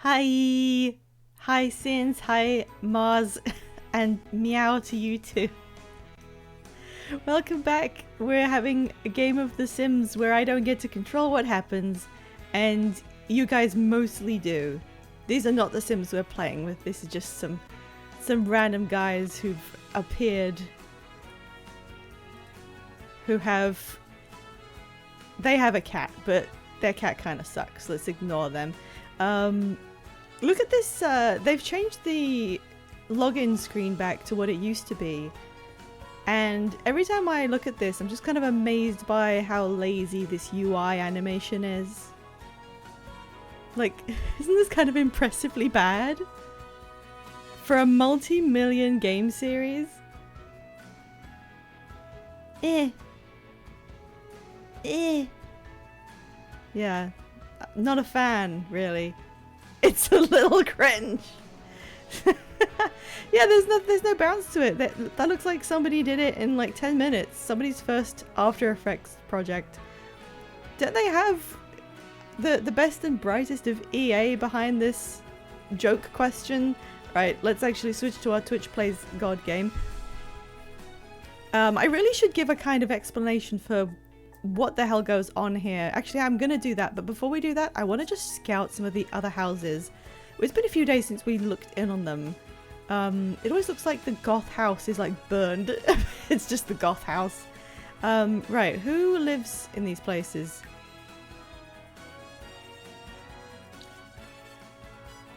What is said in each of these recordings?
Hi! Hi, Sins. Hi, Mars. And meow to you too. Welcome back. We're having a game of The Sims where I don't get to control what happens, and you guys mostly do. These are not the Sims we're playing with. This is just some random guys who've appeared who have... They have a cat, but their cat kind of sucks. Let's ignore them. Look at this. They've changed the login screen back to what it used to be. And every time I look at this, I'm just kind of amazed by how lazy this UI animation is. Like, isn't this kind of impressively bad? For a multi-million game series? Yeah, not a fan, really. It's a little cringe. Yeah, there's no bounce to it. That looks like somebody did it in like 10 minutes. Somebody's first After Effects project. Don't they have the best and brightest of EA behind this joke question? Right, let's actually switch to our Twitch Plays God game. I really should give a kind of explanation for what the hell goes on here. Actually, I'm gonna do that, but before we do that, I want to just scout some of the other houses. It's been a few days since we looked in on them. It always looks like the goth house is like burned. It's just the goth house. Right, who lives in these places?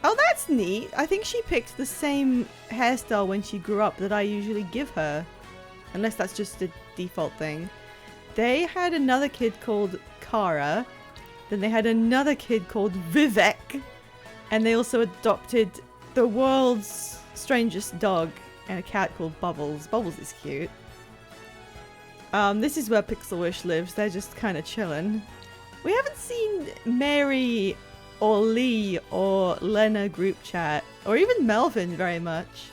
Oh, that's neat. I think she picked the same hairstyle when she grew up that I usually give her. Unless that's just a default thing. They had another kid called Kara. Then they had another kid called Vivek. And they also adopted the world's strangest dog and a cat called Bubbles. Bubbles is cute. This is where Pixel Wish lives. They're just kind of chilling. We haven't seen Mary or Lee or Lena group chat, or even Melvin very much.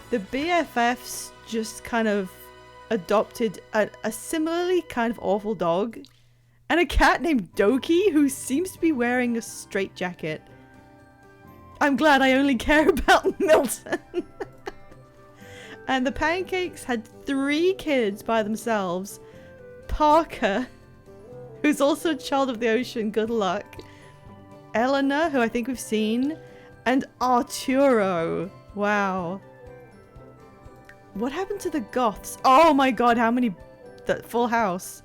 The BFFs just kind of adopted a similarly kind of awful dog and a cat named Doki who seems to be wearing a straitjacket. I'm glad I only care about Milton. And the Pancakes had 3 kids by themselves. Parker, who's also a child of the ocean, good luck. Eleanor, who I think we've seen. And Arturo. Wow. What happened to the Goths? Oh my god, how many... That full house.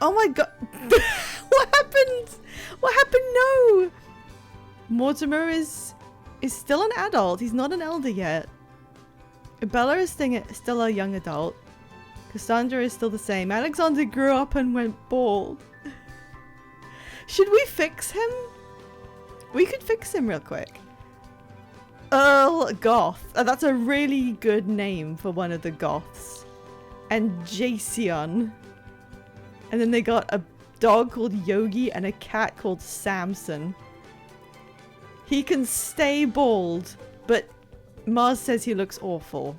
Oh my god. What happened? What happened? No! Mortimer is still an adult. He's not an elder yet. Bella is still a young adult. Cassandra is still the same. Alexander grew up and went bald. Should we fix him? We could fix him real quick. Earl Goth. That's a really good name for one of the Goths. And Jason. And then they got a dog called Yogi and a cat called Samson. He can stay bald, but Mars says he looks awful.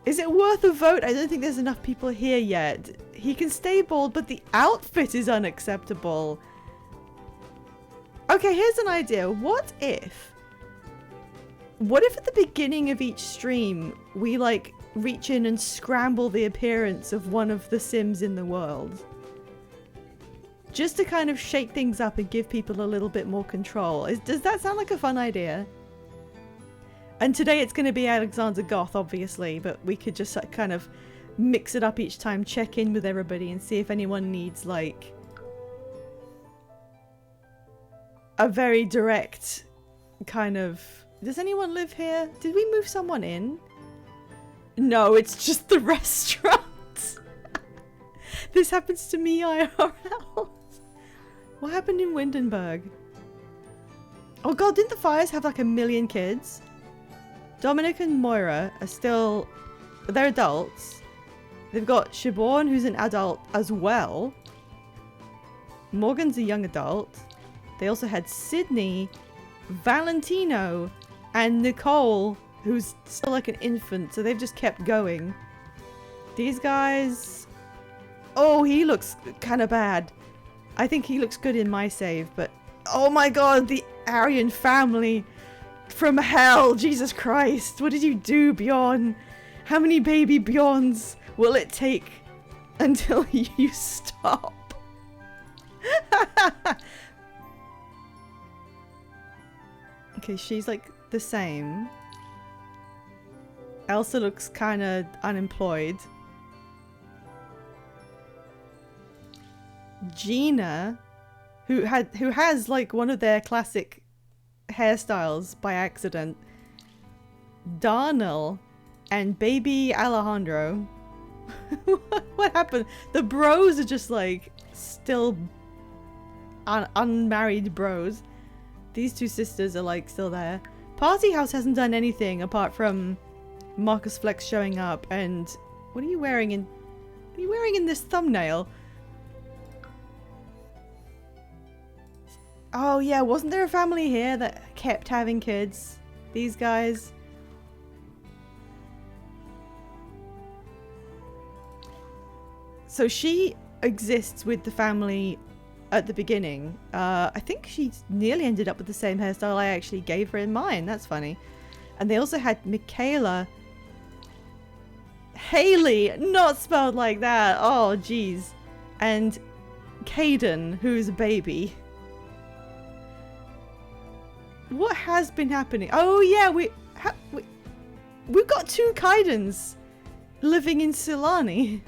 Is it worth a vote? I don't think there's enough people here yet. He can stay bald, but the outfit is unacceptable. Okay, here's an idea. What if at the beginning of each stream, we like reach in and scramble the appearance of one of the Sims in the world? Just to kind of shake things up and give people a little bit more control. Does that sound like a fun idea? And today it's going to be Alexander Goth, obviously, but we could just kind of mix it up each time, check in with everybody and see if anyone needs like a very direct kind of... Does anyone live here? Did we move someone in? No, it's just the restaurant. This happens to me IRL. What happened in Windenburg? Oh god, didn't the Fires have like 1 million kids? Dominic and Moira are still... They're adults. They've got Siobhan, who's an adult as well. Morgan's a young adult. They also had Sydney, Valentino, and Nicole, who's still like an infant, so they've just kept going. These guys... Oh, he looks kind of bad. I think he looks good in my save, but oh my god, the Aryan family from hell. Jesus Christ. What did you do, Bjorn? How many baby Bjorns will it take until you stop? Okay, she's like the same. Elsa looks kind of unemployed. Gina, who has like one of their classic hairstyles by accident. Darnell and baby Alejandro. What happened? The bros are just like still unmarried bros. These two sisters are like still there. Party House hasn't done anything apart from Marcus Flex showing up. And what are you wearing in this thumbnail? Oh yeah, wasn't there a family here that kept having kids? These guys. So she exists with the family at the beginning. I think she nearly ended up with the same hairstyle I actually gave her in mine. That's funny. And they also had Michaela. Haley, not spelled like that. Oh, jeez. And Caden, who's a baby. What has been happening? Oh yeah, we've got two Kaidens living in Silani.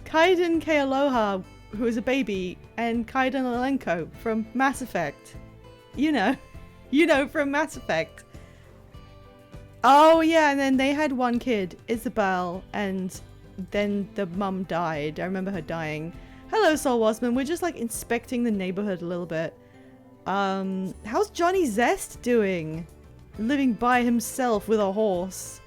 Kaiden Kealoha, who is a baby, and Kaiden Alenko from Mass Effect. You know from Mass Effect. Oh yeah, and then they had one kid, Isabel, and then the mum died. I remember her dying. Hello, Soul Wasman. We're just like inspecting the neighborhood a little bit. How's Johnny Zest doing? Living by himself with a horse.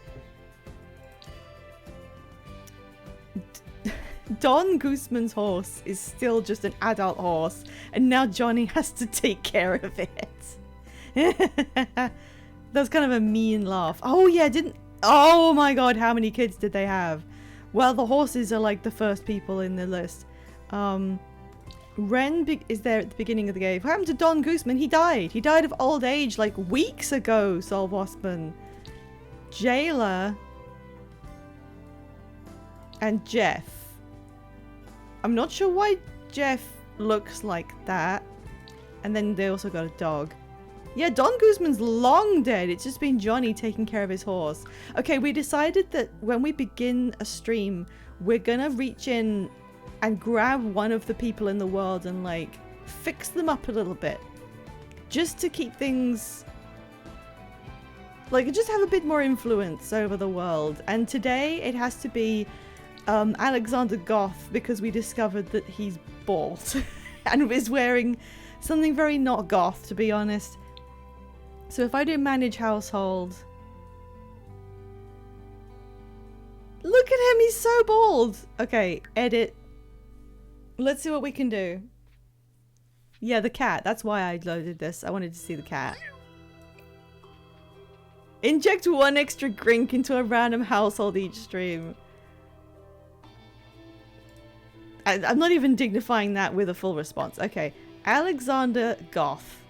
Don Guzman's horse is still just an adult horse, and now Johnny has to take care of it. That's kind of a mean laugh. Oh yeah, oh my god, how many kids did they have? Well, the horses are like the first people in the list. Ren is there at the beginning of the game. What happened to Don Guzman? He died. He died of old age like weeks ago, Sol Waspman. Jayla and Jeff. I'm not sure why Jeff looks like that. And then they also got a dog. Yeah, Don Guzman's long dead. It's just been Johnny taking care of his horse. Okay, we decided that when we begin a stream, we're gonna reach in and grab one of the people in the world and like fix them up a little bit. Just to keep things like, just have a bit more influence over the world. And today it has to be Alexander Goth, because we discovered that he's bald and is wearing something very not goth, to be honest. So if I do manage household, look at him, he's so bald. Okay, edit. Let's see what we can do. Yeah, the cat. That's why I loaded this. I wanted to see the cat. Inject one extra drink into a random household each stream. I'm not even dignifying that with a full response. Okay. Alexander Goth.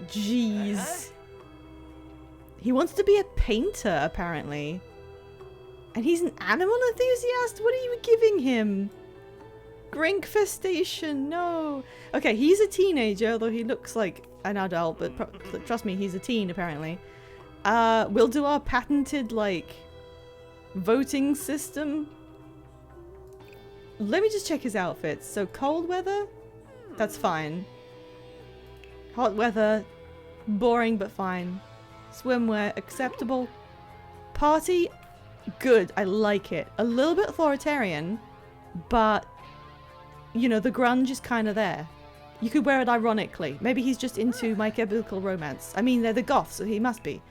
Jeez. He wants to be a painter, apparently. And he's an animal enthusiast? What are you giving him? Grinkfestation, no. Okay, he's a teenager, although he looks like an adult, but trust me, he's a teen, apparently. We'll do our patented, like, voting system. Let me just check his outfits. So, cold weather? That's fine. Hot weather? Boring, but fine. Swimwear? Acceptable. Party? Good. I like it. A little bit authoritarian, but, you know, the grunge is kind of there. You could wear it ironically. Maybe he's just into My Chemical Romance. I mean, they're the goths, so he must be.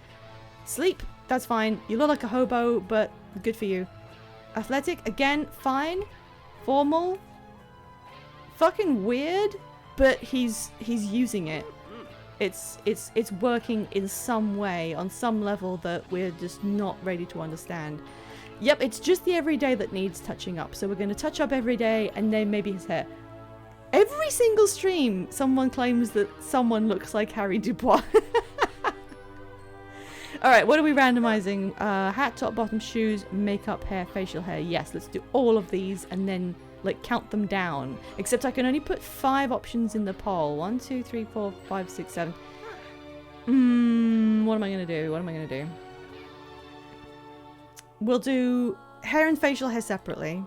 Sleep? That's fine. You look like a hobo, but good for you. Athletic? Again, fine. Formal? Fucking weird, but he's using it. It's working in some way, on some level that we're just not ready to understand. Yep, it's just the everyday that needs touching up. So we're going to touch up every day, and then maybe his hair. Every single stream, someone claims that someone looks like Harry Dubois. Alright, what are we randomizing? Hat, top, bottom, shoes, makeup, hair, facial hair. Yes, let's do all of these and then, like, count them down. Except I can only put 5 options in the poll. 1, 2, 3, 4, 5, 6, 7. What am I gonna do? What am I gonna do? We'll do hair and facial hair separately.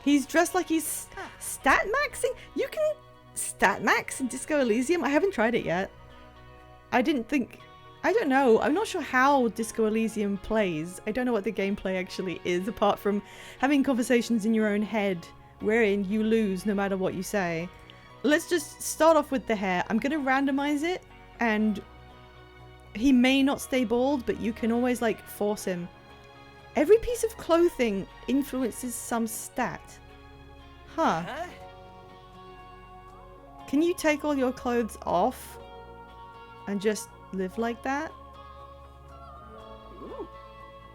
He's dressed like he's stat maxing? You can stat max in Disco Elysium? I haven't tried it yet. I don't know. I'm not sure how Disco Elysium plays. I don't know what the gameplay actually is, apart from having conversations in your own head wherein you lose no matter what you say. Let's just start off with the hair. I'm going to randomize it, and he may not stay bald, but you can always, like, force him. Every piece of clothing influences some stat. Huh. Can you take all your clothes off and just live like that?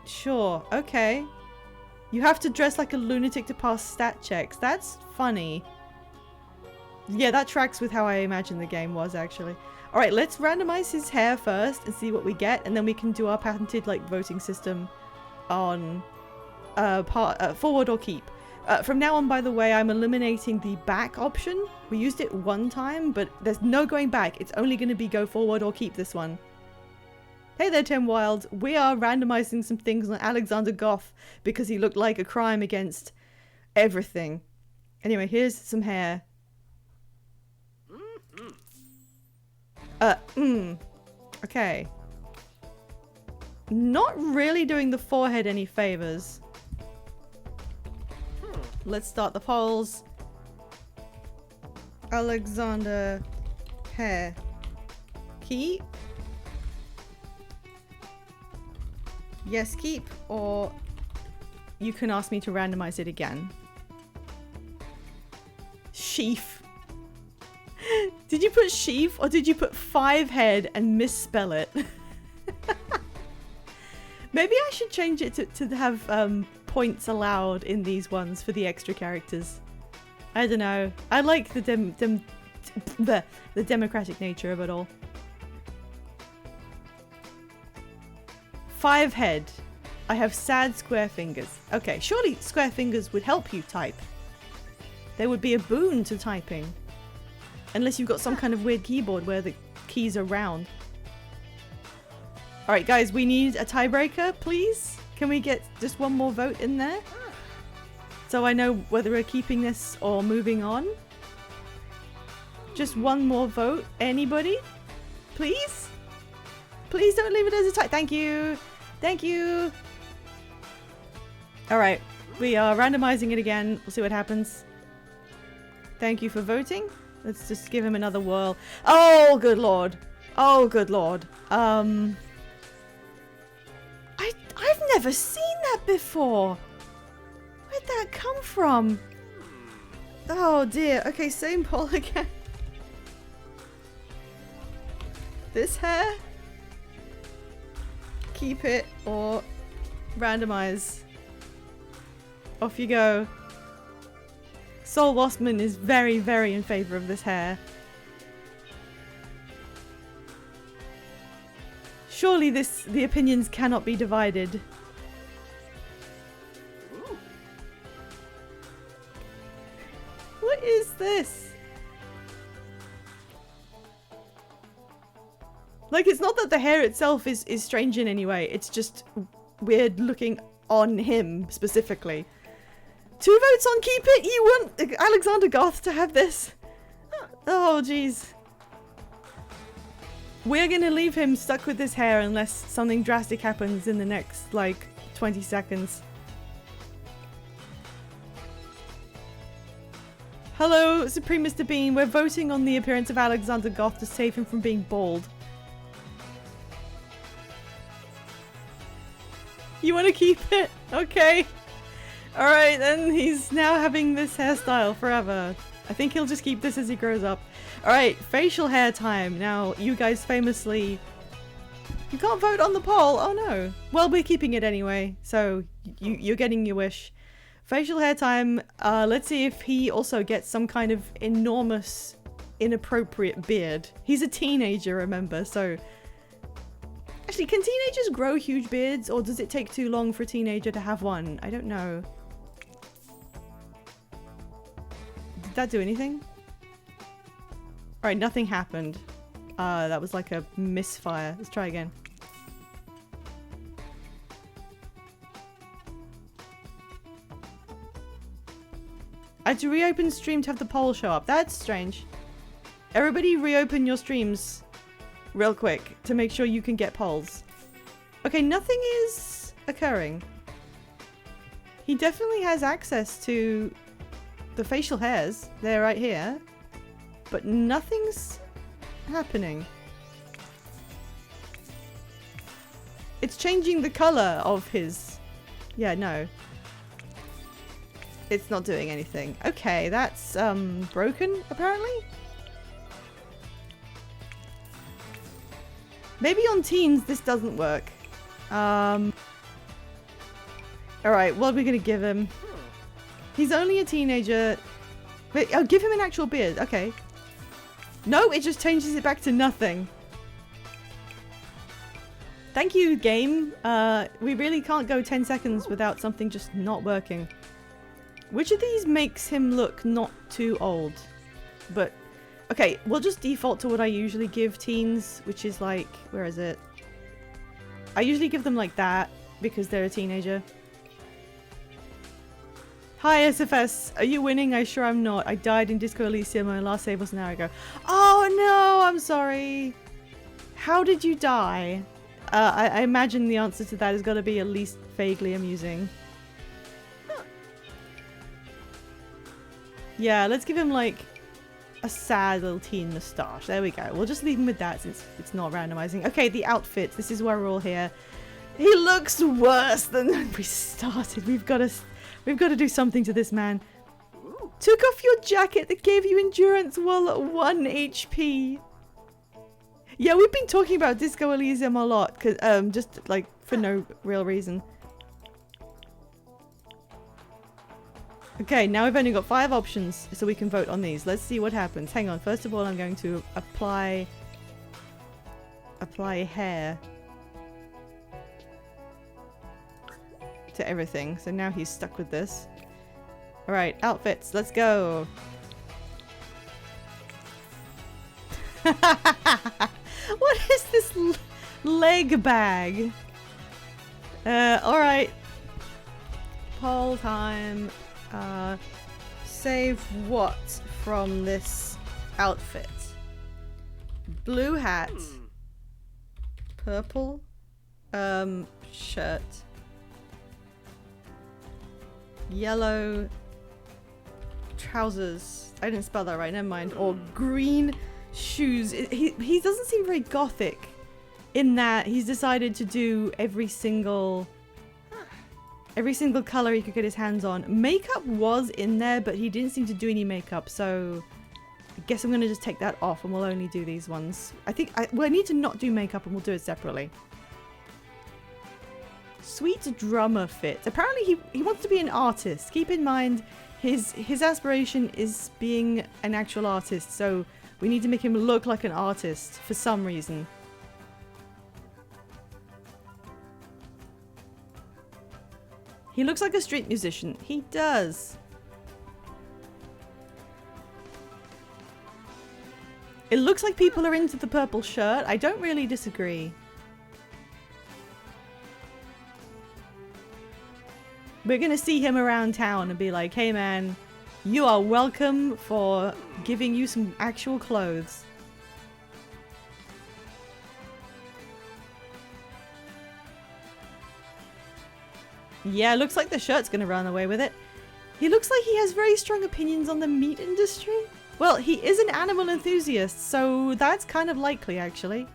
Sure, okay. You have to dress like a lunatic to pass stat checks. That's funny. Yeah, that tracks with how I imagine the game was, actually. Alright, let's randomize his hair first and see what we get, and then we can do our patented, like, voting system on forward or keep. From now on, by the way, I'm eliminating the back option. We used it one time, but there's no going back. It's only going to be go forward or keep this one. Hey there, Tim Wild. We are randomizing some things on Alexander Goth because he looked like a crime against everything. Anyway, here's some hair. Okay. Not really doing the forehead any favors. Let's start the polls. Alexander hair. Keep. Yes, keep, or you can ask me to randomize it again. Sheaf. Did you put sheaf or did you put 5 head and misspell it? Maybe I should change it to have points allowed in these ones for the extra characters. I don't know. I like the democratic nature of it all. 5 head. I have sad square fingers. Okay, surely square fingers would help you type. They would be a boon to typing. Unless you've got some kind of weird keyboard where the keys are round. Alright guys, we need a tiebreaker, please. Can we get just one more vote in there? So I know whether we're keeping this or moving on. Just one more vote. Anybody? Please? Please don't leave it as a tie. Thank you. Thank you. Alright. We are randomizing it again. We'll see what happens. Thank you for voting. Let's just give him another whirl. Oh, good lord. Oh, good lord. I've never seen that before. Where'd that come from? Oh dear. Okay, same poll again. This hair? Keep it or randomize. Off you go. Sol Wassman is very, very in favor of this hair. Surely the opinions cannot be divided. What is this? Like, it's not that the hair itself is strange in any way. It's just weird looking on him specifically. 2 votes on keep it? You want Alexander Goth to have this? Oh, jeez. We're gonna leave him stuck with this hair unless something drastic happens in the next, like, 20 seconds. Hello, Supreme Mr. Bean. We're voting on the appearance of Alexander Goth to save him from being bald. You want to keep it? Okay. Alright, then he's now having this hairstyle forever. I think he'll just keep this as he grows up. Alright, facial hair time. Now, you guys famously... You can't vote on the poll. Oh no. Well, we're keeping it anyway, so you're getting your wish. Facial hair time. Let's see if he also gets some kind of enormous, inappropriate beard. He's a teenager, remember, so... Actually, can teenagers grow huge beards, or does it take too long for a teenager to have one? I don't know. Did that do anything? Alright, nothing happened. That was like a misfire. Let's try again. I had to reopen stream to have the poll show up. That's strange. Everybody reopen your streams real quick to make sure you can get polls. Okay, nothing is occurring. He definitely has access to the facial hairs. They're right here. But nothing's happening. It's changing the color of his... Yeah, no. It's not doing anything. Okay, that's broken, apparently? Maybe on teens this doesn't work. Alright, what are we gonna give him? He's only a teenager. But, oh, give him an actual beard. Okay. No, it just changes it back to nothing. Thank you, game. We really can't go 10 seconds without something just not working. Which of these makes him look not too old? But, okay, we'll just default to what I usually give teens, which is like, where is it? I usually give them like that, because they're a teenager. Hi SFS, are you winning? I sure I'm not. I died in Disco Elysium, my last save was an hour ago. Oh no, I'm sorry. How did you die? I imagine the answer to that has got to be at least vaguely amusing. Yeah, let's give him like a sad little teen moustache. There we go. We'll just leave him with that since it's not randomizing. Okay, the outfits. This is why we're all here. He looks worse than when we started. We've got to do something to this man. Took off your jacket that gave you endurance while at 1 HP. Yeah, we've been talking about Disco Elysium a lot, cause just like for no real reason. Okay, now we've only got 5 options, so we can vote on these. Let's see what happens. Hang on. First of all, I'm going to apply hair to everything. So now he's stuck with this. All right, outfits. Let's go. What is this leg bag? All right. Poll time. Save what from this outfit? Blue hat. Purple. Shirt. Yellow trousers. I didn't spell that right, never mind. Or green shoes. He doesn't seem very gothic in that he's decided to do every single color he could get his hands on. Makeup was in there, but he didn't seem to do any makeup, so I guess I'm gonna just take that off and we'll only do these ones. I think I need to not do makeup and we'll do it separately. Sweet drummer fit. Apparently he wants to be an artist. Keep in mind his aspiration is being an actual artist, so we need to make him look like an artist for some reason. He looks like a street musician. He does. It looks like people are into the purple shirt. I don't really disagree. We're gonna see him around town and be like, hey man, you are welcome for giving you some actual clothes. Yeah, looks like the shirt's gonna run away with it. He looks like he has very strong opinions on the meat industry. Well, he is an animal enthusiast, so that's kind of likely, actually.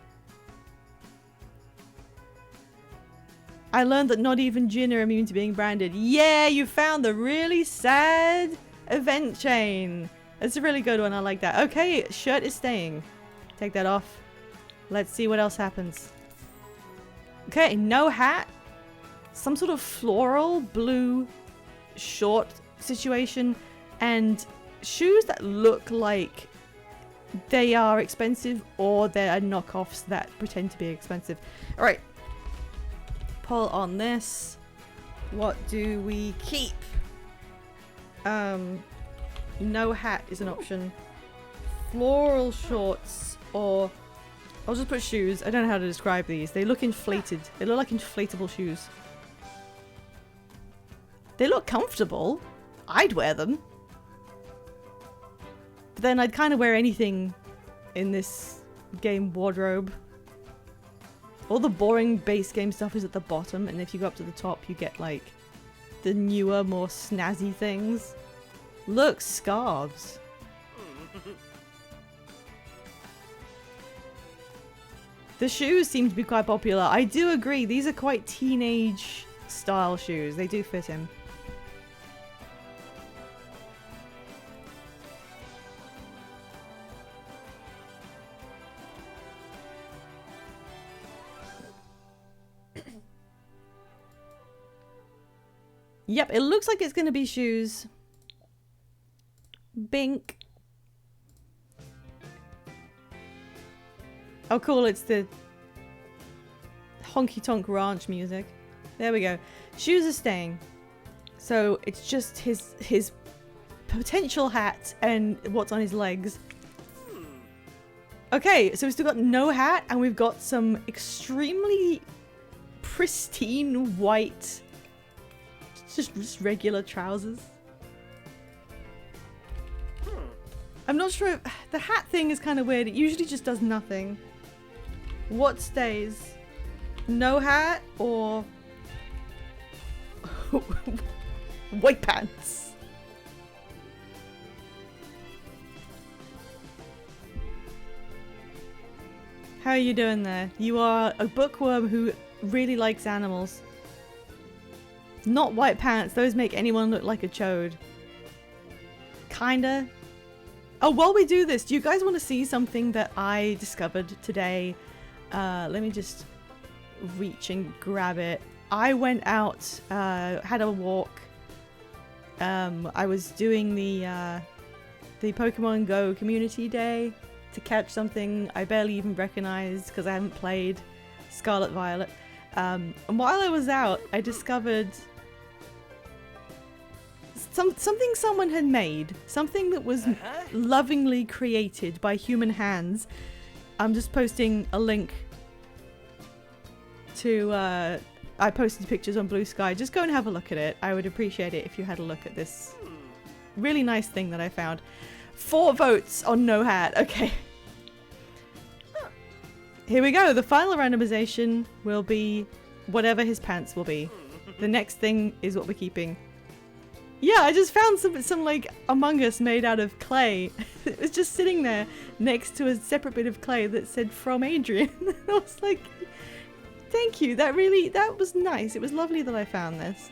I learned that not even Jinn are immune to being branded. Yeah, you found the really sad event chain. That's a really good one. I like that. Okay, shirt is staying. Take that off. Let's see what else happens. Okay, no hat. Some sort of floral blue short situation, and shoes that look like they are expensive or they're knockoffs that pretend to be expensive. Alright. Pull on this. What do we keep? No hat is an option. Floral shorts, or I'll just put shoes. I don't know how to describe these. They look inflated. They look like inflatable shoes. They look comfortable. I'd wear them. But then I'd kind of wear anything in this game wardrobe. All the boring base game stuff is at the bottom, and if you go up to the top, you get like the newer, more snazzy things. Look, scarves. The shoes seem to be quite popular. I do agree. These are quite teenage style shoes. They do fit him. Yep, it looks like it's going to be shoes. Bink. Oh cool, it's the honky tonk ranch music. There we go. Shoes are staying. So it's just his potential hat and what's on his legs. Okay, so we've still got no hat, and we've got some extremely pristine white, just regular trousers. I'm not sure if, the hat thing is kind of weird. It usually just does nothing. What stays? No hat or white pants? How are you doing there? You are a bookworm who really likes animals. Not white pants. Those make anyone look like a chode. Kinda. Oh, while we do this, do you guys want to see something that I discovered today? Let me just reach and grab it. I went out, had a walk. I was doing the Pokemon Go community day to catch something I barely even recognized because I haven't played Scarlet Violet. And while I was out, I discovered something someone had made. Something that was lovingly created by human hands. I'm just posting a link to, I posted pictures on Blue Sky. Just go and have a look at it. I would appreciate it if you had a look at this really nice thing that I found. 4 votes on no hat. Okay. Here we go. The final randomization will be whatever his pants will be. The next thing is what we're keeping. Yeah, I just found some like Among Us made out of clay. It was just sitting there next to a separate bit of clay that said "From Adrian." I was like, thank you. That was nice. It was lovely that I found this.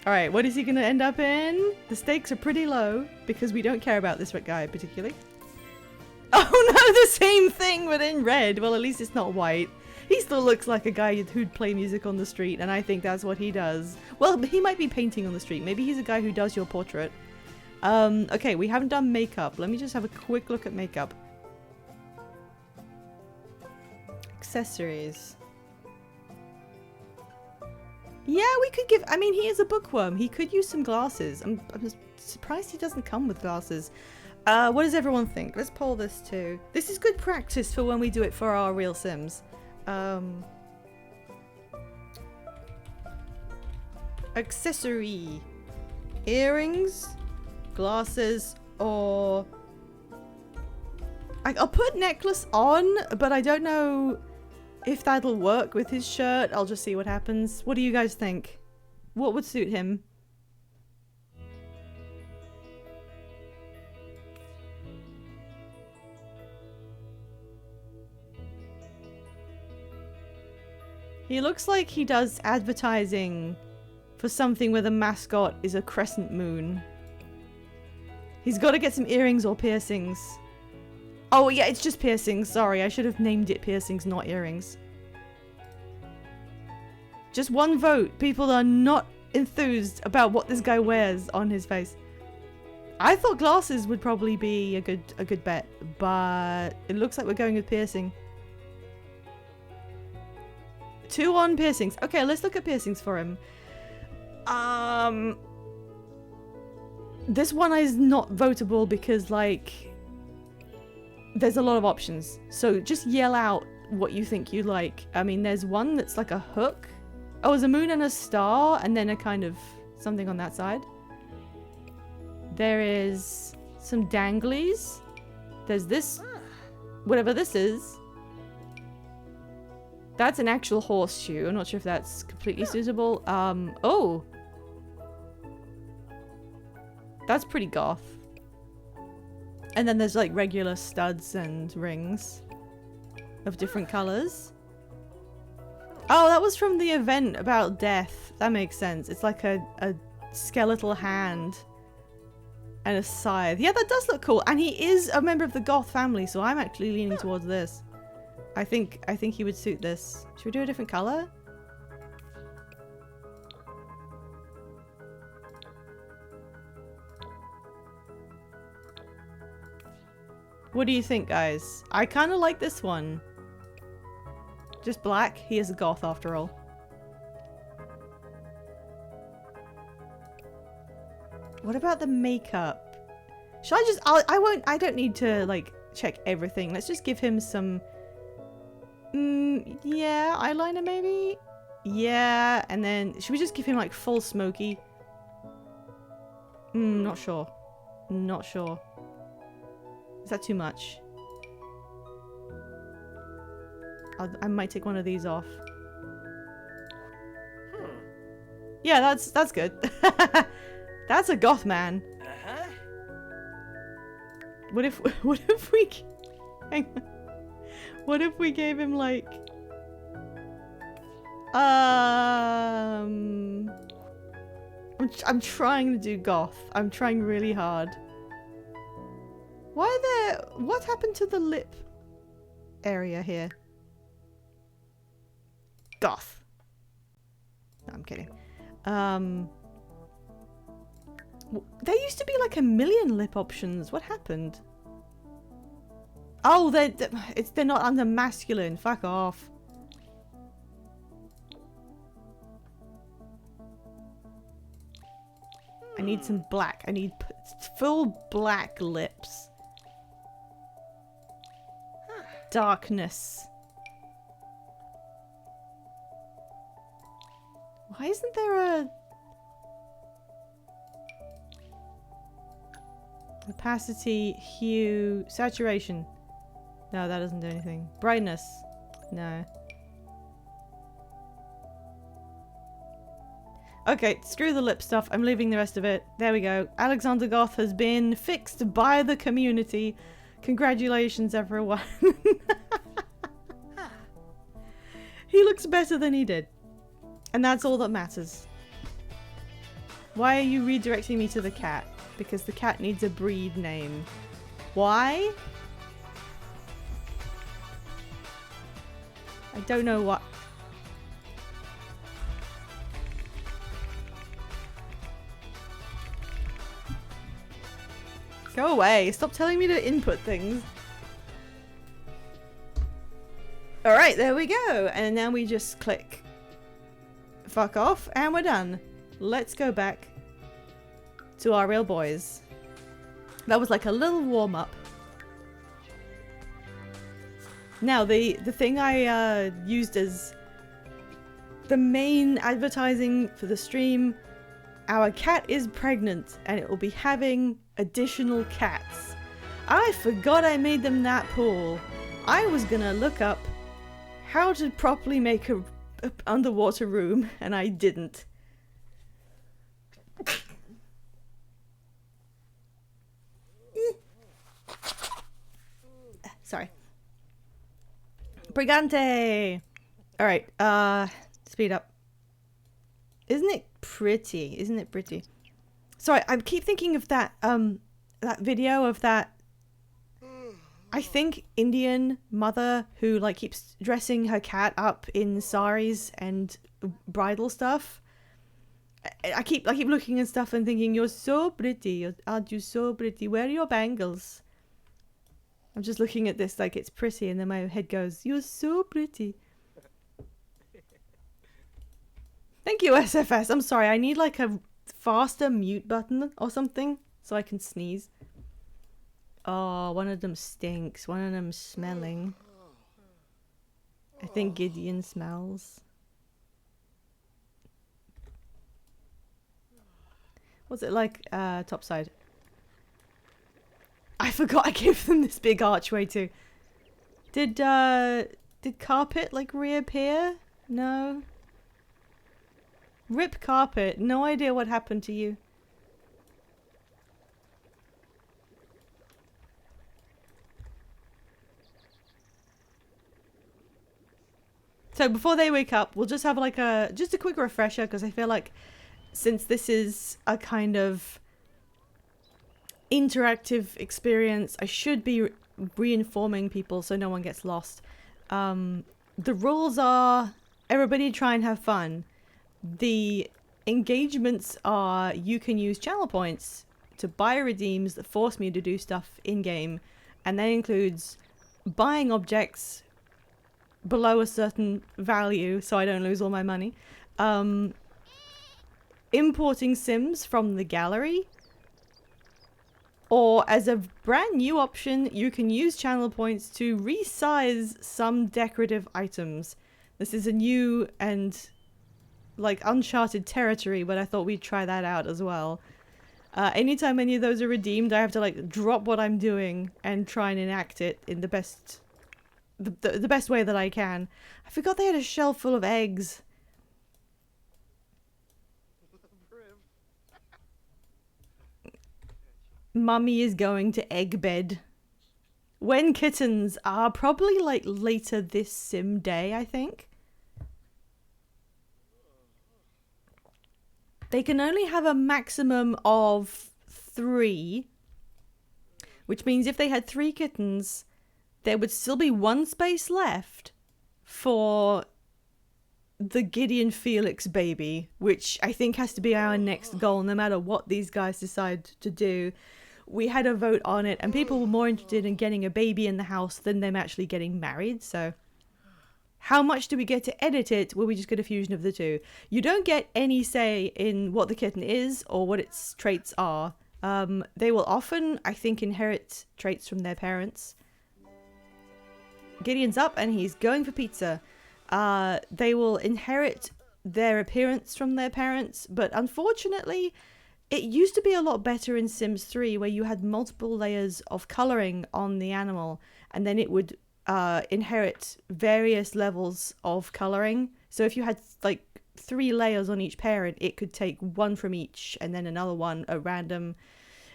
All right, what is he going to end up in? The stakes are pretty low because we don't care about this guy particularly. Oh no, the same thing but in red. Well, at least it's not white. He still looks like a guy who'd play music on the street, and I think that's what he does. Well, he might be painting on the street. Maybe he's a guy who does your portrait. Okay, we haven't done makeup. Let me just have a quick look at makeup. Accessories. Yeah, we could give... I mean, he is a bookworm. He could use some glasses. I'm surprised he doesn't come with glasses. What does everyone think? Let's poll this too. This is good practice for when we do it for our real Sims. Accessory. Earrings, glasses, or... I'll put necklace on, but I don't know if that'll work with his shirt. I'll just see what happens. What do you guys think? What would suit him? He looks like he does advertising for something where the mascot is a crescent moon. He's got to get some earrings or piercings. Oh yeah, it's just piercings. Sorry, I should have named it piercings, not earrings. Just one vote. People are not enthused about what this guy wears on his face. I thought glasses would probably be a good bet, but it looks like we're going with piercing. 2 on piercings. Okay, let's look at piercings for him. This one is not votable because, like, there's a lot of options. So just yell out what you think you like. I mean, there's one that's like a hook. Oh, there's a moon and a star, and then a kind of something on that side. There is some danglies. There's this, whatever this is. That's an actual horseshoe. I'm not sure if that's completely suitable. Oh. That's pretty goth. And then there's like regular studs and rings of different colors. Oh, that was from the event about death. That makes sense. It's like a skeletal hand and a scythe. Yeah, that does look cool. And he is a member of the goth family, so I'm actually leaning towards this. I think he would suit this. Should we do a different color? What do you think, guys? I kind of like this one. Just black. He is a goth after all. What about the makeup? Should I just... I don't need to, like, check everything. Let's just give him some... yeah, eyeliner maybe? Yeah, and then... Should we just give him, like, full smoky? Not sure. Not sure. Is that too much? I might take one of these off. Yeah, that's good. That's a goth man. What if we hang on. What if we gave him like I'm trying to do goth. I'm trying really hard. What happened to the lip area here? Goth. No, I'm kidding. There used to be like a million lip options. What happened? Oh, they're not under masculine. Fuck off. I need some black. I need full black lips. Darkness. Why isn't there a... Opacity, hue, saturation. No, that doesn't do anything. Brightness. No. Okay, screw the lip stuff. I'm leaving the rest of it. There we go. Alexander Goth has been fixed by the community. Congratulations, everyone. He looks better than he did. And that's all that matters. Why are you redirecting me to the cat? Because the cat needs a breed name. Why? I don't know what. Go away. Stop telling me to input things. Alright, there we go. And now we just click fuck off and we're done. Let's go back to our real boys. That was like a little warm-up. Now, the thing I used as the main advertising for the stream, our cat is pregnant and it will be having additional cats. I forgot I made them that pool. I was gonna look up how to properly make a underwater room and I didn't. Sorry. Brigante! Alright, speed up. Isn't it pretty? Isn't it pretty? Sorry, I keep thinking of that, that video of that, I think, Indian mother who, like, keeps dressing her cat up in saris and bridal stuff. I keep looking at stuff and thinking, you're so pretty. Aren't you so pretty? Where are your bangles? I'm just looking at this like it's pretty, and then my head goes, you're so pretty. Thank you, SFS. I'm sorry, I need like a faster mute button or something so I can sneeze. Oh, one of them stinks. One of them smelling. I think Gideon smells. What's it like, topside? I forgot I gave them this big archway too. Did carpet like reappear? No. Rip carpet. No idea what happened to you. So before they wake up, we'll just have like just a quick refresher, because I feel like since this is a kind of interactive experience, I should be re-informing people so no one gets lost. The rules are everybody try and have fun. The engagements are you can use channel points to buy redeems that force me to do stuff in-game, and that includes buying objects below a certain value so I don't lose all my money, importing Sims from the gallery, or as a brand new option you can use channel points to resize some decorative items. This is a new and like uncharted territory, but I thought we'd try that out as well. Anytime any of those are redeemed, I have to like drop what I'm doing and try and enact it in the best way that I can. I forgot they had a shelf full of eggs. Mummy is going to egg bed. When kittens are probably like later this sim day, I think. They can only have a maximum of 3, which means if they had 3 kittens, there would still be 1 space left for the Gideon Felix baby, which I think has to be our next goal, no matter what these guys decide to do. We had a vote on it, and people were more interested in getting a baby in the house than them actually getting married, so... How much do we get to edit it? Will we just get a fusion of the two? You don't get any say in what the kitten is or what its traits are. They will often, I think, inherit traits from their parents. Gideon's up and he's going for pizza. They will inherit their appearance from their parents, but unfortunately, it used to be a lot better in Sims 3 where you had multiple layers of colouring on the animal, and then it would inherit various levels of colouring. So if you had like 3 layers on each parent, it could take 1 from each and then another one, a random,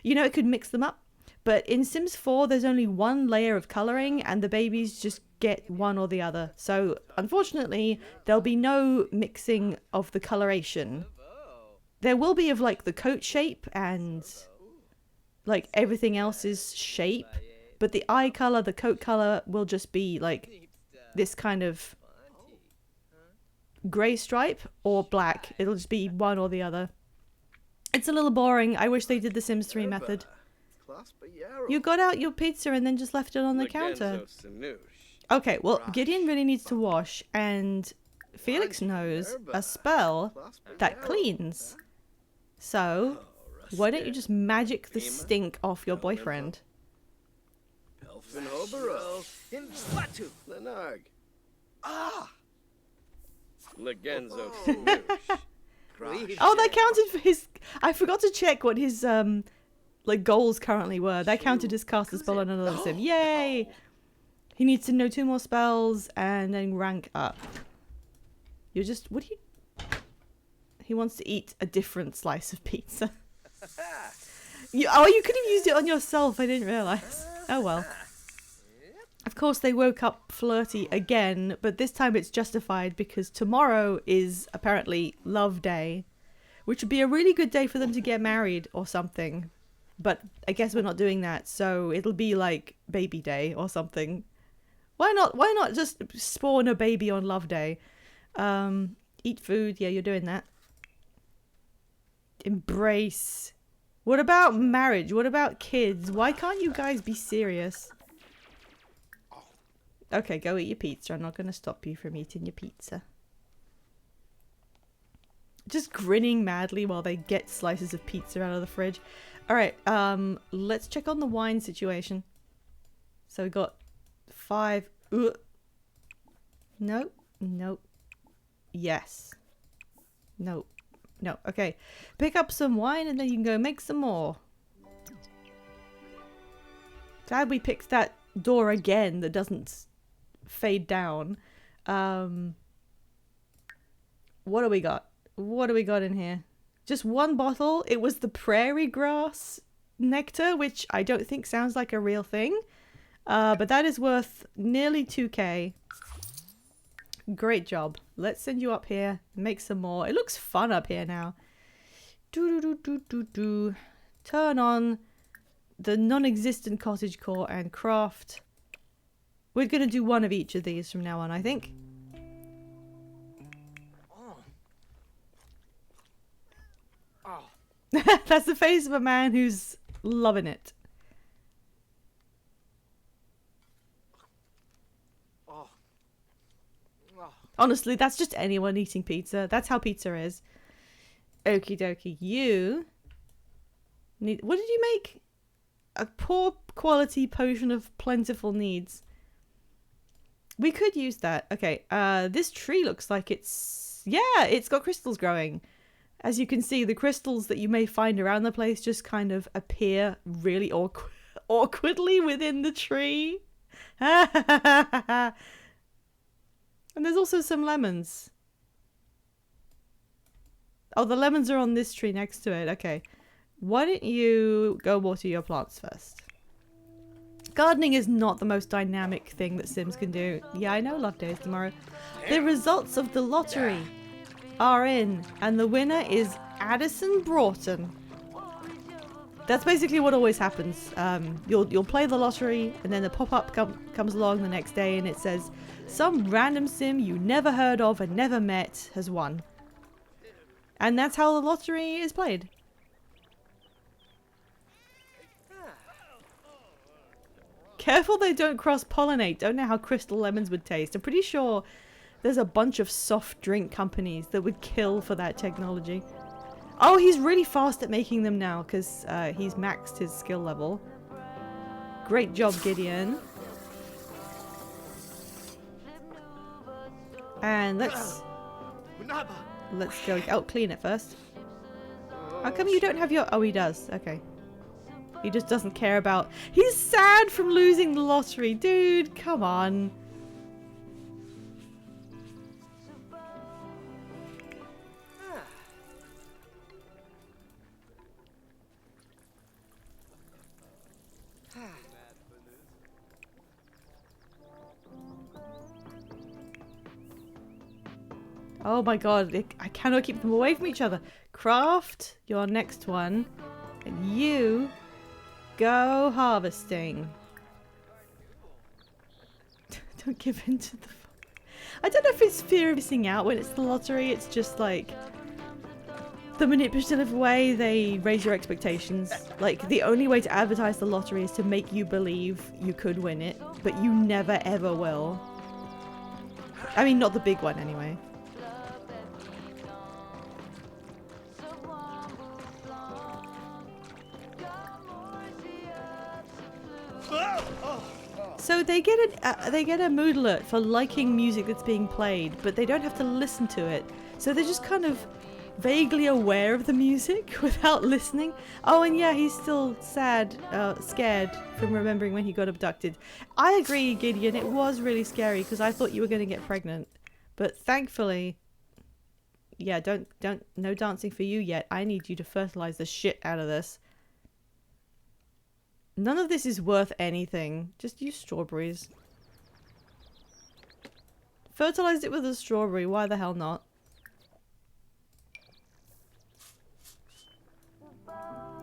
you know, it could mix them up. But in Sims 4 there's only 1 layer of colouring and the babies just get one or the other. So unfortunately there'll be no mixing of the coloration. There will be of like the coat shape and like everything else is shape. But the eye color, the coat color will just be like this kind of grey stripe or black. It'll just be one or the other. It's a little boring. I wish they did the Sims 3 method. You got out your pizza and then just left it on the counter. Okay, well, Gideon really needs to wash, and Felix knows a spell that cleans. So, why don't you just magic the stink off your boyfriend? Oh, that counted for his... I forgot to check what his like goals currently were. That counted as cast a spell on another sim. Yay! He needs to know 2 more spells and then rank up. You're just... What do you... He wants to eat a different slice of pizza. You could have used it on yourself. I didn't realise. Oh well. Of course, they woke up flirty again, but this time it's justified because tomorrow is apparently Love Day, which would be a really good day for them to get married or something. But I guess we're not doing that, so it'll be like Baby Day or something. Why not just spawn a baby on Love Day? Eat food, yeah, you're doing that. Embrace. What about marriage? What about kids? Why can't you guys be serious? Okay, go eat your pizza. I'm not going to stop you from eating your pizza. Just grinning madly while they get slices of pizza out of the fridge. Alright, let's check on the wine situation. So we got 5. Ugh. Nope. Nope. Yes. Nope. No. Okay. Pick up some wine and then you can go make some more. Glad we picked that door again that doesn't fade down. What do we got? What do we got in here? Just one bottle. It was the prairie grass nectar, which I don't think sounds like a real thing. But that is worth nearly 2k. Great job. Let's send you up here. Make some more. It looks fun up here now. Turn on the non-existent cottagecore and craft. We're going to do one of each of these from now on, I think. That's the face of a man who's loving it. Honestly, that's just anyone eating pizza. That's how pizza is. Okie dokie. You need... What did you make? A poor quality potion of plentiful needs. We could use that. Okay, this tree looks like it's... Yeah, it's got crystals growing. As you can see, the crystals that you may find around the place just kind of appear really awkwardly within the tree. And there's also some lemons. Oh, the lemons are on this tree next to it. Okay. Why don't you go water your plants first? Gardening is not the most dynamic thing that Sims can do. Yeah, I know, love days tomorrow. The results of the lottery are in, and the winner is Addison Broughton. That's basically what always happens. You'll play the lottery, and then the pop-up comes along the next day, and it says, some random sim you never heard of and never met has won. And that's how the lottery is played. Careful they don't cross-pollinate. Don't know how crystal lemons would taste. I'm pretty sure there's a bunch of soft drink companies that would kill for that technology. Oh, he's really fast at making them now because he's maxed his skill level. Great job, Gideon. And let's go. Oh, clean it first. How come you don't have your... Oh, he does. Okay. He just doesn't care about... He's sad from losing the lottery. Dude, come on. Oh my god, I cannot keep them away from each other. Craft your next one. And you go harvesting. Don't give in to the... I don't know if it's fear of missing out when it's the lottery. It's just like the manipulative way they raise your expectations. Like the only way to advertise the lottery is to make you believe you could win it, but you never ever will. I mean, not the big one anyway. So they get a mood alert for liking music that's being played, but they don't have to listen to it. So they're just kind of vaguely aware of the music without listening. Oh, and yeah, he's still sad, scared from remembering when he got abducted. I agree, Gideon. It was really scary because I thought you were going to get pregnant, but thankfully, yeah, no dancing for you yet. I need you to fertilize the shit out of this. None of this is worth anything. Just use strawberries. Fertilized it with a strawberry. Why the hell not?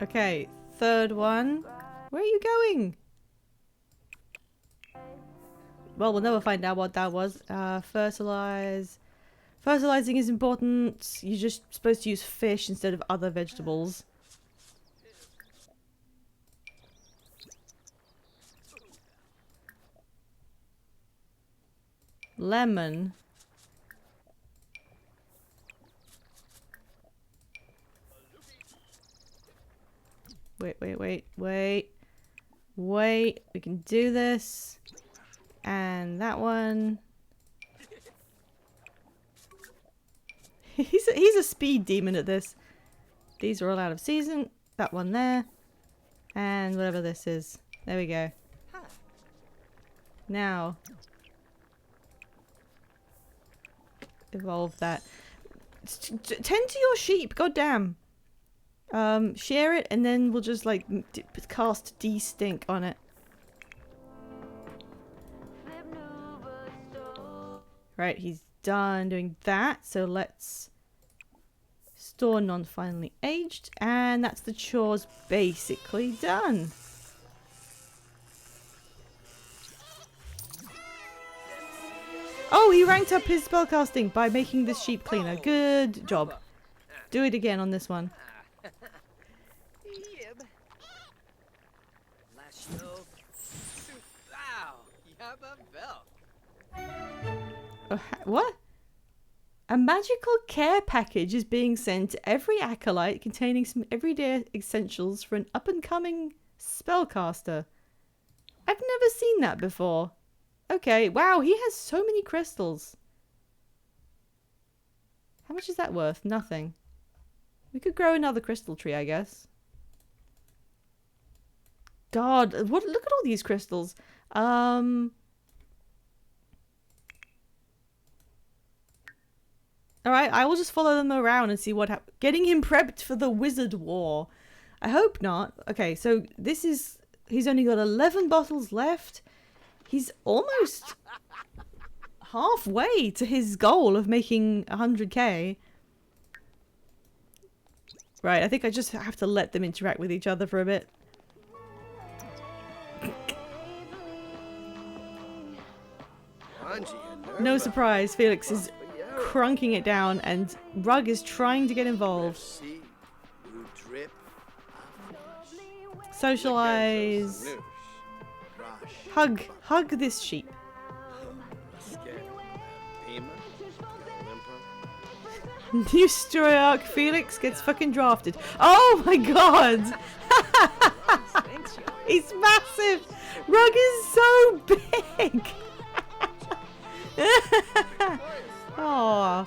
Okay, third one. Where are you going? Well, we'll never find out what that was. Fertilize. Fertilizing is important. You're just supposed to use fish instead of other vegetables. Lemon. Wait. We can do this. And that one. He's a speed demon at this. These are all out of season. That one there. And whatever this is. There we go. Now. Evolve that. Tend to your sheep, goddamn. Share it and then we'll just like cast de-stink on it. Right, he's done doing that, so let's store non-finally aged, and that's the chores basically done. Oh, he ranked up his spellcasting by making this sheep cleaner. Good job. Do it again on this one. What? A magical care package is being sent to every acolyte containing some everyday essentials for an up-and-coming spellcaster. I've never seen that before. Okay, wow, he has so many crystals. How much is that worth? Nothing. We could grow another crystal tree, I guess. God, what? Look at all these crystals. Alright, I will just follow them around and see what happens. Getting him prepped for the wizard war. I hope not. Okay, so this is... He's only got 11 bottles left. He's almost halfway to his goal of making 100k. Right, I think I just have to let them interact with each other for a bit. No surprise, Felix is crunking it down and Rug is trying to get involved. Socialize. Hug this sheep. New story arc, Felix gets fucking drafted. Oh my god! He's massive! Rug is so big! Aww.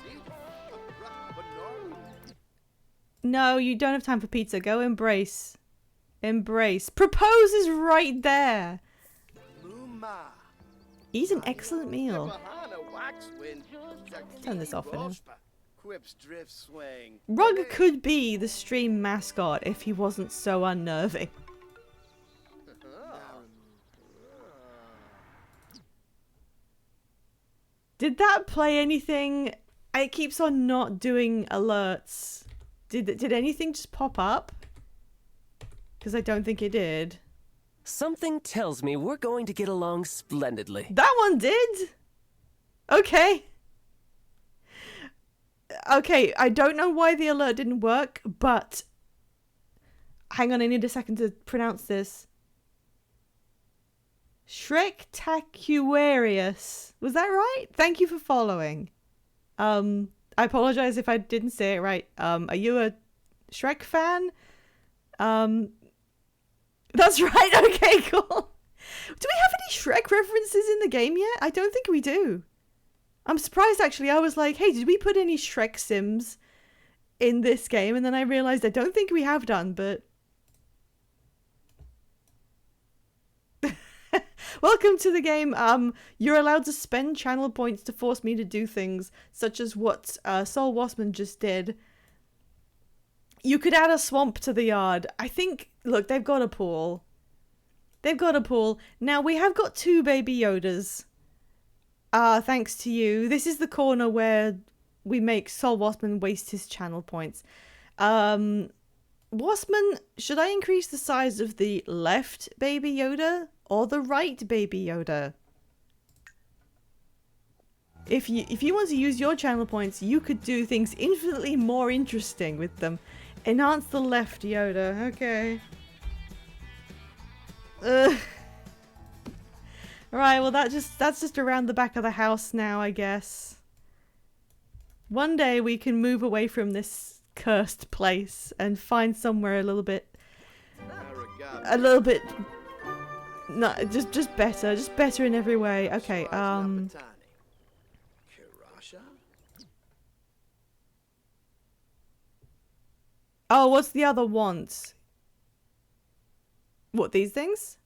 No, you don't have time for pizza. Go embrace. Embrace. Propose is right there. Eat an excellent meal. Turn this off for now. Rug could be the stream mascot if he wasn't so unnerving. Did that play anything? It keeps on not doing alerts. Did anything just pop up? Because I don't think it did. Something tells me we're going to get along splendidly. That one did? Okay. Okay, I don't know why the alert didn't work, but... Hang on, I need a second to pronounce this. Shrek-tacuarius. Was that right? Thank you for following. I apologize if I didn't say it right. Are you a Shrek fan? That's right. Okay, cool. Do we have any Shrek references in the game yet? I don't think we do. I'm surprised, actually. I was like, hey, did we put any Shrek Sims in this game? And then I realized I don't think we have done, but... Welcome to the game. You're allowed to spend channel points to force me to do things, such as what Sol Wasman just did. You could add a swamp to the yard. I think, look, they've got a pool. They've got a pool. Now, we have got 2 baby Yodas. Thanks to you. This is the corner where we make Sol Wasman waste his channel points. Wasman, should I increase the size of the left baby Yoda or the right baby Yoda? if you want to use your channel points, you could do things infinitely more interesting with them. Enhance the left, Yoda. Okay. Right, well that's just around the back of the house now, I guess. One day we can move away from this cursed place and find somewhere a little bit no, just better in every way. Okay, oh, what's the other want? What, these things?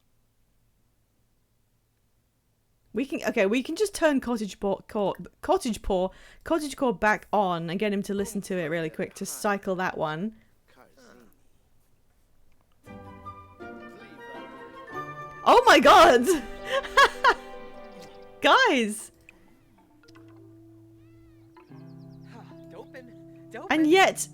We can just turn cottagecore back on and get him to listen to it really quick to cycle that one. Oh my god! Guys! And yet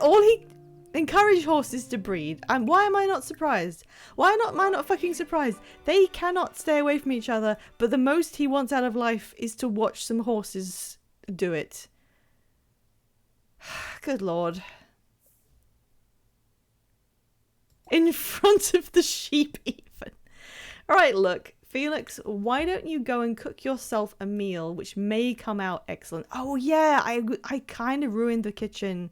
all he encouraged horses to breed. And why am I not surprised? Am I not fucking surprised? They cannot stay away from each other, but the most he wants out of life is to watch some horses do it. Good lord. In front of the sheep even. Alright, look. Felix, why don't you go and cook yourself a meal which may come out excellent. Oh yeah, I kind of ruined the kitchen.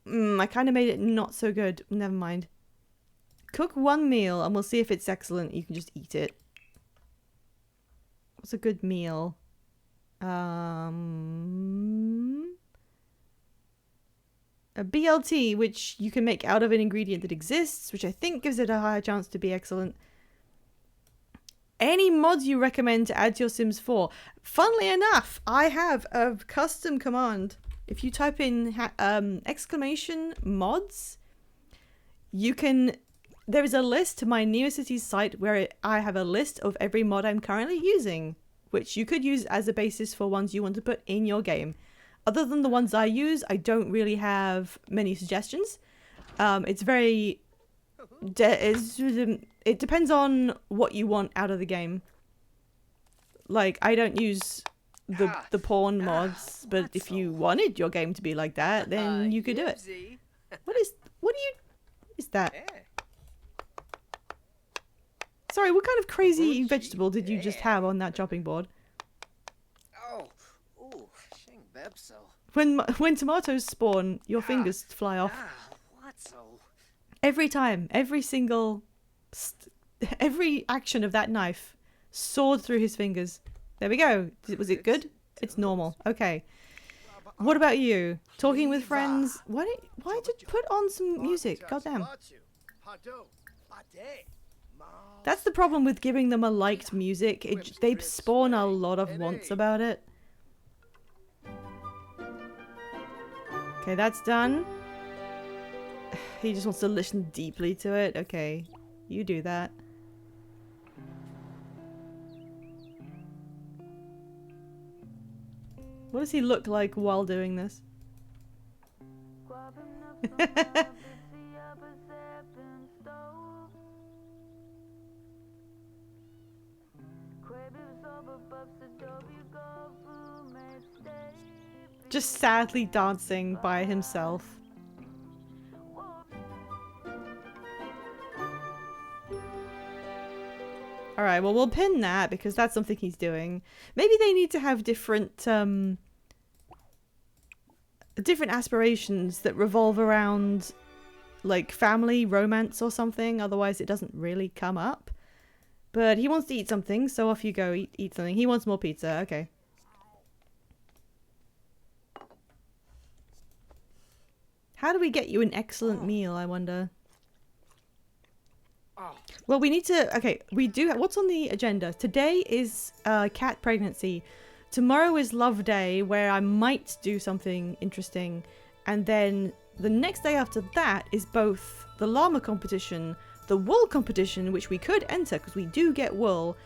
I kind of made it not so good. Never mind. Cook one meal and we'll see if it's excellent. You can just eat it. What's a good meal? A BLT, which you can make out of an ingredient that exists, which I think gives it a higher chance to be excellent. Any mods you recommend to add to your Sims 4? Funnily enough, I have a custom command. If you type in exclamation mods, you can... There is a list to my NeoCities site where I have a list of every mod I'm currently using, which you could use as a basis for ones you want to put in your game. Other than the ones I use, I don't really have many suggestions. It's very... it depends on what you want out of the game. Like, I don't use the porn mods, but if you wanted your game to be like that, then you could do it. What is that? Sorry, what kind of crazy vegetable did you just have on that chopping board? When tomatoes spawn, your fingers fly off. Every time, every action of that knife soared through his fingers. There we go. Was it good? It's normal. Okay. What about you? Talking with friends? Why did you put on some music? Goddamn. That's the problem with giving them a liked music. They spawn a lot of wants about it. Okay, that's done. He just wants to listen deeply to it. Okay, you do that. What does he look like while doing this? Just sadly dancing by himself. Alright, well we'll pin that because that's something he's doing. Maybe they need to have different aspirations that revolve around like family, romance or something, otherwise it doesn't really come up. But he wants to eat something, so off you go, eat something. He wants more pizza, okay. How do we get you an excellent meal, I wonder? Well, we need to... Okay, we do... What's on the agenda? Today is cat pregnancy. Tomorrow is Love Day, where I might do something interesting. And then the next day after that is both the llama competition, the wool competition, which we could enter because we do get wool,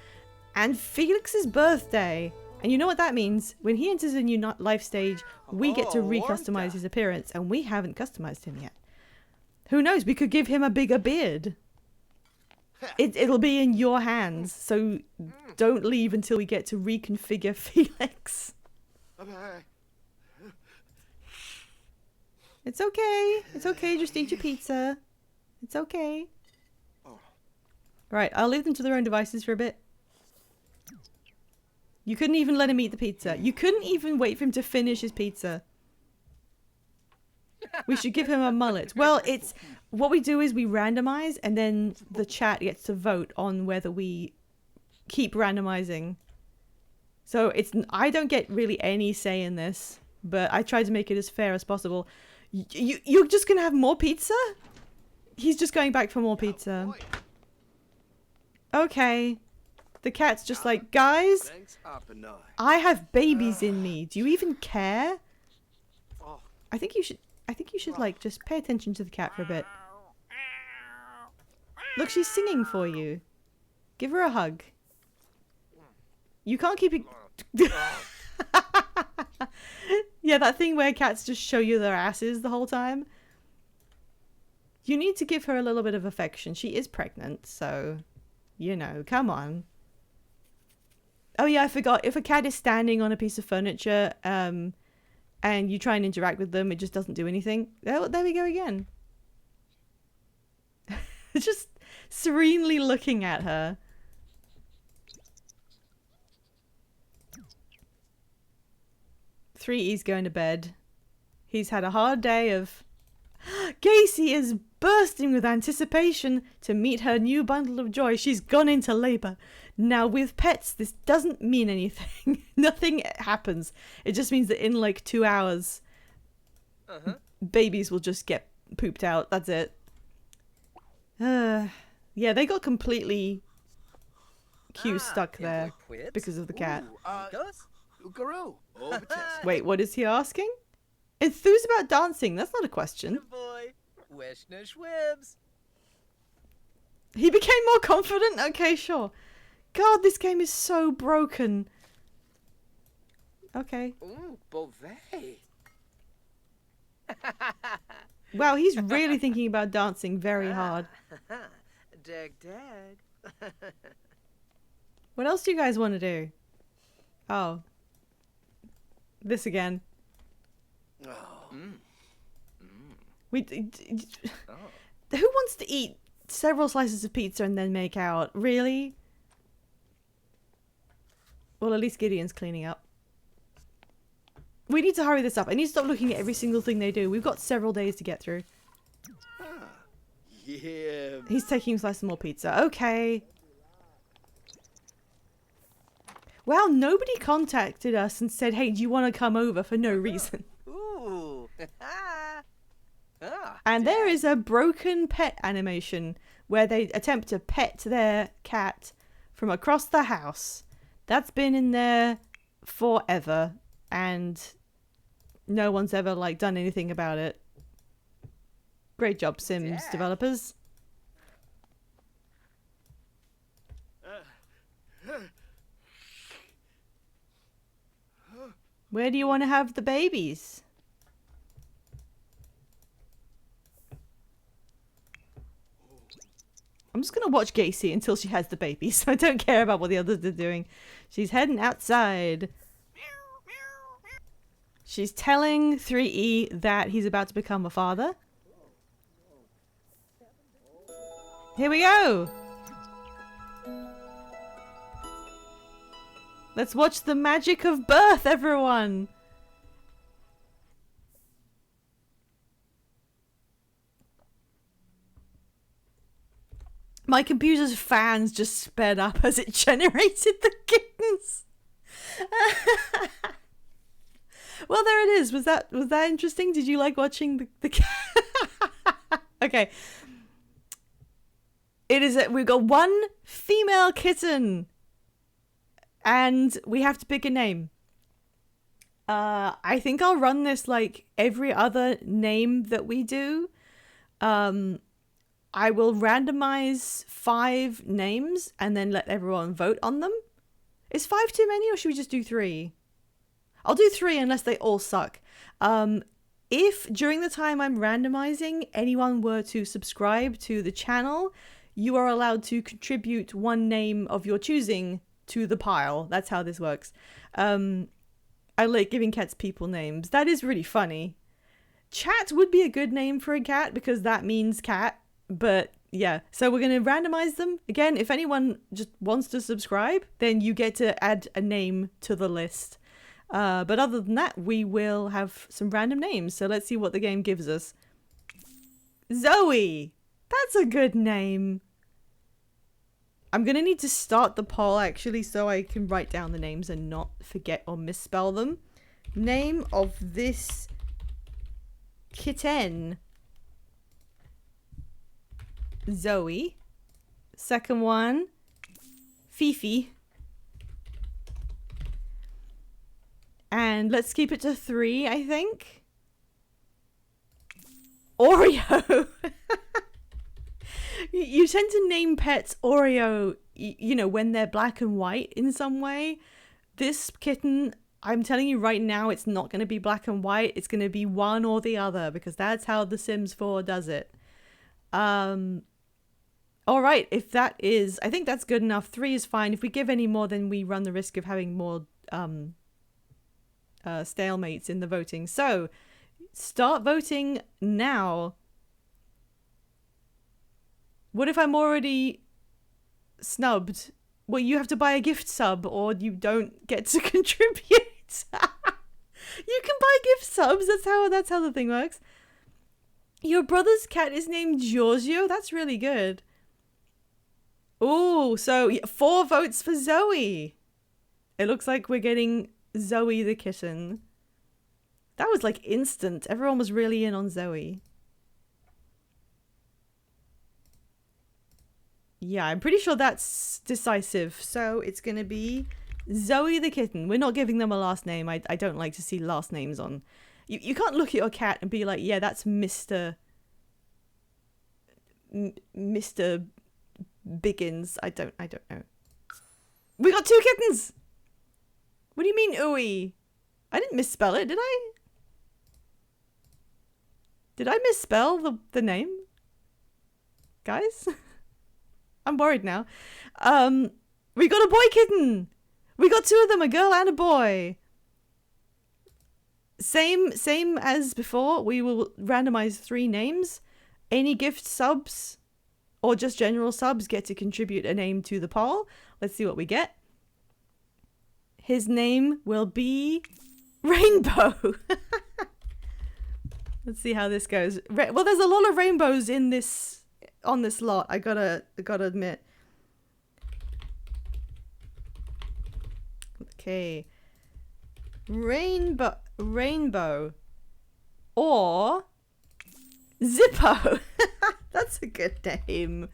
and Felix's birthday. And you know what that means? When he enters a new life stage, we get to re-customize his appearance, and we haven't customized him yet. Who knows? We could give him a bigger beard. It'll be in your hands, so don't leave until we get to reconfigure Felix. It's okay. It's okay. Just eat your pizza. It's okay. Right, I'll leave them to their own devices for a bit. You couldn't even let him eat the pizza. You couldn't even wait for him to finish his pizza. We should give him a mullet. Well, it's what we do is we randomize, and then the chat gets to vote on whether we keep randomizing. So I don't get really any say in this, but I try to make it as fair as possible. You're just gonna have more pizza? He's just going back for more pizza. Okay. The cat's just like, guys, I have babies in me. Do you even care? I think you should like just pay attention to the cat for a bit. Look, she's singing for you. Give her a hug. You can't keep it. Yeah, that thing where cats just show you their asses the whole time. You need to give her a little bit of affection. She is pregnant, so, you know, come on. Oh yeah, I forgot. If a cat is standing on a piece of furniture, and you try and interact with them, it just doesn't do anything. Oh, there we go again. Just serenely looking at her. Three E's going to bed. He's had a hard day of... Gacy is bursting with anticipation to meet her new bundle of joy. She's gone into labor. Now, with pets, this doesn't mean anything. Nothing happens. It just means that in like 2 hours, babies will just get pooped out. That's it. Yeah, they got completely stuck there because of the cat. Wait, what is he asking? Enthused about dancing? That's not a question. He became more confident? Okay, sure. God, this game is so broken. Okay. Wow, he's really thinking about dancing very hard. What else do you guys want to do? Oh. This again. Who wants to eat several slices of pizza and then make out? Really? Well, at least Gideon's cleaning up. We need to hurry this up. I need to stop looking at every single thing they do. We've got several days to get through. Yeah. He's taking a slice of more pizza. Okay. Wow, nobody contacted us and said, hey, do you want to come over for no reason? Ooh. And there is a broken pet animation where they attempt to pet their cat from across the house. That's been in there forever, and no one's ever like done anything about it. Great job, Sims developers. Where do you want to have the babies? I'm just going to watch Gacy until she has the baby, so I don't care about what the others are doing. She's heading outside. She's telling 3E that he's about to become a father. Here we go! Let's watch the magic of birth, everyone! My computer's fans just sped up as it generated the kittens. Well, there it is. Was that interesting? Did you like watching the Okay. We've got one female kitten. And we have to pick a name. I think I'll run this like every other name that we do. I will randomize 5 names and then let everyone vote on them. Is 5 too many, or should we just do 3? I'll do 3 unless they all suck. If during the time I'm randomizing anyone were to subscribe to the channel, you are allowed to contribute one name of your choosing to the pile. That's how this works. I like giving cats people names. That is really funny. Chat would be a good name for a cat because that means cat. But yeah, so we're going to randomize them. Again, if anyone just wants to subscribe, then you get to add a name to the list. But other than that, we will have some random names. So let's see what the game gives us. Zoe. That's a good name. I'm going to need to start the poll actually so I can write down the names and not forget or misspell them. Name of this kitten. Zoe. Second one, Fifi. And let's keep it to 3, I think. Oreo. You tend to name pets Oreo, you know, when they're black and white in some way. This kitten, I'm telling you right now, it's not going to be black and white. It's going to be one or the other because that's how The Sims 4 does it. All right, if that is, I think that's good enough. 3 is fine. If we give any more, then we run the risk of having more stalemates in the voting. So, start voting now. What if I'm already snubbed? Well, you have to buy a gift sub or you don't get to contribute. You can buy gift subs. That's how the thing works. Your brother's cat is named Giorgio. That's really good. Oh, so 4 votes for Zoe. It looks like we're getting Zoe the kitten. That was like instant. Everyone was really in on Zoe. Yeah, I'm pretty sure that's decisive. So it's going to be Zoe the kitten. We're not giving them a last name. I don't like to see last names on. You can't look at your cat and be like, yeah, that's Mr. Biggins. I don't know. We got 2 kittens. What do you mean, ooey? I didn't misspell it, did I? Did I misspell the name? Guys? I'm worried now. We got a boy kitten. We got 2 of them, a girl and a boy. Same as before. We will randomize 3 names. Any gift subs or just general subs get to contribute a name to the poll. Let's see what we get. His name will be Rainbow. Let's see how this goes. Well, there's a lot of rainbows in this on this lot. I gotta admit. Okay. Rainbow or Zippo. That's a good name.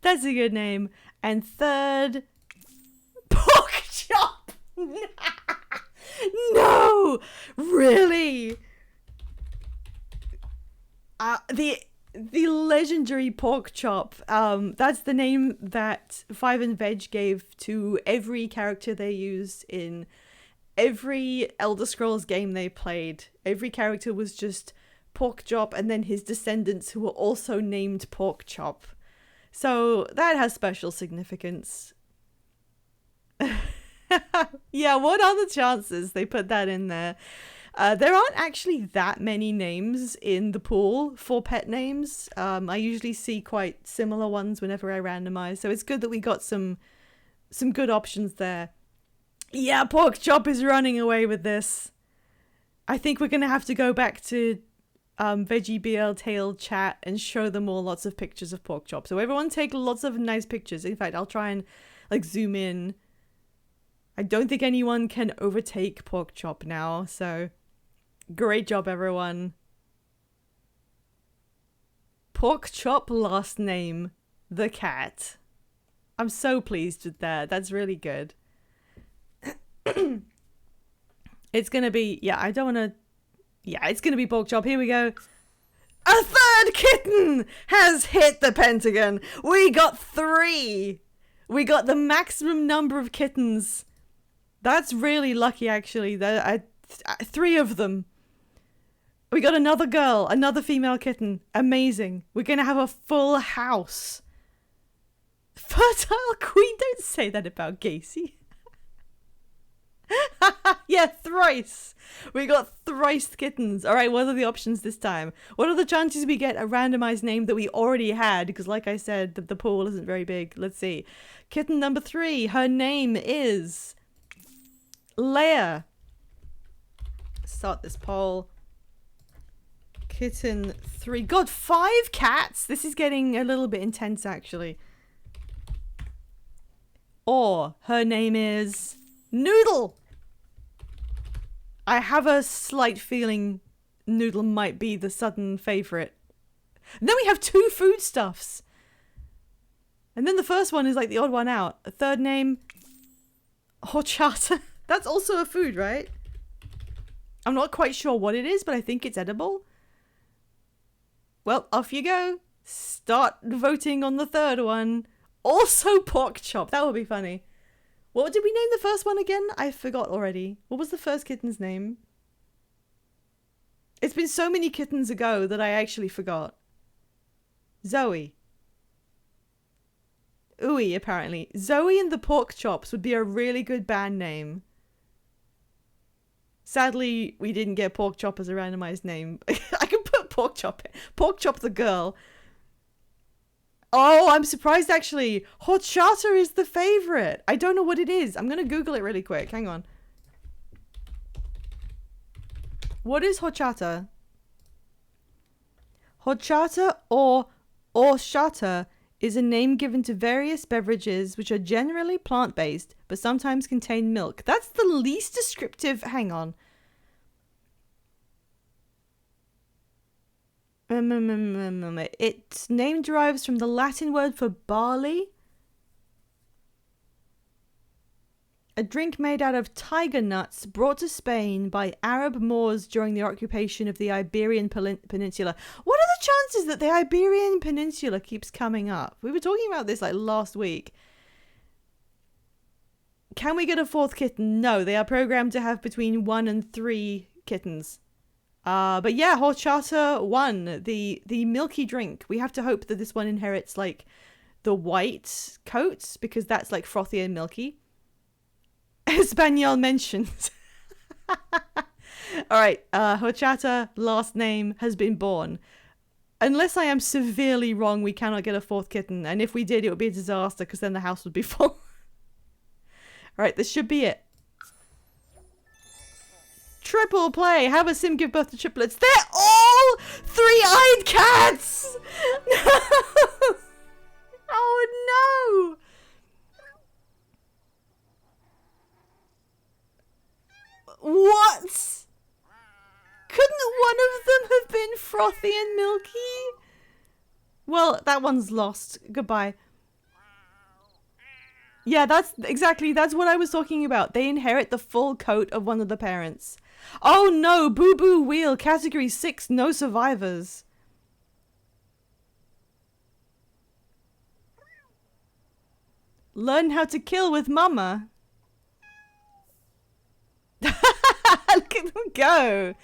That's a good name. And third, Pork Chop. No, really. The legendary Pork Chop. That's the name that Five and Veg gave to every character they used in every Elder Scrolls game they played. Every character was just Pork Chop, and then his descendants who were also named Pork Chop. So that has special significance. Yeah, what are the chances they put that in there? There aren't actually that many names in the pool for pet names. I usually see quite similar ones whenever I randomize, so it's good that we got some good options there. Yeah, Pork Chop is running away with this. I think we're going to have to go back to Veggie BL Tail chat and show them all lots of pictures of Pork Chop. So everyone take lots of nice pictures. In fact, I'll try and like zoom in. I don't think anyone can overtake Pork Chop now, so great job, everyone. Pork Chop last name, the cat. I'm so pleased with that. That's really good. It's gonna be, it's gonna be Pork Chop. Here we go. A third kitten has hit the Pentagon. We got 3. We got the maximum number of kittens. That's really lucky, actually. 3 of them. We got another girl, another female kitten. Amazing. We're going to have a full house. Fertile queen, don't say that about Gacy. Yeah, thrice. We got thrice kittens. All right, what are the options this time? What are the chances we get a randomized name that we already had? Because like I said, the pool isn't very big. Let's see. Kitten number 3. Her name is Leia. Start this poll. Kitten 3. God, 5 cats? This is getting a little bit intense, actually. Or her name is Noodle. I have a slight feeling Noodle might be the sudden favorite. And then we have 2 foodstuffs. And then the first one is like the odd one out. A third name, horchata. That's also a food, right? I'm not quite sure what it is, but I think it's edible. Well, off you go. Start voting on the third one. Also pork chop. That would be funny. What did we name the first one again? I forgot already. What was the first kitten's name? It's been so many kittens ago that I actually forgot. Zoe. Ooey, apparently. Zoe and the Pork Chops would be a really good band name. Sadly, we didn't get Pork Chop as a randomized name. I can put Pork Chop in. Pork Chop the girl. Oh, I'm surprised actually. Horchata is the favorite. I don't know what it is. I'm going to Google it really quick. Hang on. What is horchata? Horchata or horchata is a name given to various beverages which are generally plant-based but sometimes contain milk. That's the least descriptive. Hang on. Its name derives from the Latin word for barley. A drink made out of tiger nuts brought to Spain by Arab Moors during the occupation of the Iberian Peninsula. What are the chances that the Iberian Peninsula keeps coming up? We were talking about this like last week. Can we get a 4th kitten? No, they are programmed to have between 1 and 3 kittens. But yeah, horchata 1, the milky drink. We have to hope that this one inherits like the white coats because that's like frothy and milky. Espanol mentioned. All right, horchata last name has been born. Unless I am severely wrong, we cannot get a 4th kitten. And if we did, it would be a disaster because then the house would be full. All right, this should be it. Triple play. Have a sim give birth to triplets. They're all 3-eyed cats. No. Oh no. What? Couldn't one of them have been frothy and milky? Well, that one's lost. Goodbye. Yeah, that's what I was talking about. They inherit the full coat of one of the parents. Oh no, Boo Boo Wheel, category 6, no survivors. Learn how to kill with mama. Look at them go.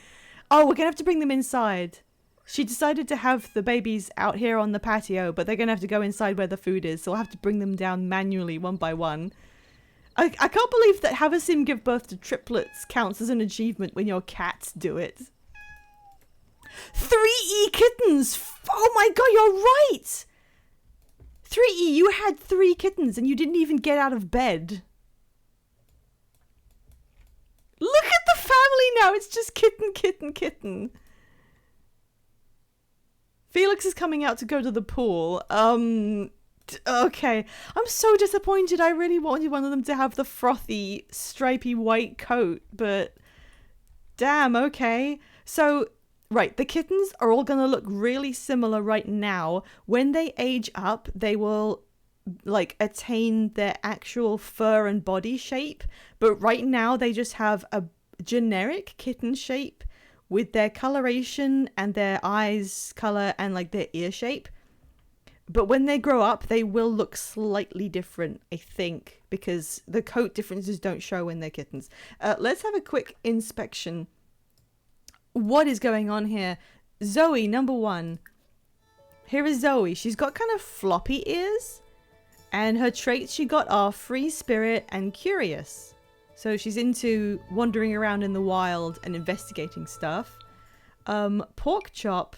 Oh, we're gonna have to bring them inside. She decided to have the babies out here on the patio, but they're gonna have to go inside where the food is, so I'll have to bring them down manually one by one. I can't believe that have a sim give birth to triplets counts as an achievement when your cats do it. 3E kittens! Oh my god, you're right! 3E, you had 3 kittens and you didn't even get out of bed. Look at the family now, it's just kitten, kitten, kitten. Felix is coming out to go to the pool. Okay. I'm so disappointed. I really wanted one of them to have the frothy, stripy white coat, but damn, okay. So, right, the kittens are all going to look really similar right now. When they age up, they will like attain their actual fur and body shape, but right now they just have a generic kitten shape with their coloration and their eyes color and like their ear shape. But when they grow up, they will look slightly different, I think, because the coat differences don't show when they're kittens. Let's have a quick inspection. What is going on here? Zoe, number 1. Here is Zoe. She's got kind of floppy ears. And her traits she got are free spirit and curious. So she's into wandering around in the wild and investigating stuff. Pork Chop,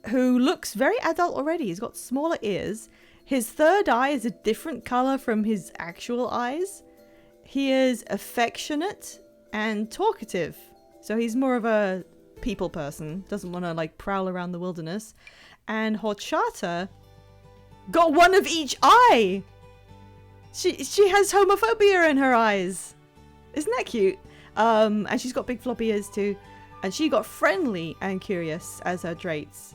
who looks very adult already. He's got smaller ears. His third eye is a different color from his actual eyes. He is affectionate and talkative. So he's more of a people person. Doesn't want to like prowl around the wilderness. And Horchata got one of each eye. She has homophobia in her eyes. Isn't that cute? And she's got big floppy ears too. And she got friendly and curious as her traits.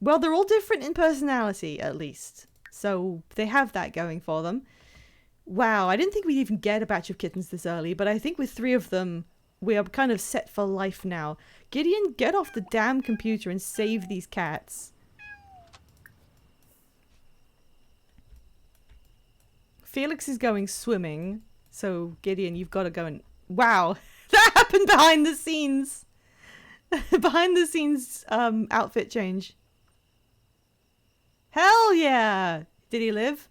Well, they're all different in personality, at least. So they have that going for them. Wow, I didn't think we'd even get a batch of kittens this early, but I think with 3 of them, we are kind of set for life now. Gideon, get off the damn computer and save these cats. Felix is going swimming, so Gideon, you've got to go and... Wow, that happened behind the scenes. Behind the scenes outfit change. Hell yeah! Did he live?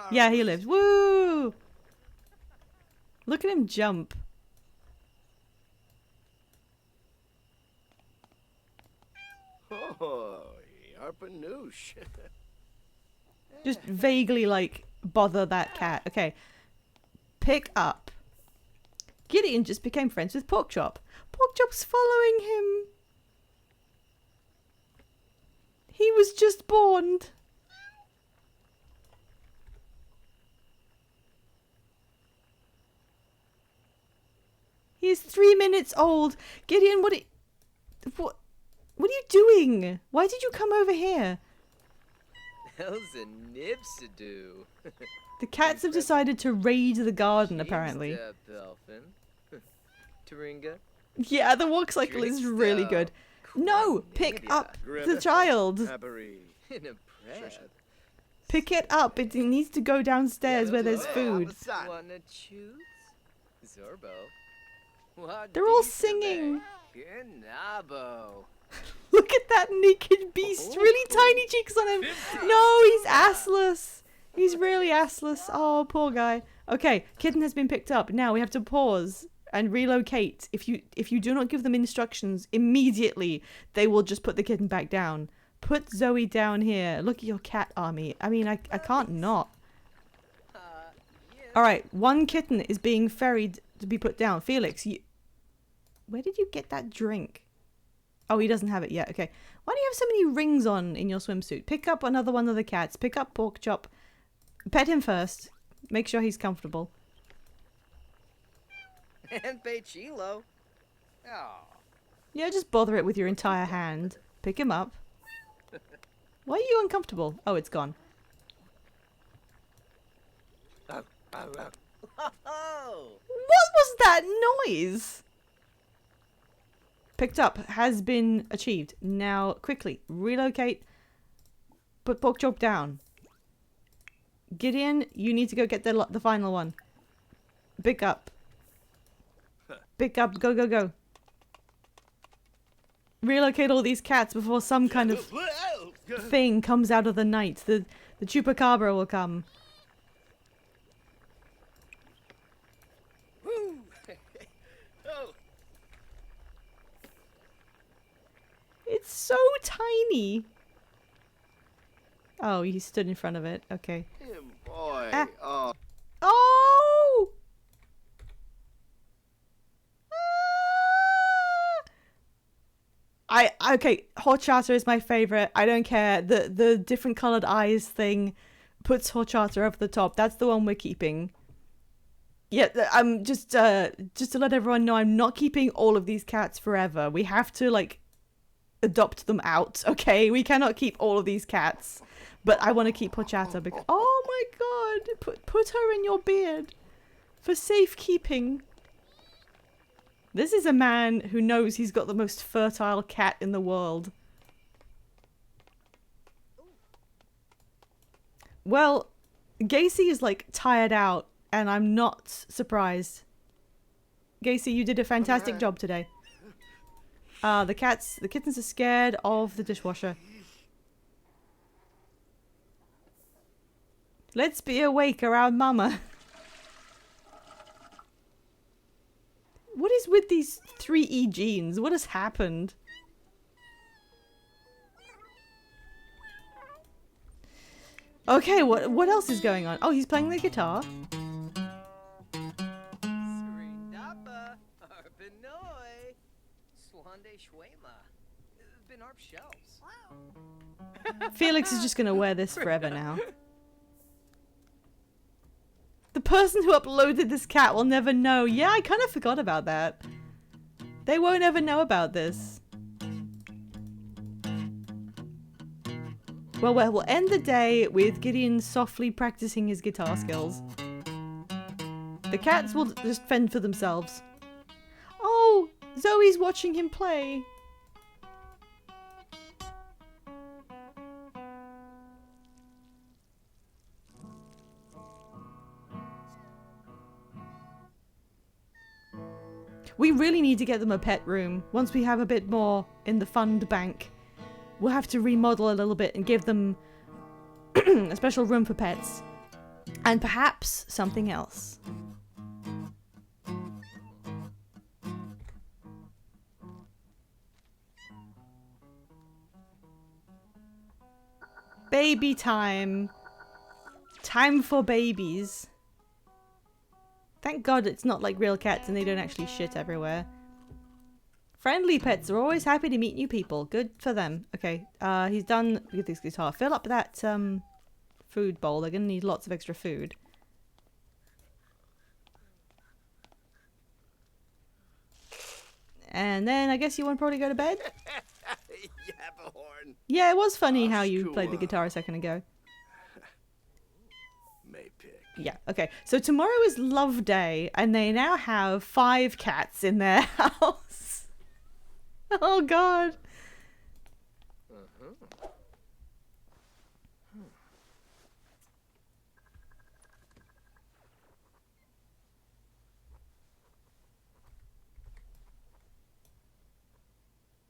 Yeah, he lives. Woo! Look at him jump. Oh, yarpanoosh. Just vaguely, like, bother that cat. Okay. Pick up. Gideon just became friends with Pork Chop. Pork Chop's following him. He was just born. He is 3 minutes old. Gideon, what are you doing? Why did you come over here? Hell's a nibs to do. The cats have decided to raid the garden, apparently. Taringa. Yeah, the walk cycle is really good. No! Pick up the child! Pick it up. It needs to go downstairs where there's food. Wanna choose? Zorbo. They're all singing. Nabo. Look at that naked beast. Really tiny cheeks on him. No, he's assless. He's really assless. Oh, poor guy. Okay, kitten has been picked up. Now we have to pause and relocate. If you do not give them instructions immediately, they will just put the kitten back down. Put Zoe down here. Look at your cat army. I mean, I can't not. Alright, 1 kitten is being ferried to be put down. Felix, where did you get that drink? Oh, he doesn't have it yet. Okay. Why do you have so many rings on in your swimsuit? Pick up another one of the cats. Pick up Pork Chop. Pet him first. Make sure he's comfortable. And pay Chilo. Oh. Yeah, just bother it with your entire hand. Pick him up. Why are you uncomfortable? Oh, it's gone. Oh. What was that noise? Picked up. Has been achieved. Now, quickly, relocate. Put Pork Chop down. Gideon, you need to go get the final one. Pick up. Pick up. Go, go, go. Relocate all these cats before some kind of thing comes out of the night. The chupacabra will come. Oh, It's so tiny. Oh, he stood in front of it. Okay. him boy. Ah. Oh, Oh! Okay, Horchata is my favorite. I don't care. The different colored eyes thing puts Horchata over the top. That's the one we're keeping. Yeah, I'm just to let everyone know, I'm not keeping all of these cats forever. We have to like adopt them out, okay? We cannot keep all of these cats. But I want to keep Horchata because oh my god, put her in your beard for safekeeping. This is a man who knows he's got the most fertile cat in the world. Well, Gacy is like tired out, and I'm not surprised. Gacy, you did a fantastic job today. The kittens are scared of the dishwasher. Let's be awake around Mama. What is with these 3E genes? What has happened? Okay, what else is going on? Oh, he's playing the guitar. Srinapa, Arpanoi, Swande Shwema, Binarp Shells. Felix is just gonna wear this forever now. The person who uploaded this cat will never know. Yeah, I kind of forgot about that. They won't ever know about this. Well, we'll end the day with Gideon softly practicing his guitar skills. The cats will just fend for themselves. Oh, Zoe's watching him play. We really need to get them a pet room. Once we have a bit more in the fund bank, we'll have to remodel a little bit and give them a special room for pets. And perhaps something else. Baby time. Time for babies. Thank God it's not like real cats and they don't actually shit everywhere. Friendly pets are always happy to meet new people. Good for them. Okay, he's done with his guitar. Fill up that food bowl. They're gonna need lots of extra food. And then I guess you want to probably go to bed? Yappahorn. Yeah, it was funny how you played the guitar a second ago. Maypick. Yeah, okay. So tomorrow is Love Day, and they now have 5 cats in their house. Oh, God.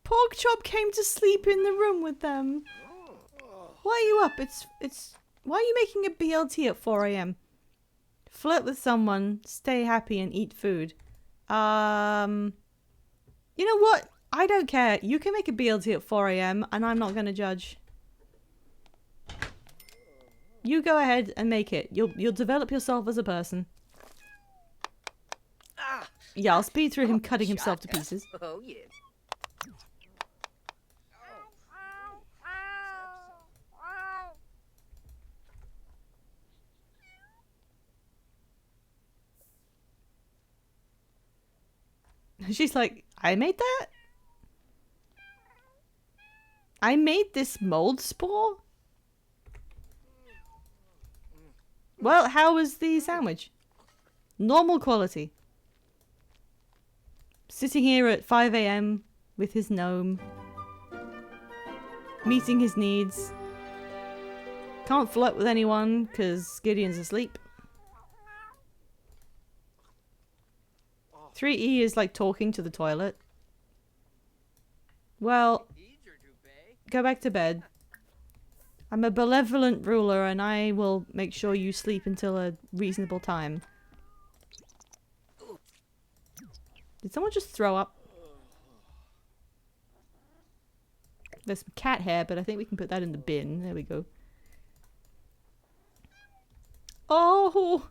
Pork Chop came to sleep in the room with them. Why are you up? Why are you making a BLT at 4 a.m.? Flirt with someone, stay happy, and eat food. You know what? I don't care. You can make a BLT at 4 a.m. and I'm not gonna judge. You go ahead and make it. You'll develop yourself as a person. Yeah, I'll speed through him cutting himself to pieces. Oh, yeah. She's like, I made that? I made this mold spore? Well, how was the sandwich? Normal quality. Sitting here at 5 a.m. with his gnome. Meeting his needs. Can't flirt with anyone because Gideon's asleep. 3E is like talking to the toilet. Well, go back to bed. I'm a benevolent ruler and I will make sure you sleep until a reasonable time. Did someone just throw up? There's some cat hair, but I think we can put that in the bin. There we go. Oh!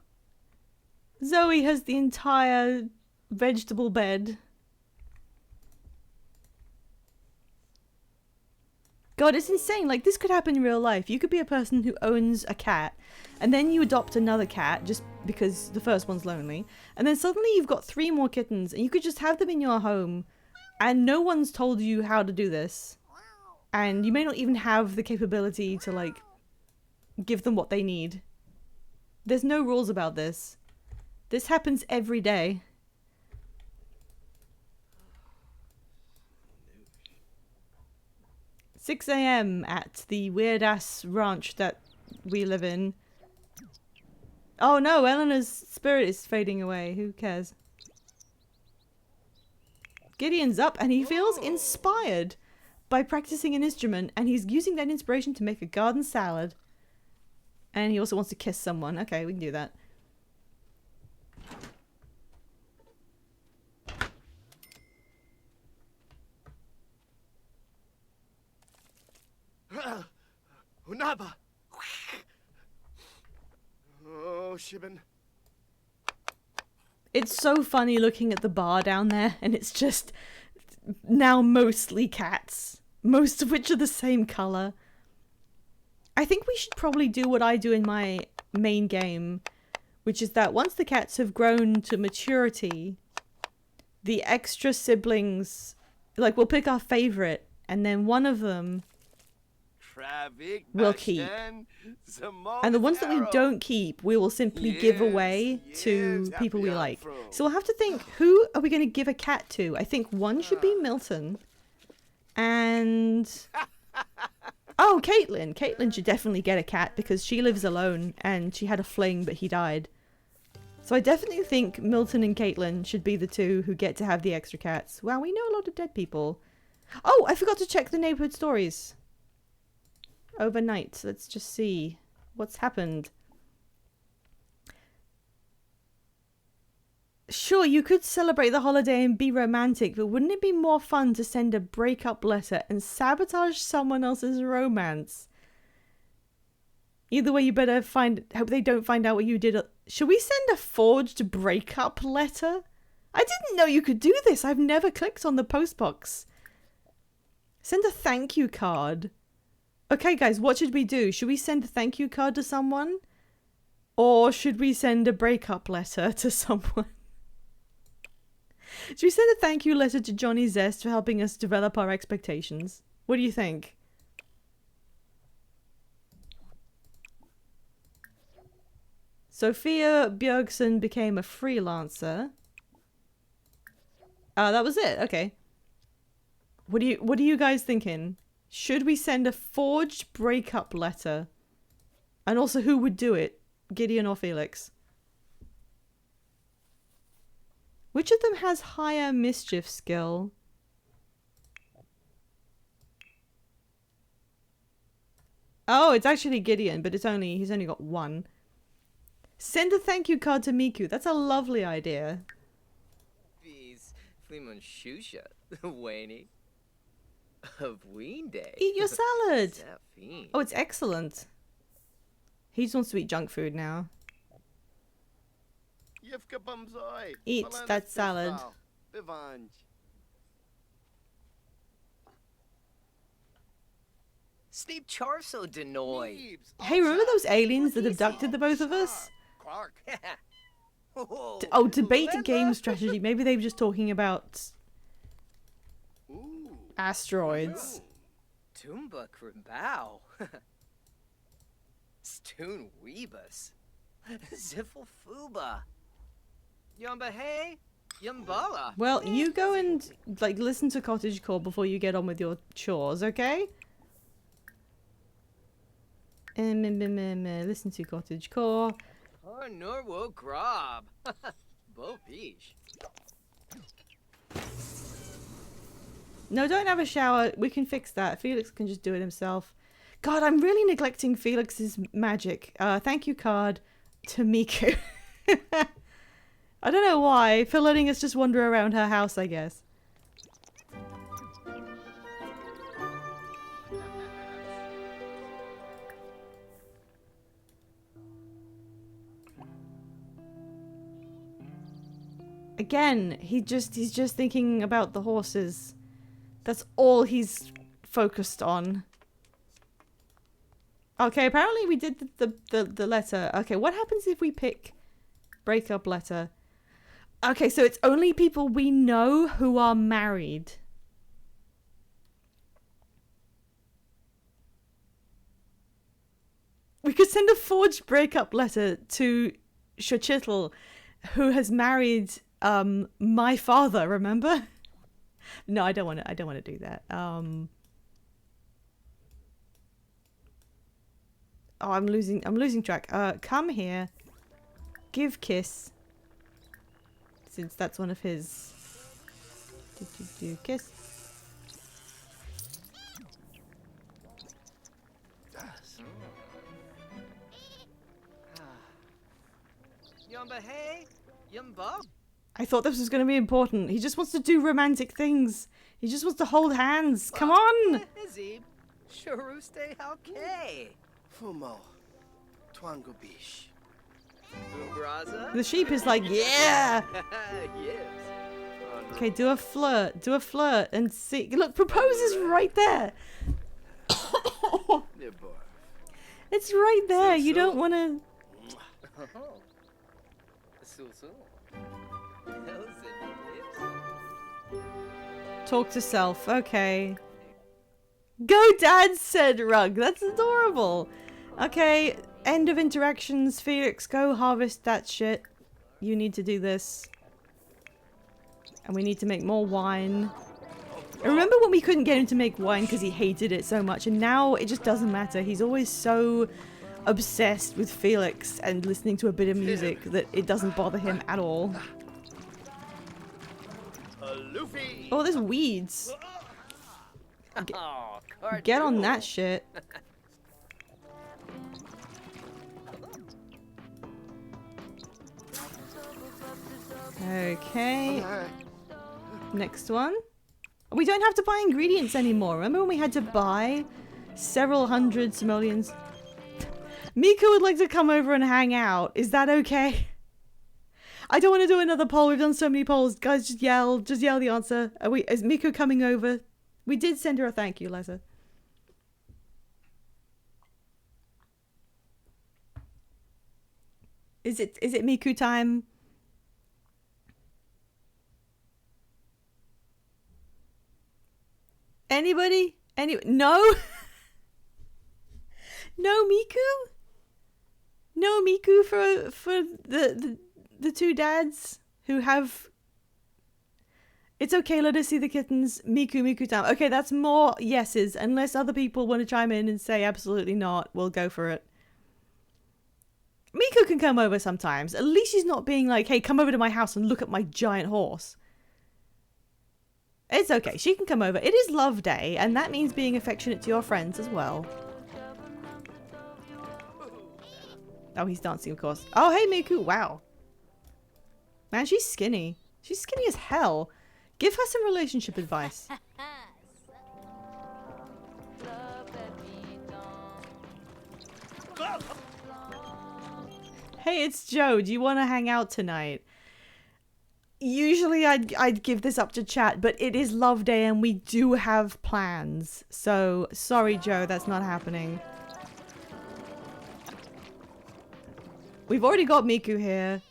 Zoe has the entire vegetable bed. God, it's insane. Like, this could happen in real life. You could be a person who owns a cat, and then you adopt another cat just because the first one's lonely, and then suddenly you've got 3 more kittens, and you could just have them in your home, and no one's told you how to do this. And you may not even have the capability to, like, give them what they need. There's no rules about this. This happens every day. 6 a.m. at the weird-ass ranch that we live in. Oh no, Eleanor's spirit is fading away. Who cares? Gideon's up and he feels inspired by practicing an instrument, and he's using that inspiration to make a garden salad. And he also wants to kiss someone. Okay, we can do that. Unaba. Oh, Shibin. It's so funny looking at the bar down there, and it's just now mostly cats, most of which are the same color. I think we should probably do what I do in my main game, which is that once the cats have grown to maturity, the extra siblings, like, we'll pick our favorite, and then one of them we'll keep. And the ones that we don't keep, we will simply give away to people we like. So we'll have to think, who are we going to give a cat to? I think one should be Milton. And... oh, Caitlin. Caitlin should definitely get a cat because she lives alone and she had a fling, but he died. So I definitely think Milton and Caitlin should be the two who get to have the extra cats. Wow, we know a lot of dead people. Oh, I forgot to check the neighborhood stories. Overnight. Let's just see what's happened. Sure, you could celebrate the holiday and be romantic, but wouldn't it be more fun to send a breakup letter and sabotage someone else's romance? Either way, you better hope they don't find out what you did. Should we send a forged breakup letter? I didn't know you could do this. I've never clicked on the postbox. Send a thank you card. Okay, guys, what should we do? Should we send a thank you card to someone? Or should we send a breakup letter to someone? Should we send a thank you letter to Johnny Zest for helping us develop our expectations? What do you think? Sophia Björkson became a freelancer. That was it. Okay. What are you guys thinking? Should we send a forged breakup letter? And also, who would do it? Gideon or Felix? Which of them has higher mischief skill? Oh, it's actually Gideon, but he's only got one. Send a thank you card to Miku. That's a lovely idea. Bees, Fleemun Shusha, Wayne. Of Ween Day. Eat your salad. Sapphine. Oh, it's excellent. He just wants to eat junk food now. Eat that salad. Sneep Charso Denoy. Hey, remember those aliens that abducted the both of us? Oh, debate game strategy. Maybe they were just talking about asteroids. Tumba Krimbao. Stoon Weebus. Ziffle Fuba. Yumba Hey. Yumbala. Well, you go and listen to Cottagecore before you get on with your chores, okay? Listen to Cottagecore. Oh, Norwo Grob. Bo Beach. No, don't have a shower. We can fix that. Felix can just do it himself. God, I'm really neglecting Felix's magic. Thank you card to Miku. I don't know why. For letting us just wander around her house, I guess. Again, he's just thinking about the horses. That's all he's focused on. Okay, apparently we did the letter. Okay, what happens if we pick breakup letter? Okay, so it's only people we know who are married. We could send a forged breakup letter to Xochitl, who has married my father, remember? No, I don't want to do that. Oh, I'm losing track. Come here. Give kiss. Since that's one of his. Kiss. Yumba hey, yumba. I thought this was going to be important. He just wants to do romantic things. He just wants to hold hands. Come on! Hizzy, Sharuste okay. Fumo. Twango Bish. Bumbraza. The sheep is like, yeah! Yes. Okay, do a flirt. Do a flirt and see. Look, propose is right there. Nibor. It's right there. You don't want to... Oh. So. Elsa Nips. Talk to self. Okay. Go, Dad, said Rug. That's adorable. Okay, end of interactions. Felix, go harvest that shit. You need to do this. And we need to make more wine. I remember when we couldn't get him to make wine because he hated it so much, and now it just doesn't matter. He's always so obsessed with Felix and listening to a bit of music that it doesn't bother him at all. Luffy. Oh, there's weeds. Oh, Get on cartoon. that shit. Okay. Next one. We don't have to buy ingredients anymore. Remember when we had to buy several hundred simoleons? Mika would like to come over and hang out. Is that okay? I don't want to do another poll. We've done so many polls. Guys, just yell. Just yell the answer. Is Miko coming over? We did send her a thank you letter. Is it Miku time? Anybody? No? No Miku? No Miku for the two dads who have... It's okay, let us see the kittens. Miku time. Okay, that's more yeses. Unless other people want to chime in and say absolutely not, we'll go for it. Miku can come over sometimes. At least she's not being like, hey, come over to my house and look at my giant horse. It's okay, she can come over. It is love day, and that means being affectionate to your friends as well. Oh, he's dancing, of course. Oh, hey, Miku. Wow. Man, she's skinny. She's skinny as hell. Give her some relationship advice. Hey, it's Joe. Do you want to hang out tonight? Usually I'd give this up to chat, but it is love day and we do have plans. So, sorry, Joe, that's not happening. We've already got Miku here.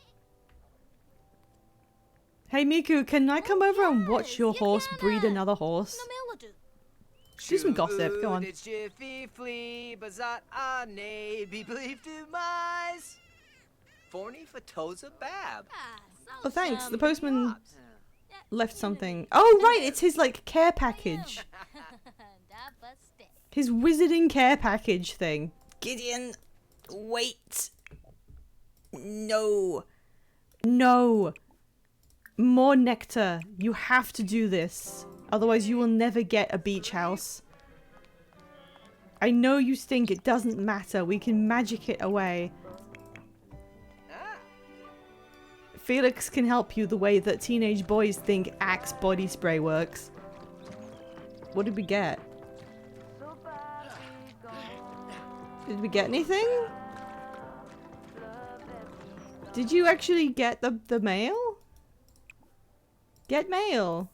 Hey, Miku, can I come over and watch your horse breed another horse? Do some gossip, go on. Oh, thanks. The postman left something. Oh, right, it's his, like, care package. His wizarding care package thing. Gideon, wait. No. No. More nectar. You have to do this. Otherwise you will never get a beach house. I know you stink. It doesn't matter. We can magic it away. Felix can help you the way that teenage boys think Axe body spray works. What did we get? Did we get anything? Did you actually get the mail? Get mail.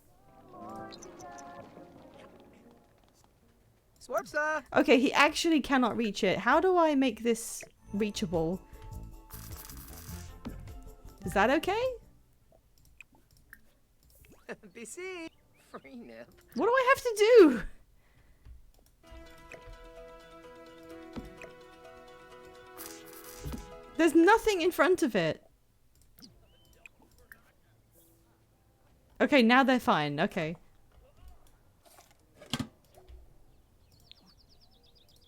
Okay, he actually cannot reach it. How do I make this reachable? Is that okay? BC. Free nip. What do I have to do? There's nothing in front of it. Okay, now they're fine. Okay.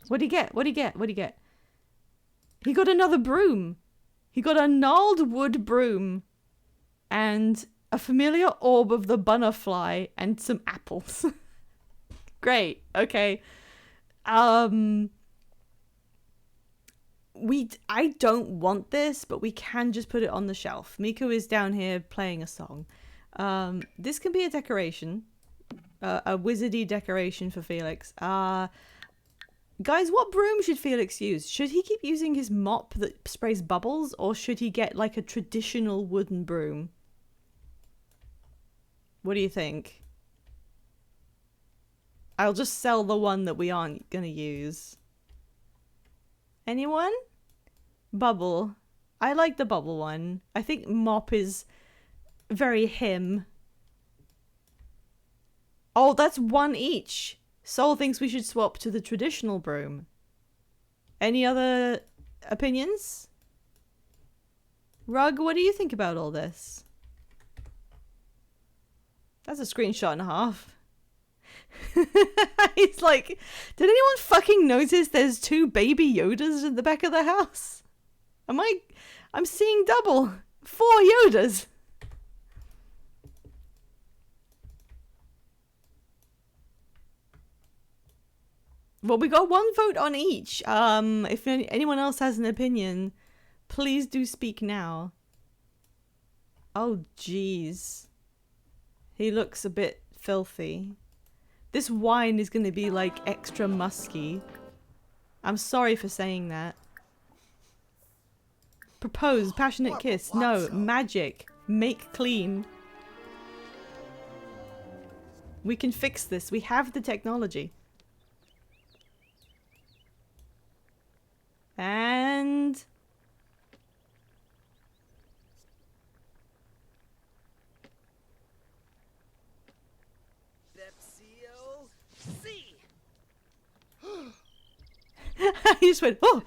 What'd he get? What'd he get? What'd he get? He got another broom. He got a gnarled wood broom. And a familiar orb of the butterfly and some apples. Great. Okay. I don't want this, but we can just put it on the shelf. Miko is down here playing a song. This can be a decoration, a wizardy decoration for Felix. Guys, what broom should Felix use? Should he keep using his mop that sprays bubbles, or should he get like a traditional wooden broom? What do you think? I'll just sell the one that we aren't gonna use. Anyone? Bubble. I like the bubble one. I think mop is very him. Oh, that's one each. Sol thinks we should swap to the traditional broom. Any other opinions? Rug, what do you think about all this? That's a screenshot and a half. He's like, did anyone fucking notice there's 2 baby Yodas in the back of the house? I'm seeing double. 4 Yodas. Well, we got 1 vote on each. If anyone else has an opinion, please do speak now. Oh, jeez. He looks a bit filthy. This wine is going to be like extra musky. I'm sorry for saying that. Propose, passionate kiss. No, magic. Make clean. We can fix this. We have the technology. And... he just went, oh!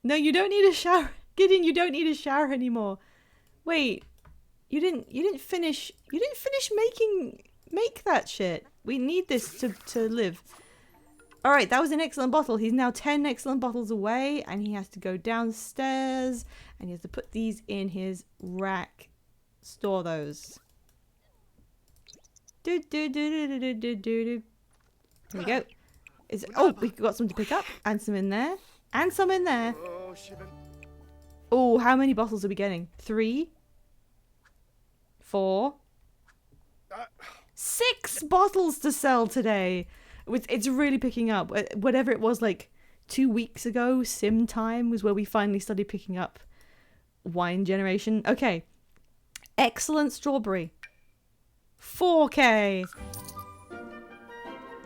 No, you don't need a shower. Gideon, you don't need a shower anymore. Wait. You didn't finish make that shit. We need this to live. Alright, that was an excellent bottle. He's now 10 excellent bottles away, and he has to go downstairs, and he has to put these in his rack. Store those. Do do do do do do do. There we go. Oh, we got some to pick up, and some in there, and some in there. Oh, how many bottles are we getting? 3, 4, 6 bottles to sell today. It's really picking up. Whatever it was, like 2 weeks ago, sim time was where we finally started picking up wine generation. Okay. Excellent strawberry. 4K.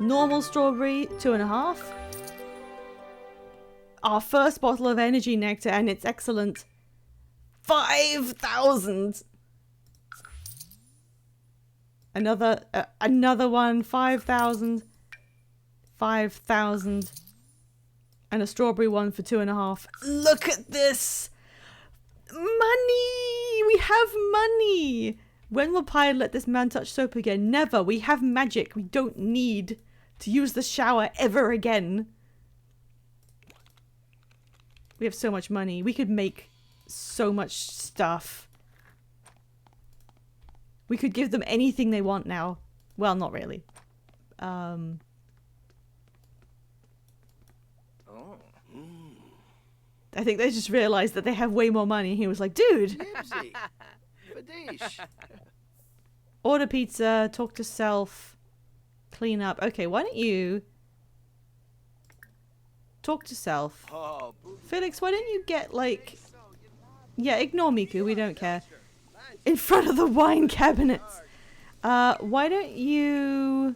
Normal strawberry, 2.5. Our first bottle of energy nectar, and it's excellent. 5,000. Another one, 5,000. 5,000. And a strawberry one for 2.5. Look at this! Money! We have money! When will Pi let this man touch soap again? Never. We have magic. We don't need to use the shower ever again. We have so much money. We could make so much stuff. We could give them anything they want now. Well, not really. I think they just realized that they have way more money. He was like, dude. Nibsy. Fadish. Order pizza, talk to self, clean up. Okay, why don't you talk to self? Oh, Felix, why don't you get like... Yeah, ignore Miku, we don't care. In front of the wine cabinets. Why don't you...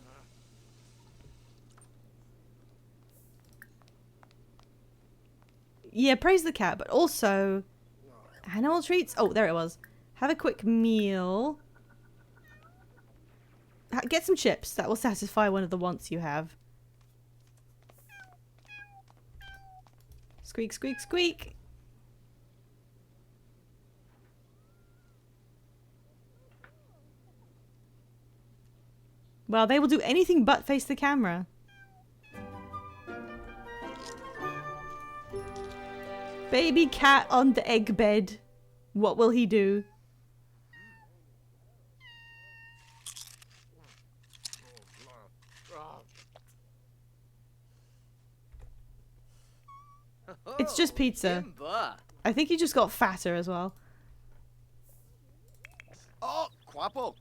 Yeah, praise the cat, but also... Animal treats? Oh, there it was. Have a quick meal. Get some chips. That will satisfy one of the wants you have. Squeak, squeak, squeak. Well, they will do anything but face the camera. Baby cat on the egg bed. What will he do? It's just pizza. Kimba. I think he just got fatter as well. Oh, Quapo.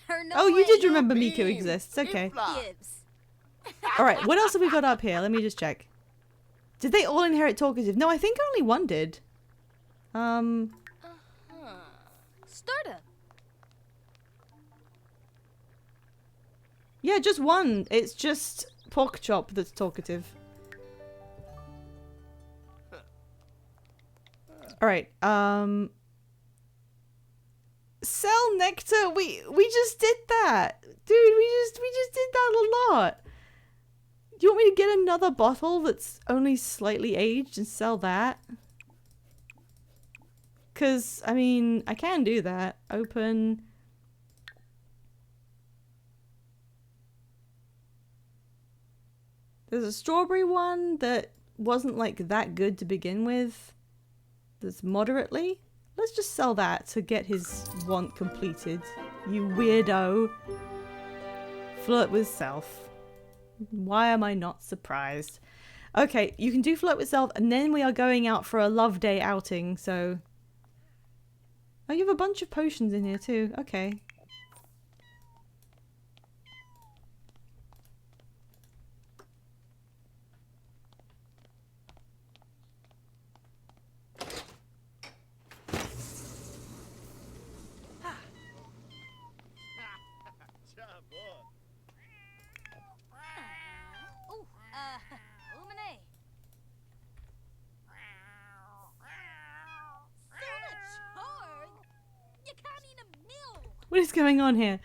Turn Oh, you away, did remember Beam. Miku exists. Okay. Ifla. Gibbs. Alright, what else have we got up here? Let me just check. Did they all inherit talkative? No, I think only one did. Starter. Yeah, just one. It's just Pork Chop that's talkative. Alright, Sell nectar. We just did that. Dude, we just did that a lot. Do you want me to get another bottle that's only slightly aged and sell that? Cause I mean, I can do that. Open. There's a strawberry one that wasn't like that good to begin with. That's moderately. Let's just sell that to get his want completed. You weirdo. Flirt with self. Why am I not surprised? Okay, you can do flirt with self, and then we are going out for a love day outing, so... Oh, you have a bunch of potions in here too. Okay. Ooh, Lumine. You can't eat a meal. What is going on here?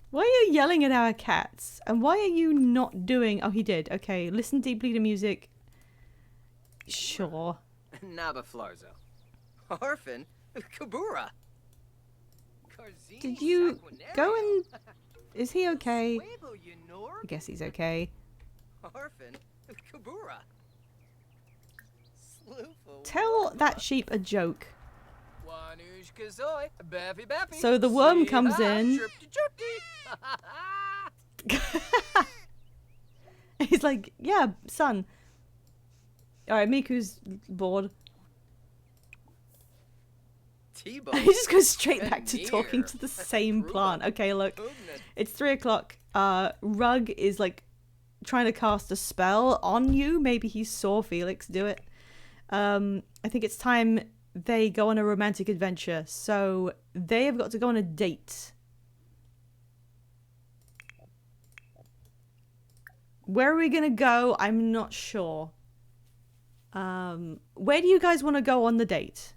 Why are you yelling at our cats? And why are you not doing... Oh, he did. Okay, listen deeply to music. Sure. Nabaflarzo. Orphan. Kabura. Did you go and... Is he okay? I guess he's okay. Orphan. Kabura. Tell that sheep a joke. So the worm comes in. He's like, yeah, son. Alright, Miku's bored. He just goes straight back to talking to the same plant. Okay, look. It's 3 o'clock. Rug is like trying to cast a spell on you. Maybe he saw Felix do it. I think it's time they go on a romantic adventure. So they have got to go on a date. Where are we gonna go? I'm not sure. Where do you guys want to go on the date?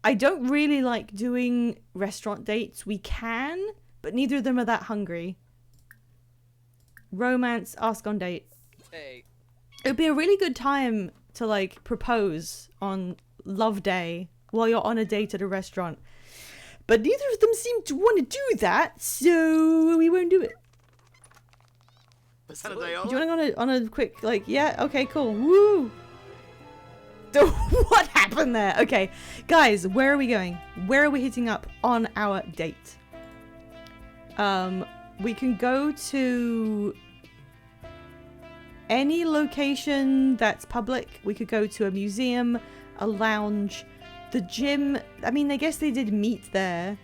I don't really like doing restaurant dates. We can, but neither of them are that hungry. Romance, ask on date. Hey. It would be a really good time to like propose on love day while you're on a date at a restaurant. But neither of them seem to want to do that, so we won't do it. Do you want to go on a quick, like, yeah, okay, cool, woo! What happened there? Okay, guys, where are we going? Where are we hitting up on our date? We can go to any location that's public. We could go to a museum, a lounge, the gym. I mean, I guess they did meet there.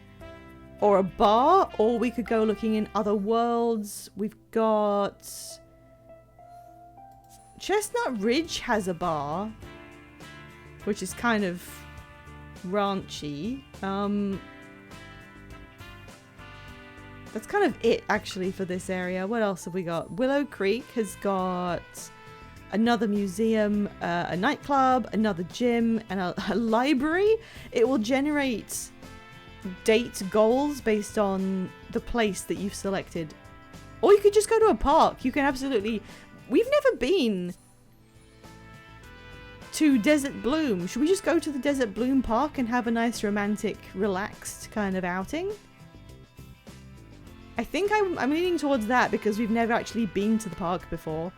Or a bar, or we could go looking in other worlds. We've got... Chestnut Ridge has a bar, which is kind of ranchy. That's kind of it, actually, for this area. What else have we got? Willow Creek has got another museum, a nightclub, another gym, and a library. It will generate date goals based on the place that you've selected. Or you could just go to a park. You can absolutely... We've never been to Desert Bloom. Should we just go to the Desert Bloom Park and have a nice romantic, relaxed kind of outing? I think I'm leaning towards that because we've never actually been to the park before.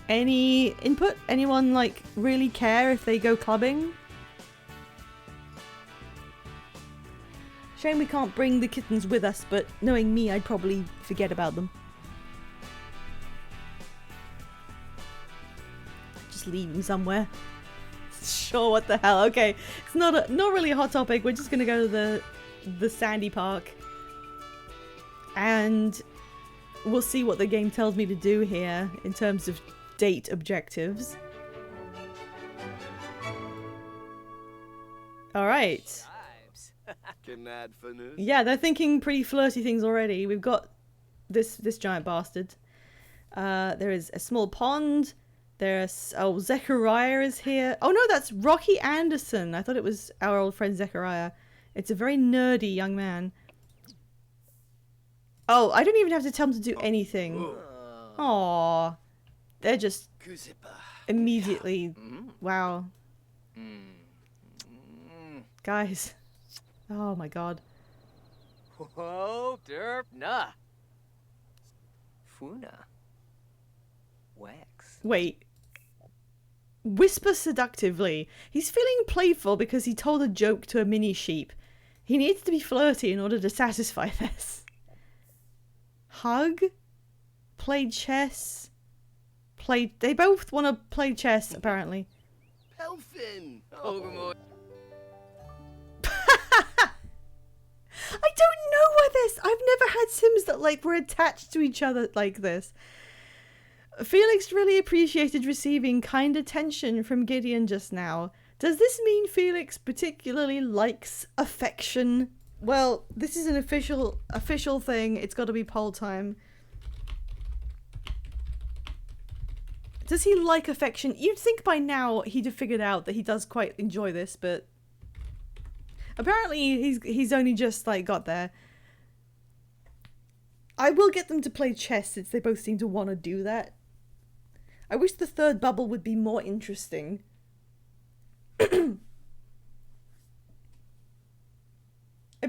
Any input? Anyone like really care if they go clubbing? Shame we can't bring the kittens with us, but knowing me, I'd probably forget about them. Just leave him somewhere. Sure, what the hell? Okay, it's not really a hot topic. We're just gonna go to the Sandy Park, and we'll see what the game tells me to do here in terms of date objectives. All right. Canad for news. Yeah, they're thinking pretty flirty things already. We've got this giant bastard. There is a small pond. There's Zechariah is here. Oh no, that's Rocky Anderson. I thought it was our old friend Zechariah. It's a very nerdy young man. Oh, I don't even have to tell him to do anything. Aww. They're just immediately... Wow. Guys. Oh my god. Whoa, derp, nah. Funa. Wax. Wait. Whisper seductively. He's feeling playful because he told a joke to a mini sheep. He needs to be flirty in order to satisfy this. Hug? Play chess? They both want to play chess, apparently. Pelfin. Pokemon. I don't know why this. I've never had Sims that like were attached to each other like this. Felix really appreciated receiving kind attention from Gideon just now. Does this mean Felix particularly likes affection? Well, this is an official thing. It's got to be poll time. Does he like affection? You'd think by now he'd have figured out that he does quite enjoy this, but apparently he's only just like got there. I will get them to play chess since they both seem to want to do that. I wish the third bubble would be more interesting. It'd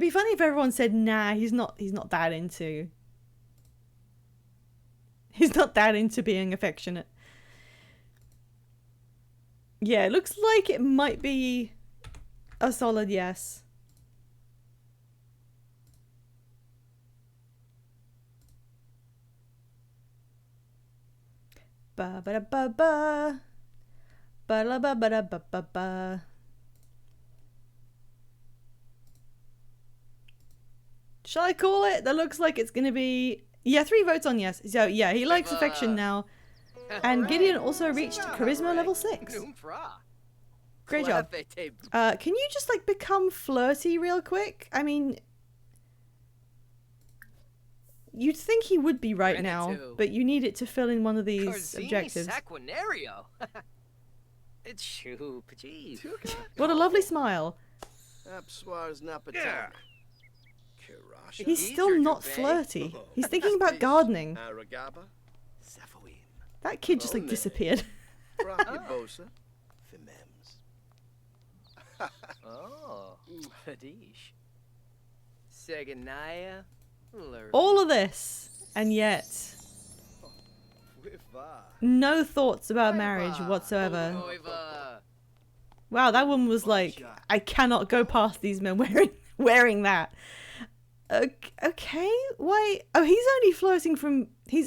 be funny if everyone said, nah, he's not that into. He's not that into being affectionate. Yeah, it looks like it might be a solid yes. Ba ba da ba ba. Ba la ba ba da ba ba ba. Shall I call it? That looks like it's gonna be... Yeah, 3 votes on yes. So yeah, he likes affection now. And Gideon also reached charisma level 6. Great job. Can you just like become flirty real quick? I mean, you'd think he would be right now, but you need it to fill in one of these objectives. Saquinario. It's shoop, jeez. What a lovely smile. He's still not flirty. He's thinking about gardening. That kid just like disappeared. Oh, Fadish. Seganaya. All of this, and yet no thoughts about marriage whatsoever. Wow, that woman was like, I cannot go past these men wearing that. Okay, why? Oh, he's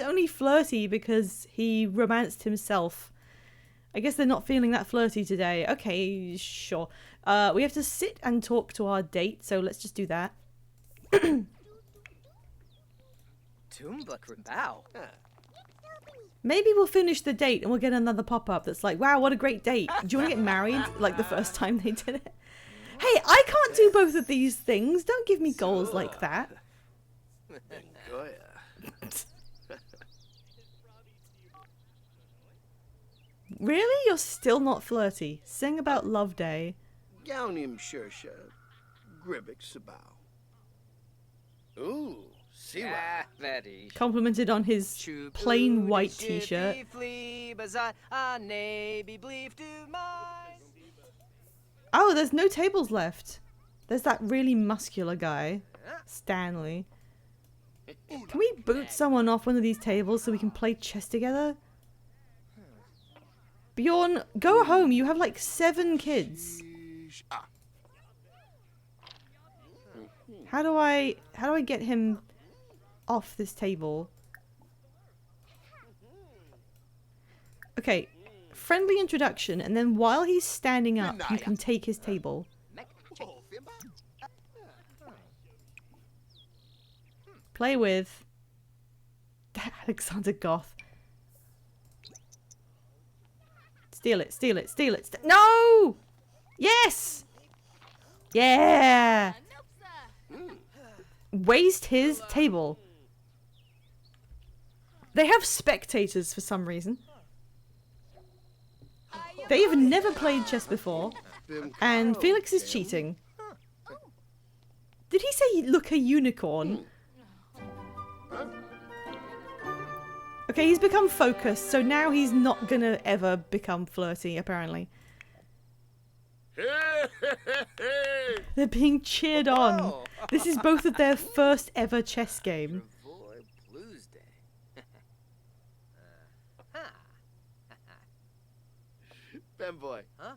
only flirty because he romanced himself. I guess they're not feeling that flirty today. Okay, sure. We have to sit and talk to our date, so let's just do that. Maybe we'll finish the date and we'll get another pop-up that's like, wow, what a great date. Do you want to get married like the first time they did it? Hey, I can't do both of these things. Don't give me goals like that. Really? You're still not flirty? Sing about Love Day. Gaunim Shersha. Gribik Sabao. Ooh, see Complimented on his plain white t-shirt. Oh, there's no tables left. There's that really muscular guy, Stanley. Can we boot someone off one of these tables so we can play chess together? Bjorn, go home. You have like 7 kids. How do I get him off this table? Okay, friendly introduction, and then while he's standing up, you can take his table. Play with Alexander Goth. Steal it, steal it, steal it. No! Yes! Yeah! Waste his table. They have spectators for some reason. They've never played chess before, and Felix is cheating. Did he say look a unicorn? Okay, he's become focused, so now he's not gonna ever become flirty, apparently. They're being cheered on. This is both of their first ever chess game. Boy, Blues Day. Femboy. Huh?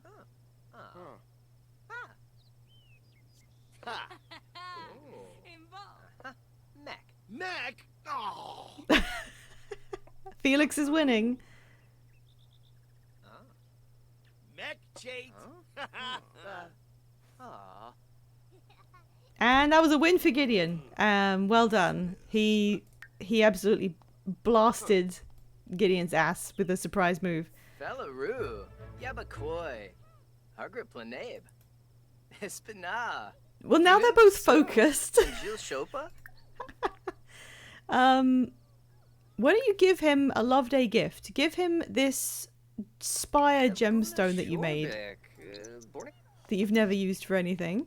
Ha! Mac. Mac! Oh! Felix is winning. Mac cheat! Aw. And that was a win for Gideon. Well done. He absolutely blasted Gideon's ass with a surprise move. Fellaroo. Yabakoi. Hargrit Planabe. Espina. Well, now they're both focused. Gilles Chopa? Why don't you give him a Love Day gift? Give him this Spire gemstone that you made that you've never used for anything.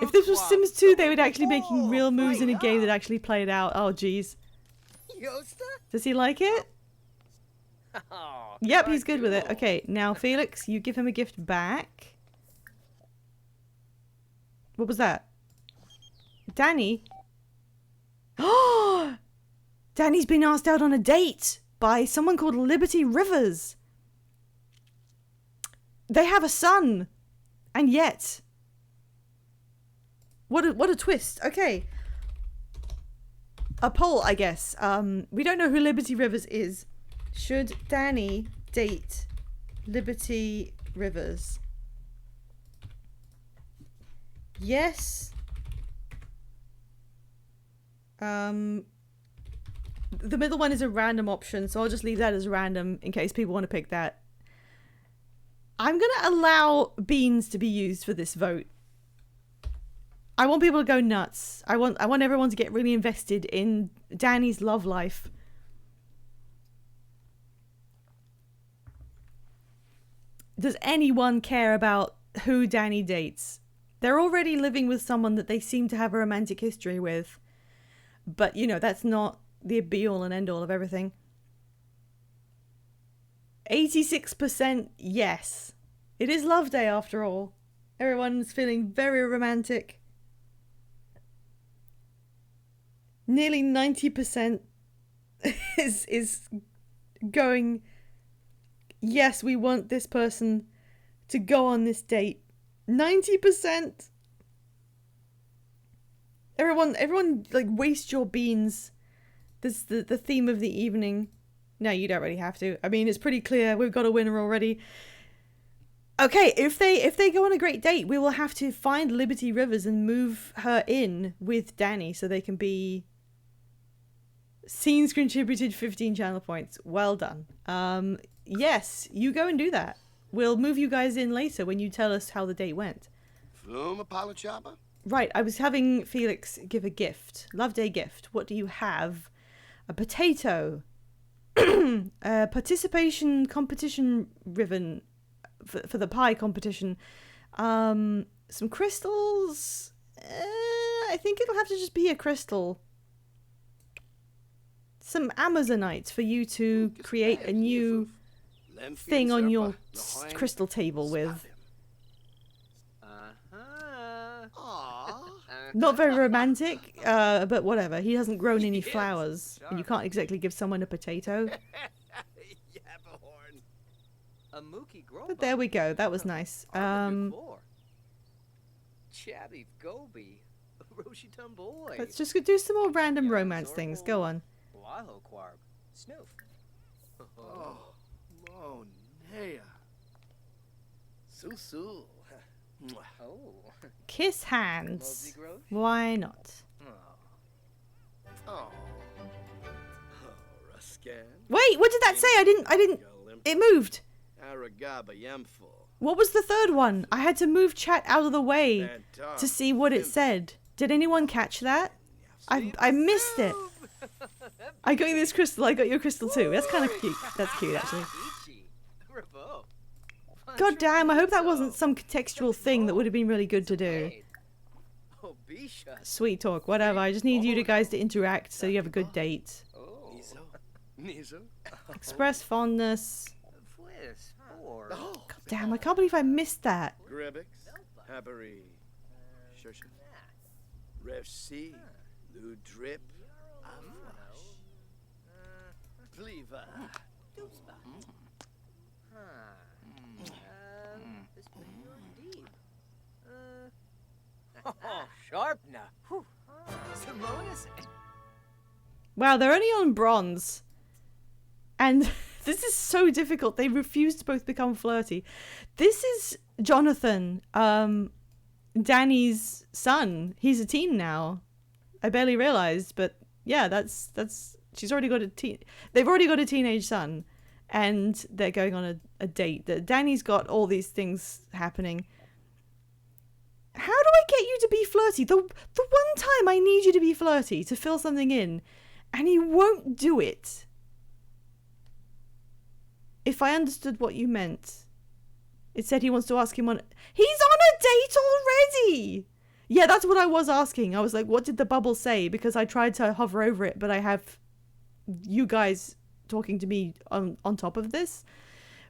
If this was Sims 2, they would actually be making real moves in a game that actually played out. Oh, jeez. Yosta? Does he like it? Oh, Yep, he's good with it. Okay, now Felix, you give him a gift back. What was that? Danny? Oh! Danny's been asked out on a date by someone called Liberty Rivers. They have a son. And yet... What a twist. Okay. A poll, I guess. We don't know who Liberty Rivers is. Should Danny date Liberty Rivers? Yes. The middle one is a random option, so I'll just leave that as random in case people want to pick that. I'm going to allow beans to be used for this vote. I want people to go nuts. I want everyone to get really invested in Danny's love life. Does anyone care about who Danny dates? They're already living with someone that they seem to have a romantic history with. But, you know, that's not the be-all and end-all of everything. 86% yes. It is Love Day after all. Everyone's feeling very romantic. Nearly 90% is going, yes, we want this person to go on this date. 90%. Everyone, like, waste your beans. This is the theme of the evening. No, you don't really have to. I mean, it's pretty clear. We've got a winner already. Okay, if they go on a great date, we will have to find Liberty Rivers and move her in with Danny so they can be... Scenes contributed 15 channel points. Well done. Yes, you go and do that. We'll move you guys in later when you tell us how the date went. Flume Apollo Chopper? Right, I was having Felix give a gift. Love Day gift. What do you have? A potato. A participation competition ribbon for the pie competition. Some crystals. I think it'll have to just be a crystal. Some Amazonite for you to create a new thing on your crystal table with. Not very romantic, but whatever. He hasn't grown any flowers. And you can't exactly give someone a potato. But there we go. That was nice. Let's just do some more random romance things. Go on. Susu. Mwah. Oh. Kiss hands. Mosey Grove? Why not? Oh. Oh, Rascan. Wait, what did that say? I didn't. It moved. Aragaba Yamful. What was the third one? I had to move chat out of the way to see what it said. Did anyone catch that? I missed it. I got you this crystal. I got your crystal too. That's kind of cute. That's cute, actually. Ichi. Bravo. God damn, I hope that wasn't some contextual thing that would have been really good to do. Oh, Bisha. Sweet talk, whatever. I just need you guys to interact so you have a good date. Oh. Nizo. Nizo. Express fondness. Fwiz. Or. Oh. God damn, I can't believe I missed that. Grebix. Habari. Shusha. Rev C. Lu Drip. Aflash. Cleaver. This may be indeed. Oh, Sharpna. Whew. Simonis. Wow, they're only on bronze. And this is so difficult. They refuse to both become flirty. This is Jonathan, Danny's son. He's a teen now. I barely realized, but yeah, that's she's already got they've already got a teenage son, and they're going on a date. Danny's got all these things happening. How do I get you to be flirty? The one time I need you to be flirty to fill something in, and he won't do it. If I understood what you meant, it said he wants to ask him on. He's on a date already. Yeah, that's what I was asking. I was like, what did the bubble say? Because I tried to hover over it, but I have you guys talking to me on top of this.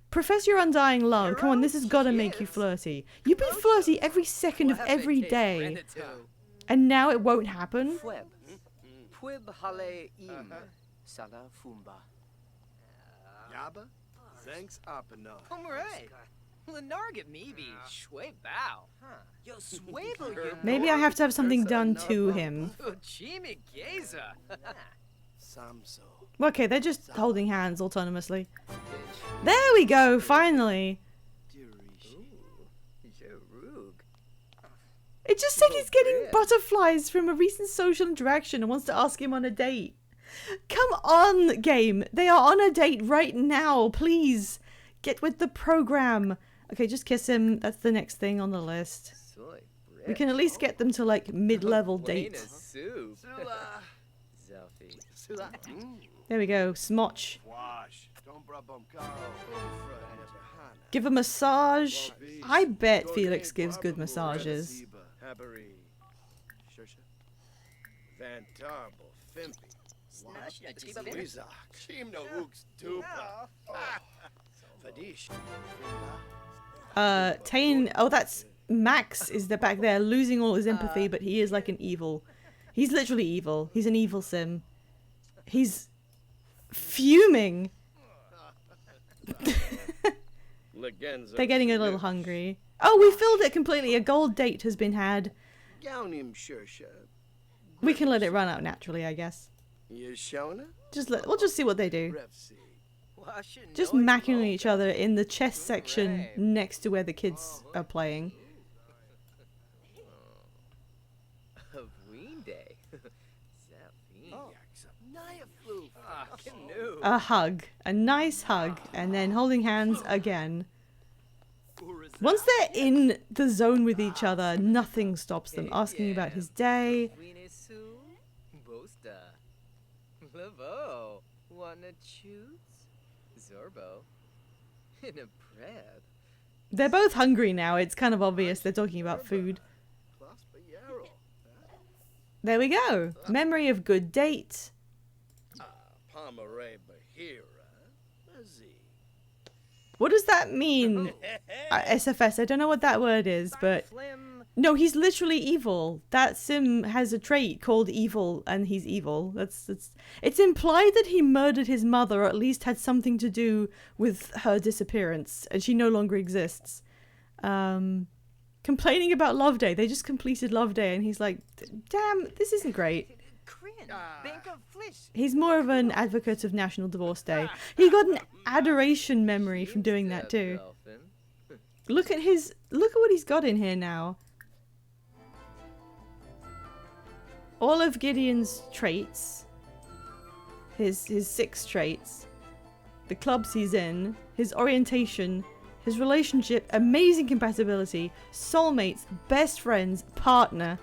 Profess your undying love. Come on, this has got to make you flirty. You've been flirty every second of every day, and now it won't happen. Pweb. Pwib hale im. Sala fumba. Yaba. Thanks Apano. Pomeray. Lenarget maybe. Shwe bow. Yo, swable you. Maybe I have to have something done to him. Chimi geza. Samso. Okay, they're just holding hands autonomously. There we go, finally. Jerug. It just said he's getting butterflies from a recent social interaction and wants to ask him on a date. Come on, game. They are on a date right now. Please, get with the program. Okay, just kiss him. That's the next thing on the list. We can at least get them to, like, mid-level dates. Soup. Sula. Zelfie. Sula. There we go. Smotch. Wash. Don't brabum caro. Umfra. Give a massage. I bet Felix gives good massages. Habari. Shusha. Van Tarble. Fimpy. Wizak. Chimno Ooks Dupa. Fadish. Tane. Oh, that's Max is back there losing all his empathy, but he is like an evil. He's literally evil. He's an evil sim. He's fuming. They're getting a little hungry. Oh, we filled it completely. A gold date has been had. Gownim Shusha. We can let it run out naturally, I guess. You showna? We'll just see what they do. Refsi. Just macking each other in the chess section next to where the kids are playing. Of Ween Day. Zelfie. Canoe. A hug. A nice hug. And then holding hands again. Once they're in the zone with each other, nothing stops them. Asking about his day. Bosta. Lavo. Wanna choose? Zorbo. In a prep. They're both hungry now. It's kind of obvious they're talking about food. There we go. Memory of good date. Pomeray Bahira. Mazzy. What does that mean? SFS. I don't know what that word is, but Flim. no, he's literally evil. That sim has a trait called evil, and he's evil. It's implied that he murdered his mother, or at least had something to do with her disappearance, and she no longer exists. Complaining about Love Day. They just completed Love Day, and he's like, damn, this isn't great. Crin. Bank of Flish. He's more of an advocate of National Divorce Day. He got an adoration memory from doing that too. Look at what he's got in here now. All of Gideon's traits. His 6 traits. The clubs he's in. His orientation. His relationship. Amazing compatibility. Soulmates. Best friends. Partner.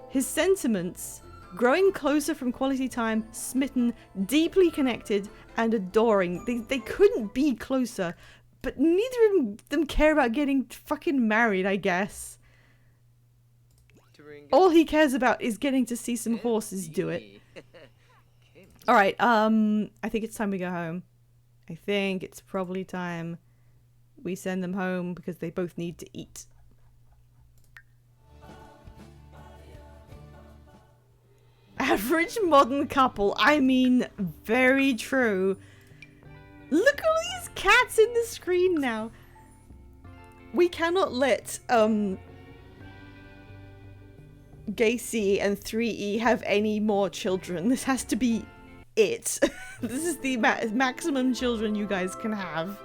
His sentiments. Growing closer from quality time. Smitten. Deeply connected. And adoring. They couldn't be closer. But neither of them care about getting fucking married, I guess. All he cares about is getting to see some horses do it. Alright, I think it's time we go home. I think it's probably time we send them home because they both need to eat. Average modern couple. I mean, very true. Look at all these cats in the screen now. We cannot let Gacy and 3E have any more children. This has to be it. This is the maximum children you guys can have.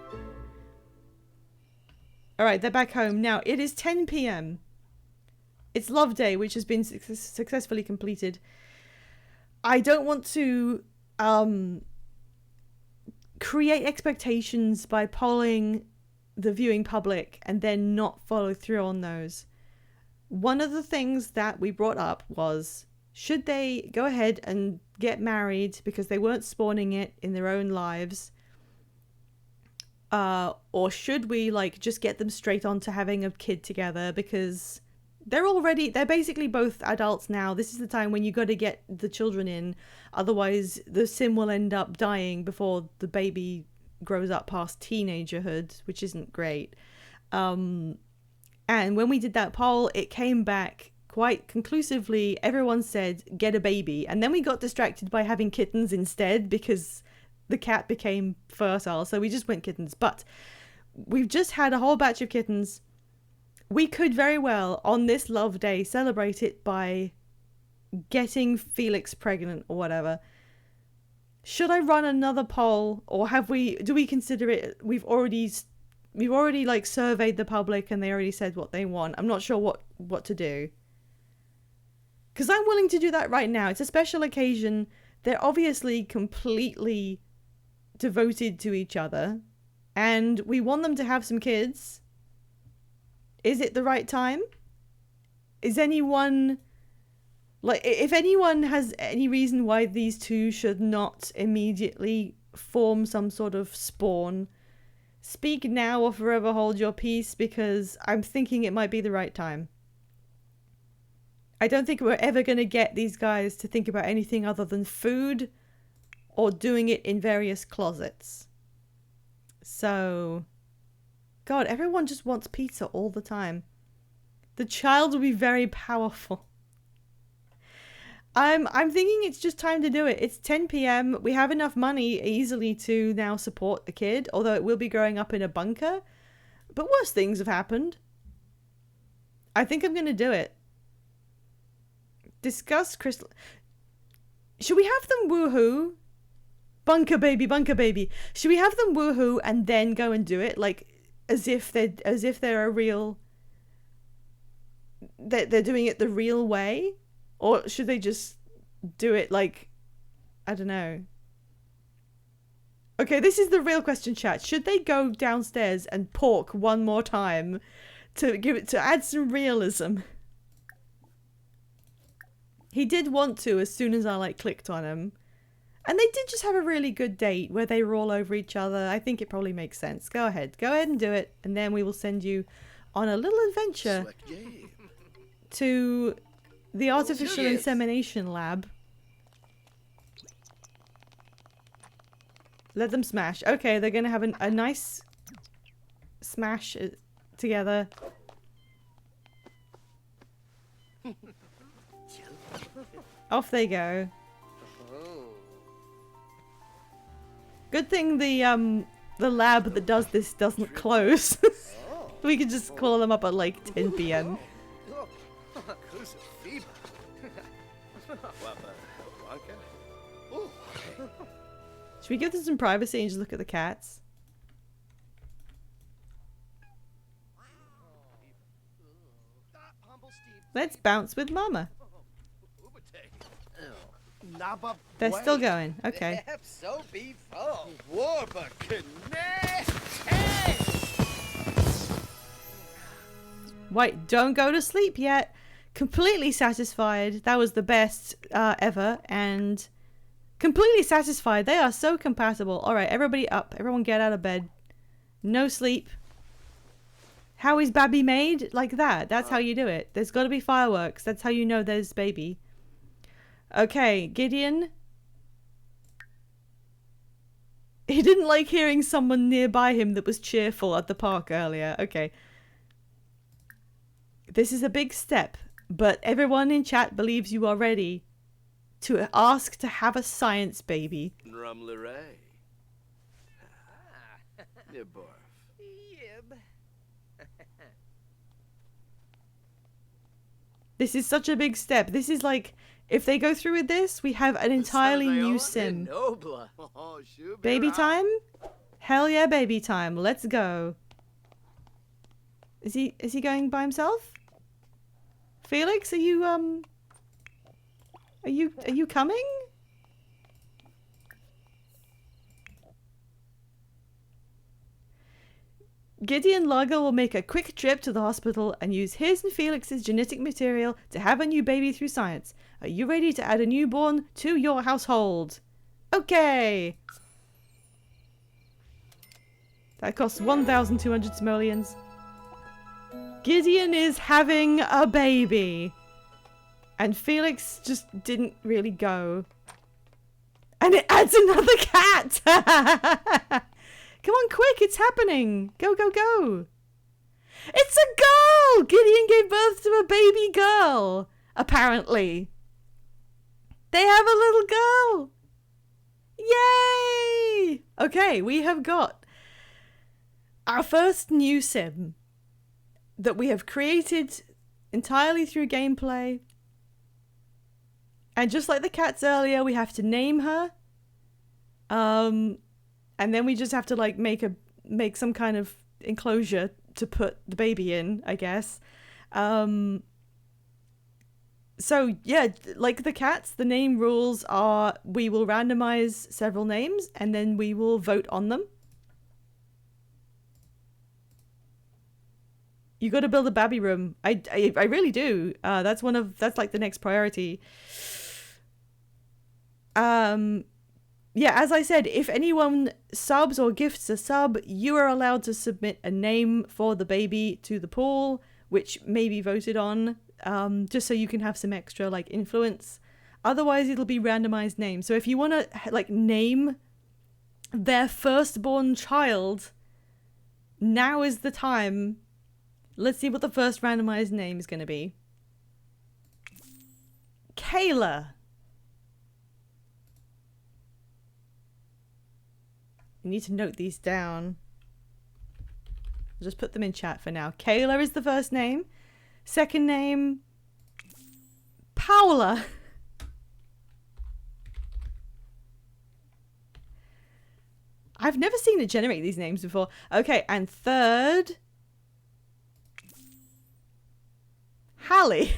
Alright, they're back home. Now, it is 10 p.m. It's Love Day, which has been successfully completed. I don't want to create expectations by polling the viewing public and then not follow through on those. One of the things that we brought up was, should they go ahead and get married because they weren't spawning it in their own lives? Or should we like just get them straight on to having a kid together because they're basically both adults now. This is the time when you got to get the children in. Otherwise the sim will end up dying before the baby grows up past teenagerhood, which isn't great. And when we did that poll, it came back quite conclusively. Everyone said, get a baby. And then we got distracted by having kittens instead because the cat became fertile. So we just went kittens. But we've just had a whole batch of kittens. We could very well, on this Love Day, celebrate it by getting Felix pregnant or whatever. Should I run another poll, or do we consider it, we've already like surveyed the public and they already said what they want. I'm not sure what to do. Because I'm willing to do that right now. It's a special occasion. They're obviously completely devoted to each other. And we want them to have some kids. Is it the right time? Is anyone... Like, if anyone has any reason why these two should not immediately form some sort of spawn, speak now or forever hold your peace, because I'm thinking it might be the right time. I don't think we're ever going to get these guys to think about anything other than food or doing it in various closets. So, God, everyone just wants pizza all the time. The child will be very powerful. I'm thinking it's just time to do it. It's 10 p.m. We have enough money easily to now support a kid, although it will be growing up in a bunker. But worse things have happened. I think I'm going to do it. Discuss Crystal... Should we have them woohoo? Bunker baby, bunker baby. Should we have them woohoo and then go and do it? Like, as if they're a real... They're doing it the real way? Or should they just do it like, I don't know. Okay, this is the real question, chat. Should they go downstairs and pork one more time to add some realism? He did want to as soon as I like clicked on him. And they did just have a really good date where they were all over each other. I think it probably makes sense. Go ahead and do it, and then we will send you on a little adventure to the artificial insemination lab. Let them smash. Okay, they're gonna have a nice smash together. Off they go. Good thing the lab that does this doesn't close. We could just call them up at like 10 p.m. Should we give them some privacy and just look at the cats? Let's bounce with Mama. Napa. They're still going. Okay. Yep, so be fo. Warba Wait, don't go to sleep yet. Completely satisfied. That was the best ever. And completely satisfied. They are so compatible. Alright, everybody up. Everyone get out of bed. No sleep. How is Babby made? Like that. That's how you do it. There's got to be fireworks. That's how you know there's baby. Okay, Gideon. He didn't like hearing someone nearby him that was cheerful at the park earlier. Okay. This is a big step, but everyone in chat believes you are ready to ask to have a science baby. Rumleray. Nibbarf. Yib. This is such a big step. This is like, if they go through with this, we have an entirely new sim. Nobla. Oh, shoot. Baby time? Hell yeah, baby time. Let's go. Is he going by himself? Felix, are you coming? Gideon Lager will make a quick trip to the hospital and use his and Felix's genetic material to have a new baby through science. Are you ready to add a newborn to your household? Okay. That costs 1,200 simoleons. Gideon is having a baby. And Felix just didn't really go. And it adds another cat! Come on, quick, it's happening! Go, go, go! It's a girl! Gideon gave birth to a baby girl! Apparently. They have a little girl! Yay! Okay, we have got our first new sim that we have created entirely through gameplay. And just like the cats earlier, we have to name her. And then we just have to like make some kind of enclosure to put the baby in, I guess. So yeah, like the cats, the name rules are we will randomize several names and then we will vote on them. You got to build a babby room. I really do. That's like the next priority. Yeah, as I said, if anyone subs or gifts a sub, you are allowed to submit a name for the baby to the pool, which may be voted on, just so you can have some extra like influence. Otherwise, it'll be randomized names. So if you want to like name their firstborn child, now is the time. Let's see what the first randomized name is going to be. Kayla. You need to note these down. I'll just put them in chat for now. Kayla is the first name. Second name, Paula. I've never seen it generate these names before. Okay, and third, Hallie.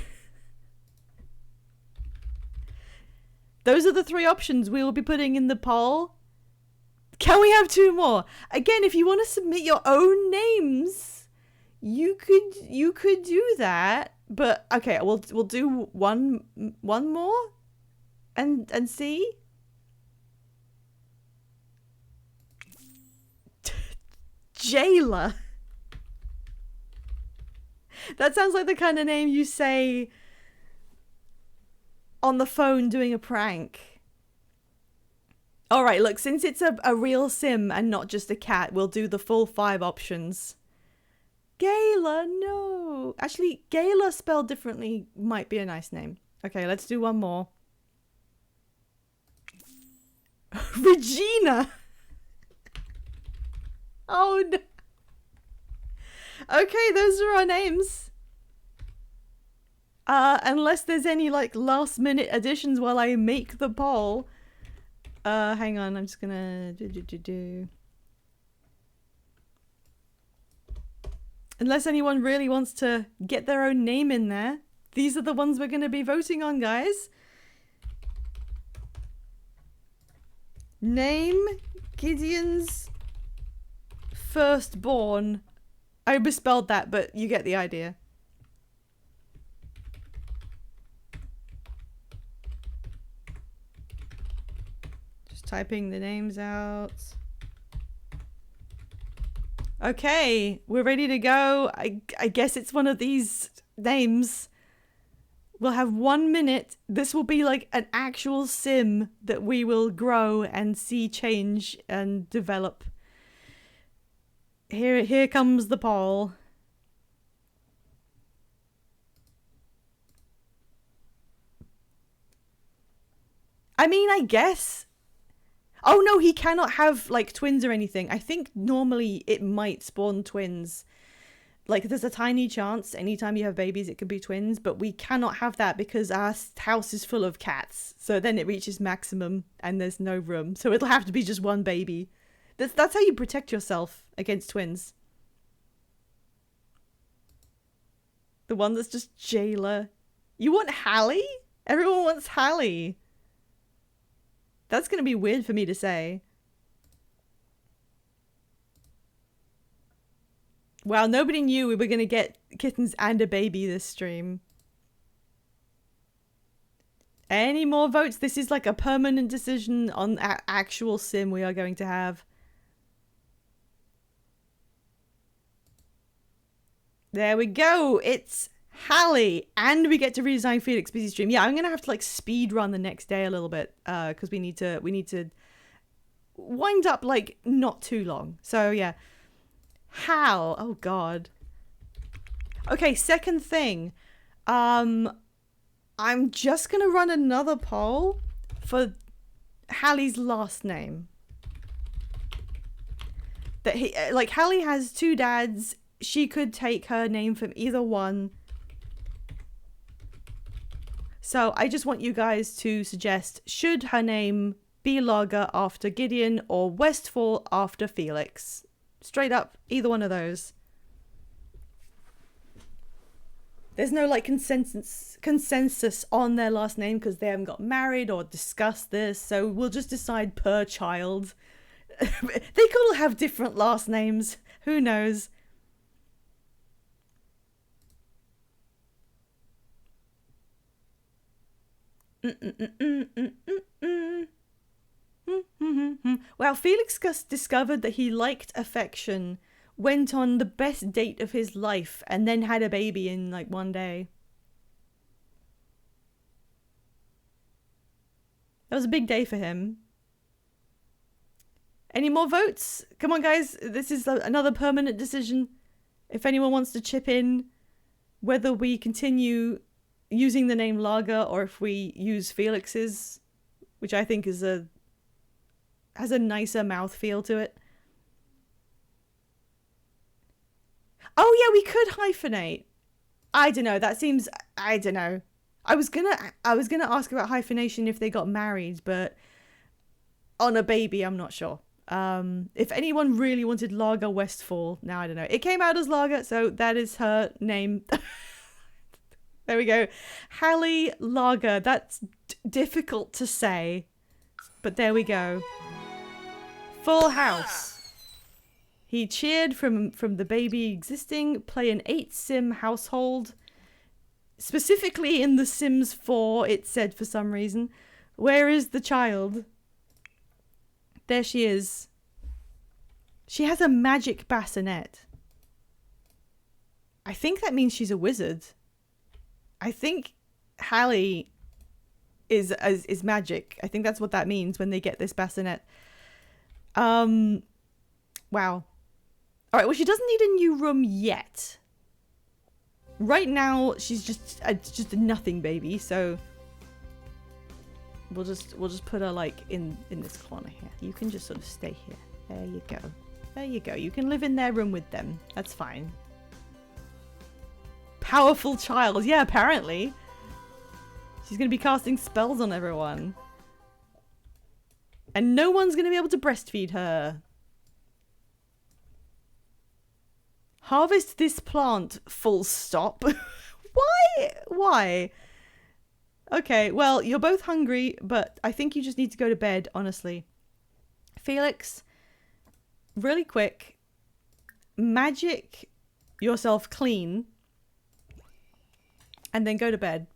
Those are the three options we will be putting in the poll. Can we have two more? Again, if you want to submit your own names, you could do that. But okay, we'll do one more and see. Jayla. That sounds like the kind of name you say on the phone doing a prank. Alright, look, since it's a real sim and not just a cat, we'll do the full 5 options. Gayla, no. Actually, Gayla spelled differently might be a nice name. Okay, let's do one more. Regina. Oh no. Okay, those are our names. Unless there's any like last minute additions while I make the poll. Hang on, I'm just gonna do. Unless anyone really wants to get their own name in there. These are the ones we're going to be voting on, guys. Name Gideon's firstborn. I misspelled that, but you get the idea. Just typing the names out. Okay, we're ready to go. I guess it's one of these names. We'll have 1 minute. This will be like an actual sim that we will grow and see change and develop. Here comes the poll. I mean, I guess. Oh no, he cannot have like twins or anything. I think normally it might spawn twins. Like there's a tiny chance anytime you have babies it could be twins, but we cannot have that because our house is full of cats. So then it reaches maximum and there's no room. So it'll have to be just one baby. That's how you protect yourself against twins. The one that's just Jayla. You want Hallie? Everyone wants Hallie. That's going to be weird for me to say. Wow, nobody knew we were going to get kittens and a baby this stream. Any more votes? This is like a permanent decision on actual sim we are going to have. There we go. It's Hallie. And we get to redesign Felix busy stream. Yeah, I'm going to have to like speed run the next day a little bit because we need to wind up like not too long. So yeah. Hal. Oh god. Okay, second thing. I'm just going to run another poll for Hallie's last name. That he like Hallie has 2 dads. She could take her name from either one. So I just want you guys to suggest, should her name be Lager after Gideon or Westfall after Felix? Straight up, either one of those. There's no like consensus on their last name because they haven't got married or discussed this. So we'll just decide per child. They could all have different last names. Who knows? Well, Felix discovered that he liked affection, went on the best date of his life, and then had a baby in like 1 day. That was a big day for him. Any more votes? Come on, guys. This is another permanent decision. If anyone wants to chip in, whether we continue using the name Lager or if we use Felix's, which I think is has a nicer mouthfeel to it. Oh yeah, we could hyphenate. I don't know. That seems. I don't know. I was gonna ask about hyphenation if they got married, but on a baby, I'm not sure. If anyone really wanted Lager Westfall, now I don't know. It came out as Lager, so that is her name. There we go. Hallie Lager. That's difficult to say, but there we go. Full house. He cheered from the baby existing. Play an 8-sim household. Specifically in The Sims 4, it said for some reason. Where is the child? There she is. She has a magic bassinet. I think that means she's a wizard. I think Hallie is magic. I think that's what that means when they get this bassinet. Wow. All right, well, she doesn't need a new room yet. Right now, she's just a nothing baby, so we'll just put her like in this corner here. You can just sort of stay here. There you go. There you go. You can live in their room with them. That's fine. Powerful child. Yeah, apparently. She's going to be casting spells on everyone. And no one's going to be able to breastfeed her. Harvest this plant, full stop. Why? Really? Why? Okay, well, you're both hungry, but I think you just need to go to bed, honestly. Felix, really quick, magic yourself clean and then go to bed.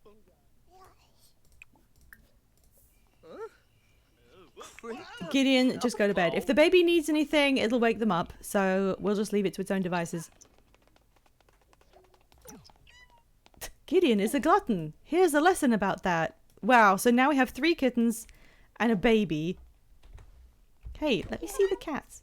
Gideon, just go to bed. If the baby needs anything, it'll wake them up, so we'll just leave it to its own devices. Gideon is a glutton. Here's a lesson about that. Wow, so now we have 3 kittens and a baby. Hey, let me see the cats.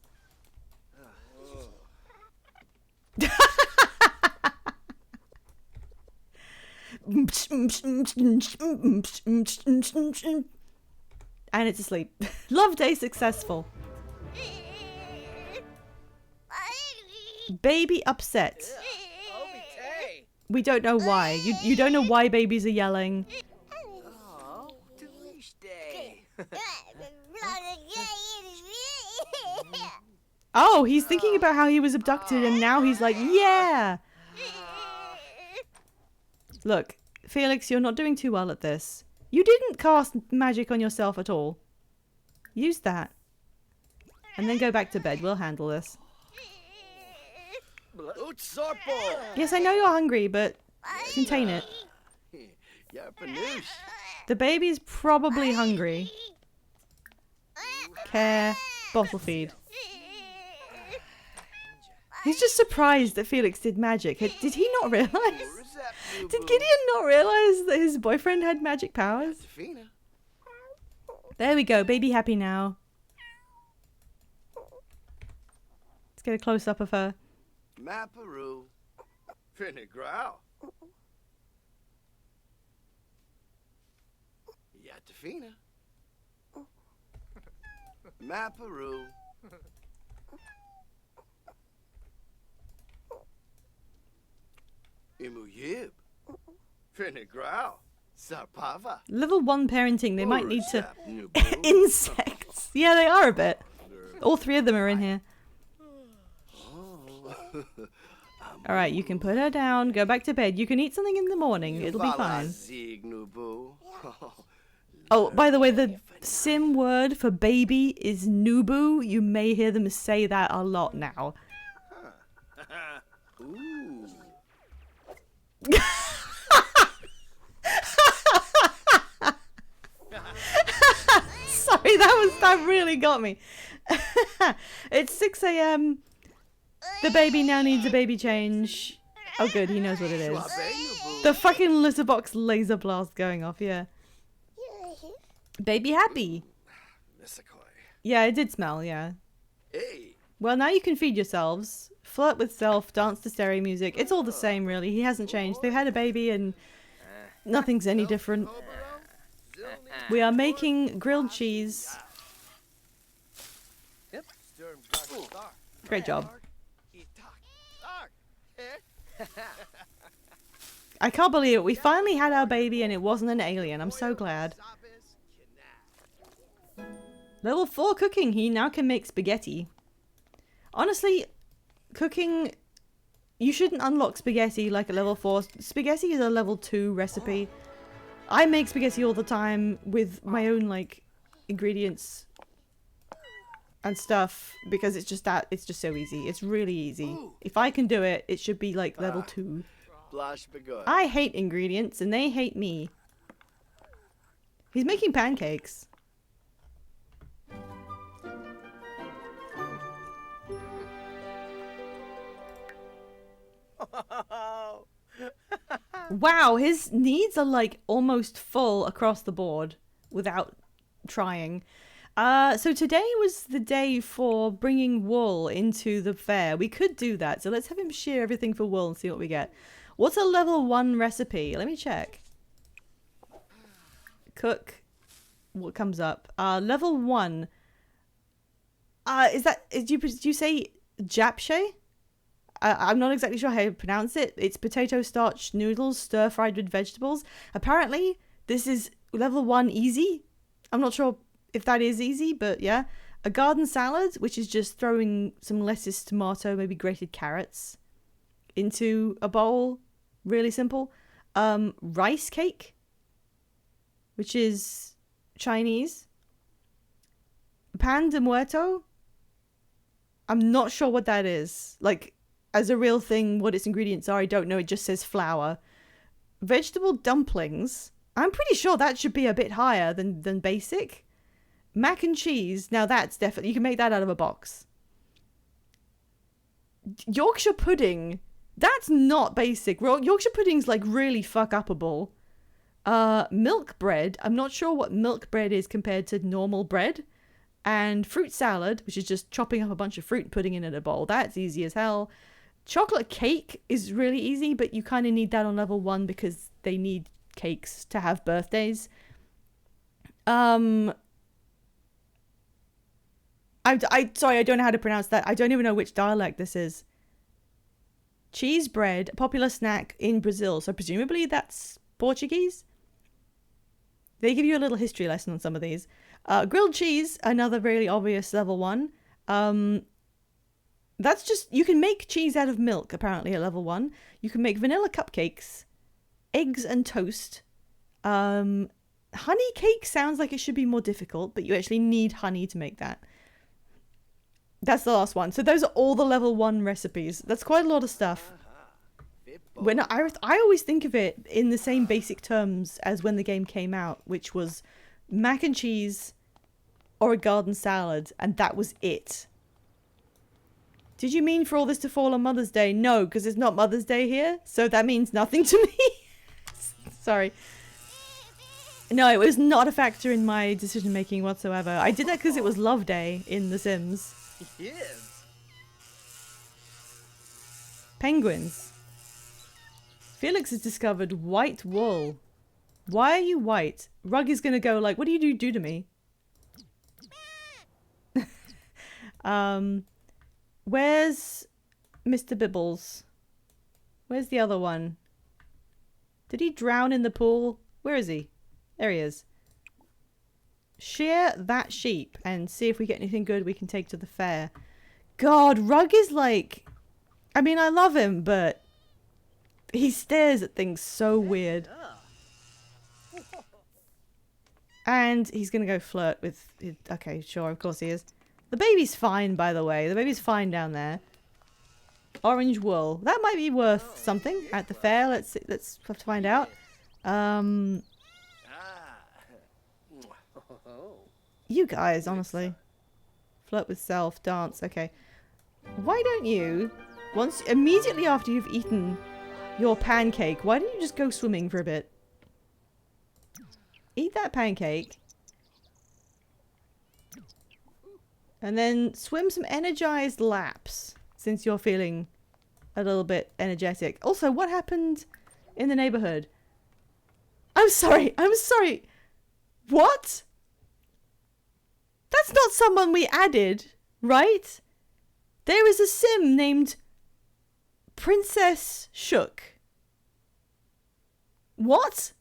And it's asleep. Love day successful. Baby upset. We don't know why. You don't know why babies are yelling. Oh, Delish Day. Oh, he's thinking about how he was abducted and now he's like, yeah! Look, Felix, you're not doing too well at this. You didn't cast magic on yourself at all. Use that. And then go back to bed. We'll handle this. Yes, I know you're hungry, but contain it. The baby's probably hungry. Care. Bottle feed. He's just surprised that Felix did magic. Did he not realize? Did Gideon not realize that his boyfriend had magic powers? There we go. Baby happy now. Let's get a close-up of her. Maparu. Finny growl. Yatafina. Maparu. Imuyib. Finny growl. Sarpava. Level 1 parenting. They might need to... Insects. Yeah, they are a bit. All 3 of them are in here. Alright, you can put her down, go back to bed. You can eat something in the morning. It'll be fine. Oh, by the way, the Sim word for baby is Nubu. You may hear them say that a lot now. Sorry, that really got me. It's 6 a.m. The baby now needs a baby change. Oh good, he knows what it is. The fucking litterbox laser blast going off, yeah. Baby happy. Yeah, it did smell, yeah. Well, now you can feed yourselves. Flirt with self, dance to stereo music. It's all the same, really. He hasn't changed. They've had a baby and nothing's any different. We are making grilled cheese. Great job. I can't believe it. We finally had our baby and it wasn't an alien. I'm so glad. Level 4 cooking. He now can make spaghetti. Honestly, cooking... You shouldn't unlock spaghetti like a level 4. Spaghetti is a level 2 recipe. I make spaghetti all the time with my own, like, ingredients and stuff because it's just so easy. It's really easy. If I can do it, it should be, like, level 2. I hate ingredients and they hate me. He's making pancakes. Wow, his needs are like almost full across the board without trying. So today was the day for bringing wool into the fair. We could do that. So let's have him shear everything for wool and see what we get. What's a level 1 recipe? Let me check. Cook. What comes up? Level 1. Do you say japchae? I'm not exactly sure how to pronounce it. It's potato starch noodles stir-fried with vegetables. Apparently, this is level 1 easy. I'm not sure if that is easy, but yeah. A garden salad, which is just throwing some lettuce, tomato, maybe grated carrots into a bowl. Really simple. Rice cake, which is Chinese. Pan de muerto. I'm not sure what that is. Like, as a real thing, what its ingredients are, I don't know. It just says flour. Vegetable dumplings. I'm pretty sure that should be a bit higher than basic. Mac and cheese. Now that's definitely... You can make that out of a box. Yorkshire pudding. That's not basic. Yorkshire pudding's like really fuck-upable. Milk bread. I'm not sure what milk bread is compared to normal bread. And fruit salad, which is just chopping up a bunch of fruit and putting it in a bowl. That's easy as hell. Chocolate cake is really easy, but you kind of need that on level 1 because they need cakes to have birthdays. Sorry, I don't know how to pronounce that. I don't even know which dialect this is. Cheese bread, a popular snack in Brazil. So presumably that's Portuguese. They give you a little history lesson on some of these. Grilled cheese, another really obvious level 1. That's just, you can make cheese out of milk, apparently, at level 1. You can make vanilla cupcakes, eggs and toast. Honey cake sounds like it should be more difficult, but you actually need honey to make that. That's the last one. So those are all the level 1 recipes. That's quite a lot of stuff. When I always think of it in the same basic terms as when the game came out, which was mac and cheese or a garden salad, and that was it. Did you mean for all this to fall on Mother's Day? No, because it's not Mother's Day here, so that means nothing to me. Sorry. No, it was not a factor in my decision making whatsoever. I did that because it was Love Day in The Sims. Yes. Penguins. Felix has discovered white wool. Why are you white? Rug is gonna go like, what do you do to me? Where's Mr. Bibbles? Where's the other one? Did he drown in the pool? Where is he? There he is. Shear that sheep and see if we get anything good we can take to the fair. God, Rug is like... I mean, I love him, but... he stares at things so weird. And he's gonna go flirt with... okay, sure, of course he is. The baby's fine, by the way. The baby's fine down there. Orange wool. That might be worth something at the fair. Let's have to find out. You guys, honestly. Flirt with self, dance, okay. Why don't you, immediately after you've eaten your pancake, why don't you just go swimming for a bit? Eat that pancake. And then swim some energized laps, since you're feeling a little bit energetic. Also, what happened in the neighborhood? I'm sorry. What? That's not someone we added, right? There is a sim named Princess Shook. What?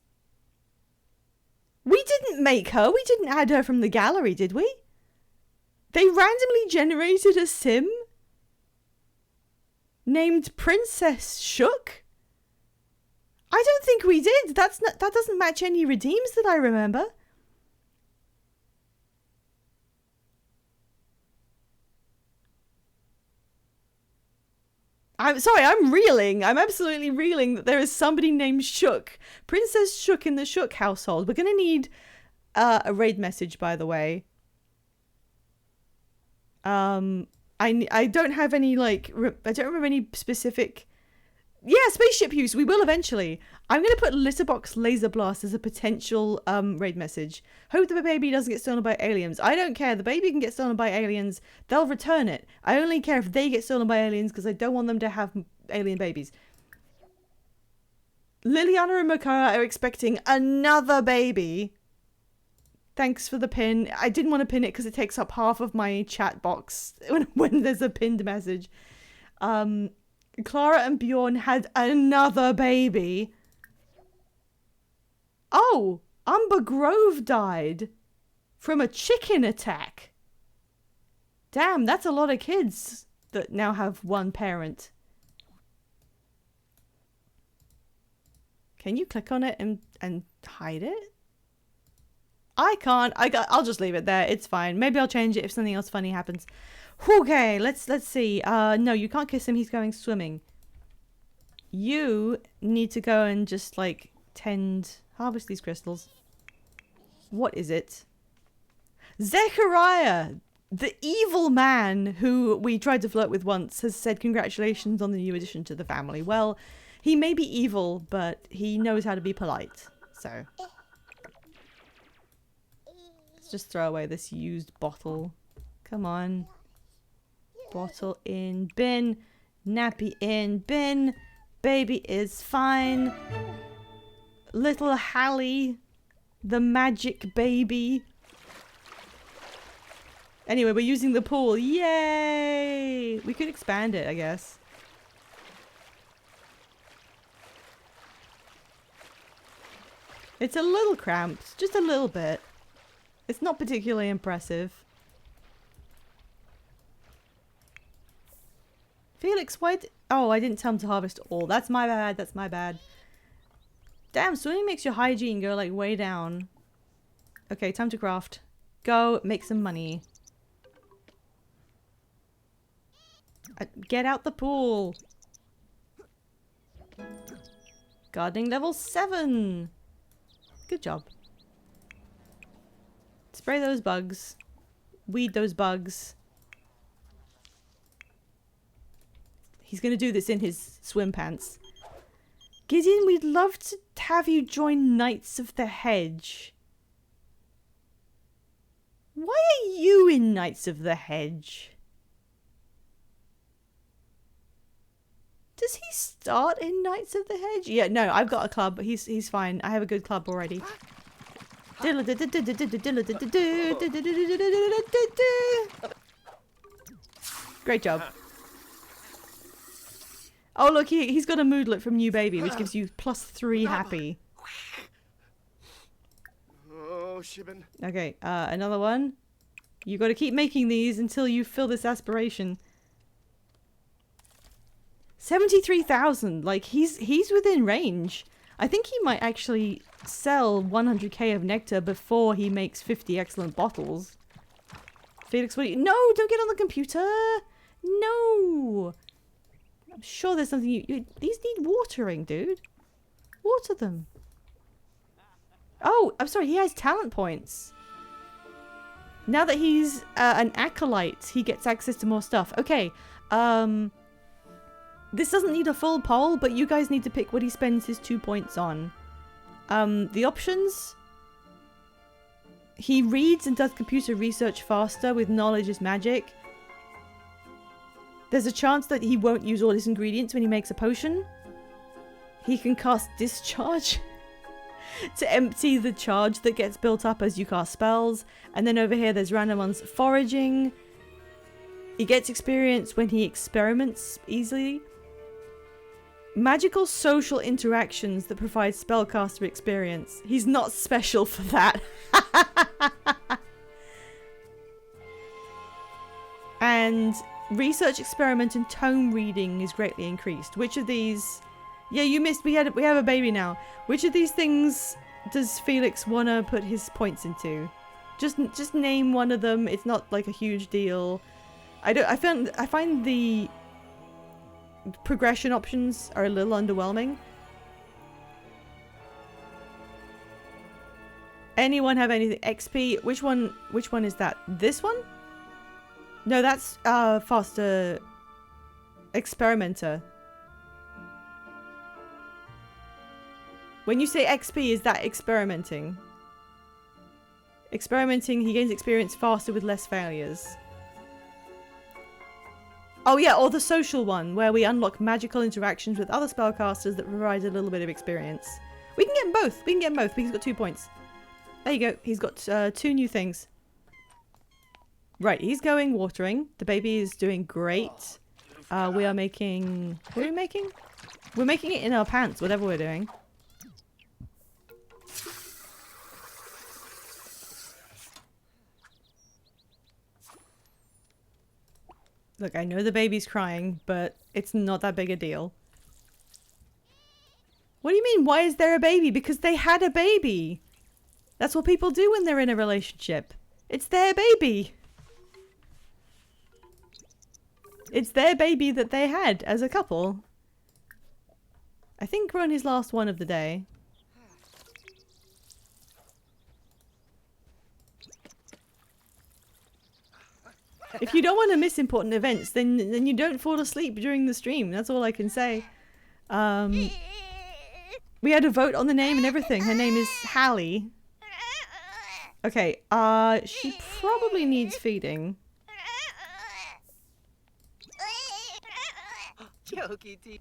We didn't make her. We didn't add her from the gallery, did we? They randomly generated a sim named Princess Shook? I don't think we did. That doesn't match any redeems that I remember. I'm sorry, I'm reeling. I'm absolutely reeling that there is somebody named Shook. Princess Shook in the Shook household. We're going to need a raid message, by the way. I don't have any, like, I don't remember any specific... Yeah, spaceship use. We will eventually. I'm going to put Litterbox Laser Blast as a potential raid message. Hope the baby doesn't get stolen by aliens. I don't care. The baby can get stolen by aliens. They'll return it. I only care if they get stolen by aliens because I don't want them to have alien babies. Liliana and Makara are expecting another baby. Thanks for the pin. I didn't want to pin it because it takes up half of my chat box when there's a pinned message. Clara and Bjorn had another baby. Oh, Umber Grove died from a chicken attack. Damn, that's a lot of kids that now have one parent. Can you click on it and hide it? I can't. I'll just leave it there. It's fine. Maybe I'll change it if something else funny happens. Okay, let's see. No, you can't kiss him. He's going swimming. You need to go and just like harvest these crystals. What is it? Zechariah, the evil man who we tried to flirt with once, has said congratulations on the new addition to the family. Well, he may be evil, but he knows how to be polite. So let's just throw away this used bottle. Come on. Bottle in bin. Nappy in bin. Baby is fine. Little Hallie, the magic baby. Anyway, we're using the pool. Yay! We could expand it, I guess. It's a little cramped. Just a little bit. It's not particularly impressive. Felix, why oh, I didn't tell him to harvest all. That's my bad. That's my bad. Damn, swimming makes your hygiene go like way down. Okay, time to craft. Go, make some money. Get out the pool. Gardening level 7. Good job. Spray those bugs. Weed those bugs. He's going to do this in his swim pants. Gideon, we'd love to have you join Knights of the Hedge. Why are you in Knights of the Hedge? Does he start in Knights of the Hedge? Yeah, no, I've got a club. He's fine. I have a good club already. Great job. Oh, look, he's got a moodlet from New Baby, which gives you +3 happy. Oh, Shibbin. Okay, another one. You got to keep making these until you fill this aspiration. 73,000. Like, he's within range. I think he might actually sell 100k of nectar before he makes 50 excellent bottles. Felix, what do you... No, don't get on the computer. No. I'm sure there's something you... These need watering, dude. Water them. Oh, I'm sorry. He has talent points. Now that he's an acolyte, he gets access to more stuff. Okay. This doesn't need a full poll, but you guys need to pick what he spends his 2 points on. The options... He reads and does computer research faster with knowledge is magic. There's a chance that he won't use all his ingredients when he makes a potion. He can cast discharge to empty the charge that gets built up as you cast spells. And then over here there's random ones. Foraging. He gets experience when he experiments easily. Magical social interactions that provide spellcaster experience. He's not special for that. And research experiment and tome reading is greatly increased. Which of these... Yeah, you missed. We have a baby now. Which of these things does Felix want to put his points into? Just name one of them. It's not like a huge deal. I find the progression options are a little underwhelming. Anyone have anything? XP? Which one is that? This one? No, that's faster experimenter. When you say XP, is that experimenting? Experimenting, he gains experience faster with less failures. Oh yeah, or the social one, where we unlock magical interactions with other spellcasters that provide a little bit of experience. We can get them both. We can get them both because he's got 2 points. There you go. He's got 2 new things. Right, he's going watering. The baby is doing great. We are making... What are we making? We're making it in our pants, whatever we're doing. Look, I know the baby's crying, but it's not that big a deal. What do you mean, why is there a baby? Because they had a baby. That's what people do when they're in a relationship. It's their baby. It's their baby that they had as a couple. I think we're on his last one of the day. If you don't want to miss important events, then you don't fall asleep during the stream. That's all I can say. We had a vote on the name and everything. Her name is Hallie. Okay, she probably needs feeding. Yokiti.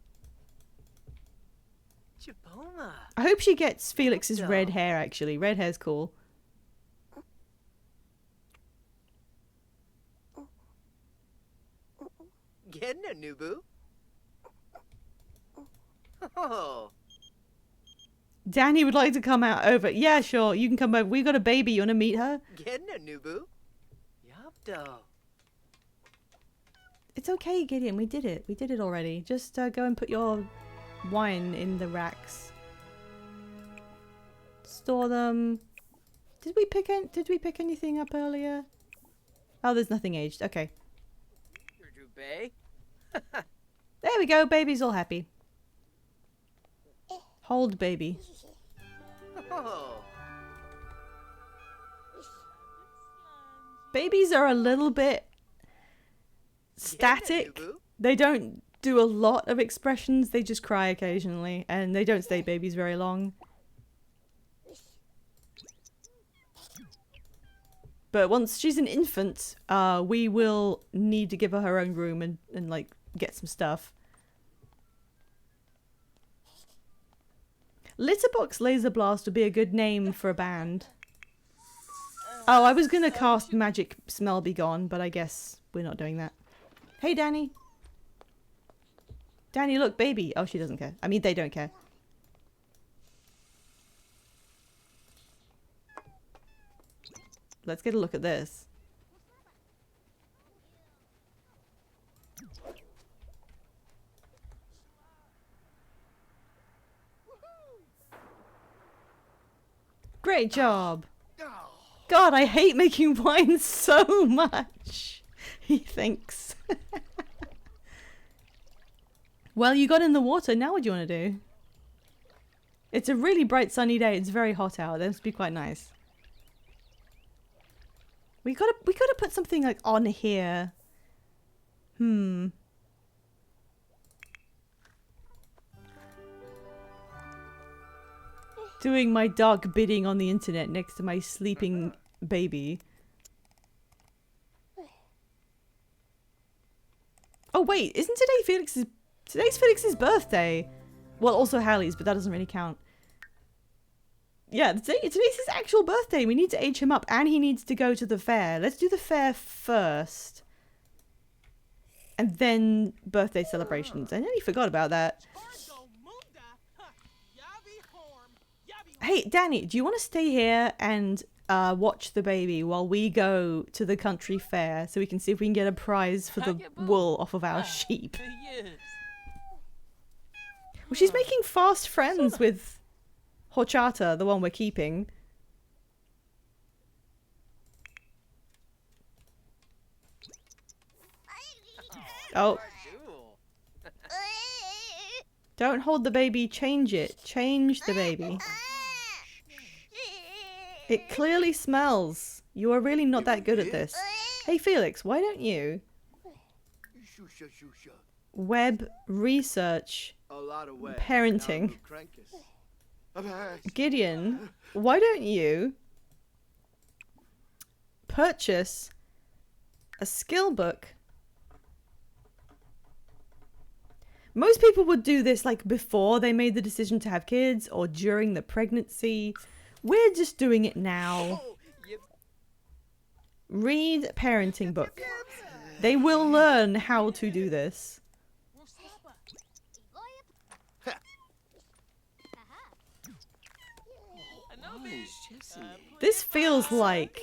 Chipoma. I hope she gets Felix's red hair, actually. Red hair's cool. Getting a Nubu. Oh. Danny would like to come out over. Yeah, sure. You can come over. We got a baby. You want to meet her? Getting a Nubu. Yapdo. It's okay, Gideon. We did it. We did it already. Just go and put your wine in the racks. Store them. Did we pick anything up earlier? Oh, there's nothing aged. Okay. Bay. There we go. Baby's all happy. Hold baby. Oh. Babies are a little bit static. They don't do a lot of expressions. They just cry occasionally, and they don't stay babies very long. But once she's an infant, we will need to give her her own room and like get some stuff. Litterbox Laser Blast would be a good name for a band. Oh, I was gonna cast Magic Smell Be Gone, but I guess we're not doing that. Hey, Danny. Danny, look, baby. Oh, she doesn't care. I mean, they don't care. Let's get a look at this. Great job. God, I hate making wine so much. He thinks. Well, you got in the water. Now what do you want to do? It's a really bright sunny day. It's very hot out. That must be quite nice. We gotta put something like on here. Doing my dog bidding on the internet next to my sleeping baby. Oh wait, isn't today's Felix's birthday? Well, also Hallie's, but that doesn't really count. Yeah, today's his actual birthday. We need to age him up, and he needs to go to the fair. Let's do the fair first. And then birthday celebrations. I nearly forgot about that. Hey, Danny, do you want to stay here and watch the baby while we go to the country fair so we can see if we can get a prize for the wool off of our sheep? Well, she's making fast friends with Horchata, the one we're keeping. Oh. Don't hold the baby, change it. Change the baby. It clearly smells. You are really not that good at this. Hey Felix, why don't you web research parenting? Gideon, why don't you purchase a skill book? Most people would do this like before they made the decision to have kids or during the pregnancy. We're just doing it now. Read parenting book. They will learn how to do this. This feels like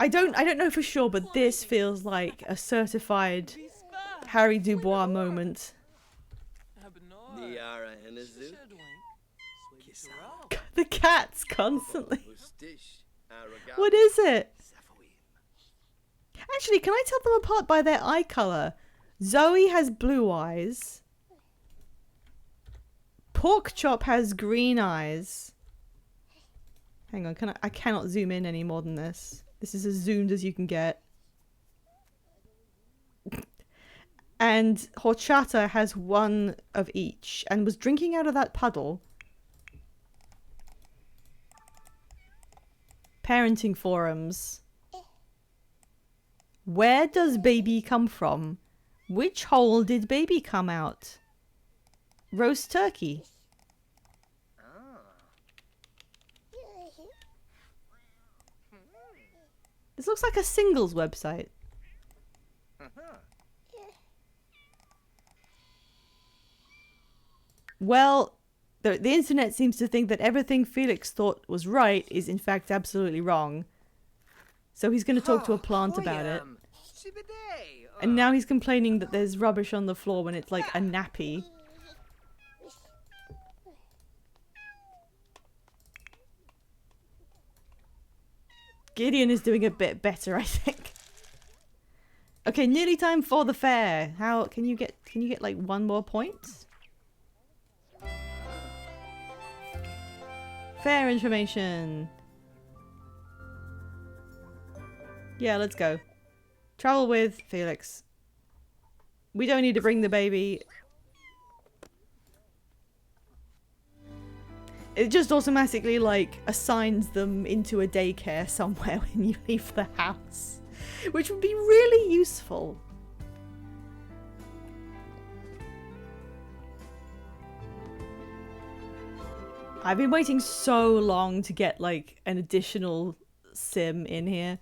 I don't know for sure, but this feels like a certified Harry Dubois moment. Niara Henazu. The cats constantly. Ustish. Aragal. What is it? Safoim. Actually, can I tell them apart by their eye color? Zoe has blue eyes. Pork Chop has green eyes. Hang on, I cannot zoom in any more than this. This is as zoomed as you can get. And Horchata has one of each and was drinking out of that puddle. Parenting forums. Where does baby come from? Which hole did baby come out? Roast turkey. This looks like a singles website. Well, the internet seems to think that everything Felix thought was right is in fact absolutely wrong. So he's going to talk to a plant about it. And now he's complaining that there's rubbish on the floor when it's like a nappy. Gideon is doing a bit better, I think. Okay, nearly time for the fair. How can you get like one more point? Fair information. Yeah, let's go. Travel with Felix. We don't need to bring the baby. It just automatically like assigns them into a daycare somewhere when you leave the house, which would be really useful. I've been waiting so long to get like an additional sim in here.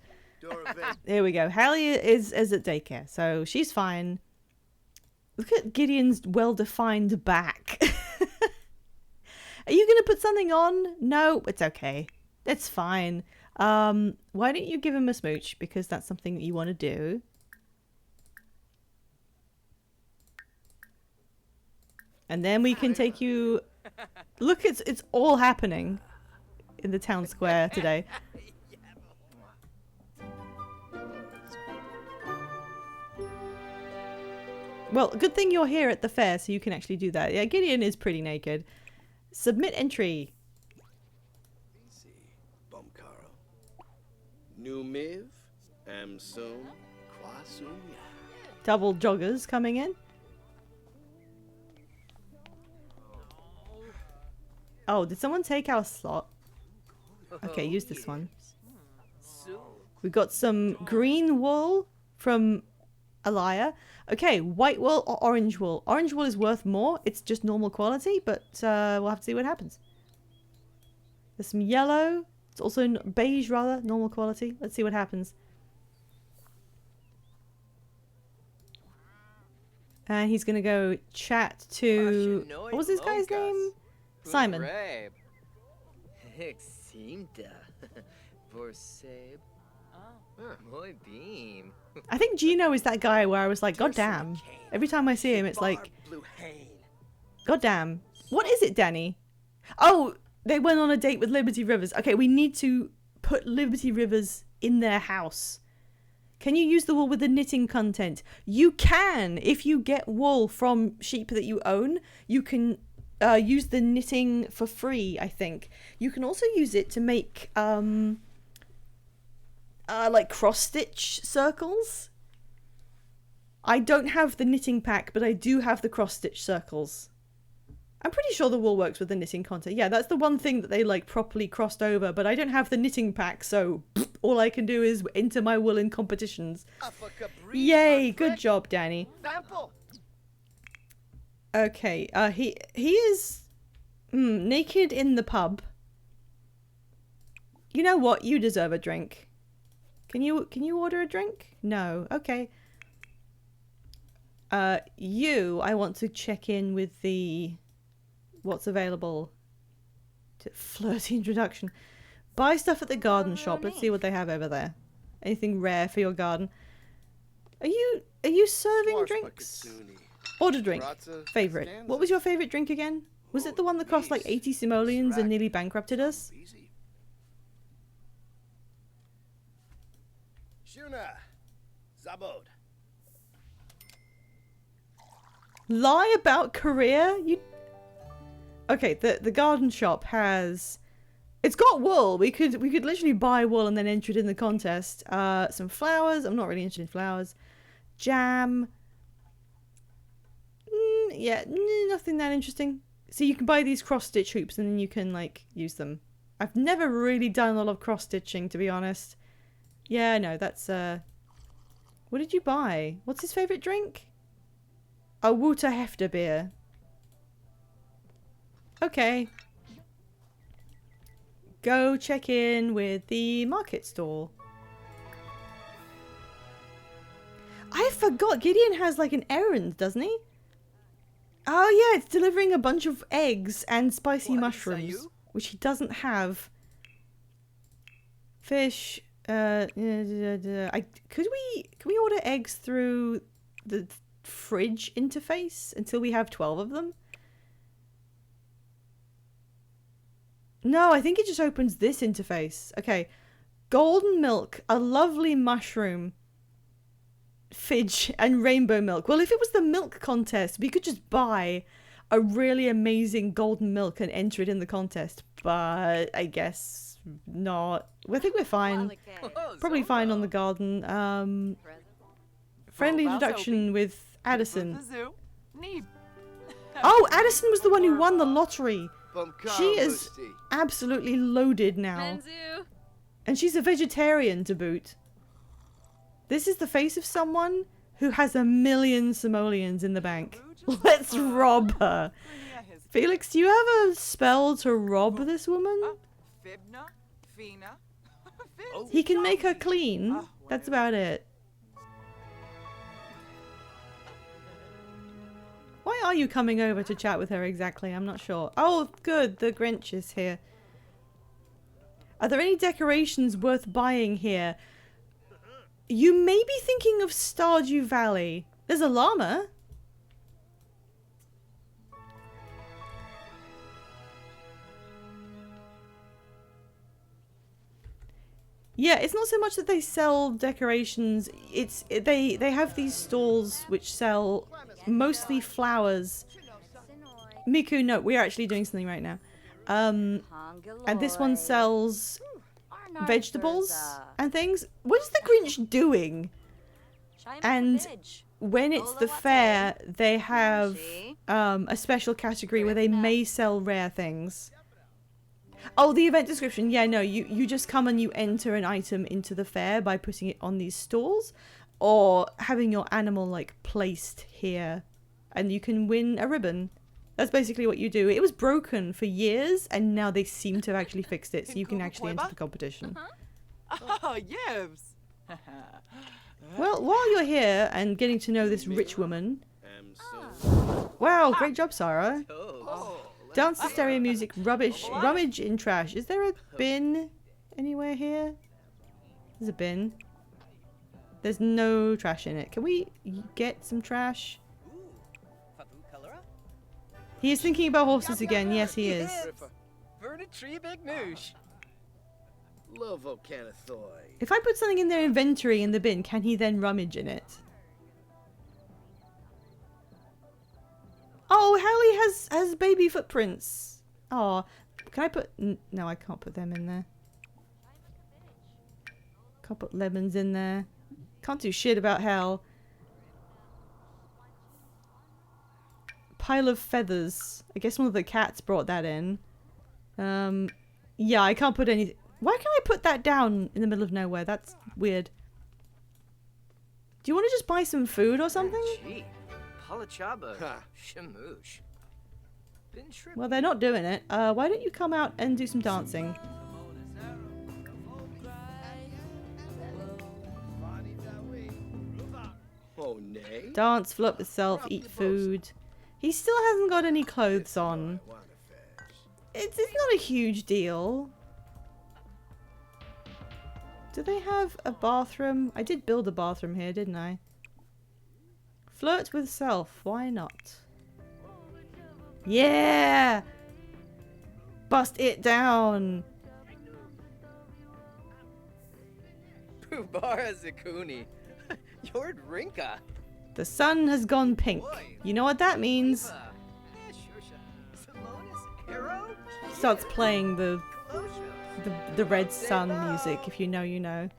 Here we go. Hallie is at daycare, so she's fine. Look at Gideon's well-defined back. Are you going to put something on? No, it's okay. It's fine. Why don't you give him a smooch? Because that's something that you want to do. And then we can take you... Look, it's all happening in the town square today. Well, good thing you're here at the fair so you can actually do that. Yeah, Gideon is pretty naked. Submit entry. Easy. Bomkaro. Numiv. Amsum. Kwasunya. Double joggers coming in. Oh, did someone take our slot? Okay, use this one. We got some green wool from Alaya. Okay, white wool or orange wool? Orange wool is worth more. It's just normal quality, but we'll have to see what happens. There's some yellow. It's also beige, rather. Normal quality. Let's see what happens. And he's going to go chat to... What was this guy's name? Simon. I think Gino is that guy where I was like, God damn. Every time I see him, it's like, God damn. What is it, Danny? Oh, they went on a date with Liberty Rivers. Okay, we need to put Liberty Rivers in their house. Can you use the wool with the knitting content? You can. If you get wool from sheep that you own, you can use the knitting for free, I think. You can also use it to make... like cross-stitch circles. I don't have the knitting pack, but I do have the cross-stitch circles. I'm pretty sure the wool works with the knitting content. Yeah, that's the one thing that they like properly crossed over, but I don't have the knitting pack, so all I can do is enter my wool in competitions. Yay, good job, Danny. Okay, he is naked in the pub. You know what? You deserve a drink. Can you order a drink? No. Okay. I want to check in with the what's available. Flirty introduction. Buy stuff at the garden shop. Let's see what they have over there. Anything rare for your garden? Are you serving drinks? Order drink. Bratza, Favorite. stanza. What was your favorite drink again? Was it the one that cost like 80 simoleons and nearly bankrupted us? Easy. Shuna. Zabod. Lie about Korea? You... Okay, the garden shop has... It's got wool. We could literally buy wool and then enter it in the contest. Some flowers. I'm not really interested in flowers. Jam. Yeah, nothing that interesting. So you can buy these cross-stitch hoops and then you can, like, use them. I've never really done a lot of cross-stitching, to be honest. Yeah, no, that's, What did you buy? What's his favourite drink? A Wuta Hefter beer. Okay. Go check in with the market stall. I forgot, Gideon has, like, an errand, doesn't he? Oh yeah, it's delivering a bunch of eggs and spicy What, mushrooms, Sayu? which he doesn't have. Fish. Can we order eggs through the fridge interface until we have 12 of them? No, I think it just opens this interface. Okay, golden milk, a lovely mushroom. Fidge and rainbow milk. Well, if it was the milk contest, we could just buy a really amazing golden milk and enter it in the contest. But I guess not. I think we're fine. Probably fine on the garden. Friendly introduction with Addison. Oh, Addison was the one who won the lottery. She is absolutely loaded now. Manzu. And she's a vegetarian to boot. This is the face of someone who has 1 million simoleons in the bank. Let's rob her. Felix, do you have a spell to rob this woman? He can make her clean. That's about it. Why are you coming over to chat with her exactly? I'm not sure. Oh, good. The Grinch is here. Are there any decorations worth buying here? You may be thinking of Stardew Valley. There's a llama. Yeah, it's not so much that they sell decorations. It's they have these stalls which sell mostly flowers. Miku, no, we're actually doing something right now. And this one sells vegetables and things. What is the Grinch doing? And when it's the fair, they have a special category where they may sell rare things. Oh, the event description. Yeah, no, you just come and you enter an item into the fair by putting it on these stalls or having your animal like placed here and you can win a ribbon. That's basically what you do. It was broken for years, and now they seem to have actually fixed it, so you can actually enter the competition. Oh, yes. Well, while you're here and getting to know this rich woman... Wow, great job, Sarah. Dance to stereo music, rummage in trash. Is there a bin anywhere here? There's a bin. There's no trash in it. Can we get some trash? He is thinking about horses again. Yes, he is. If I put something in their inventory in the bin, can he then rummage in it? Oh, Hallie has baby footprints. Oh, can I put... No, I can't put them in there. Can't put lemons in there. Can't do shit about Hal. Pile of feathers. I guess one of the cats brought that in. Yeah, I can't put anything. Why can't I put that down in the middle of nowhere? That's weird. Do you want to just buy some food or something? Gee, Palachaba, Shamoosh. Well, they're not doing it. Why don't you come out and do some dancing? Dance, flip yourself, eat food. He still hasn't got any clothes on. It's not a huge deal. Do they have a bathroom? I did build a bathroom here, didn't I? Flirt with self. Why not? Yeah! Bust it down! Pubara Zakuni. Yord Rinka. The sun has gone pink. You know what that means? Starts playing the red sun music. If you know, you know.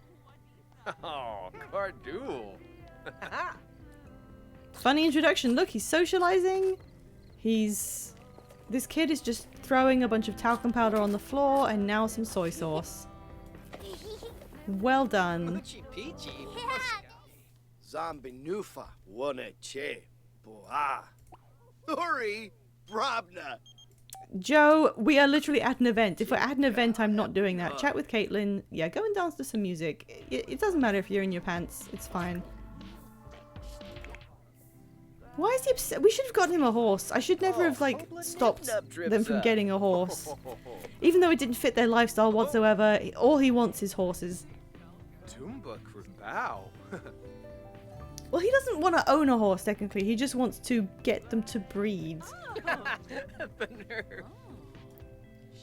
Oh, Cardul. Funny introduction. Look, he's socializing. This kid is just throwing a bunch of talcum powder on the floor and now some soy sauce. Well done. Poochie Peachy. Zombie Nufa. Wana Che. Boa. Uri. Brabna. Joe, we are literally at an event. If we're at an event, I'm not doing that. Chat with Caitlin. Yeah, go and dance to some music. It doesn't matter if you're in your pants. It's fine. Why is he upset? We should have gotten him a horse. I should never have, like, stopped them from getting a horse. Even though it didn't fit their lifestyle whatsoever, all he wants is horses. Tumba Krubao. Well, he doesn't want to own a horse, technically. He just wants to get them to breed. The nerve.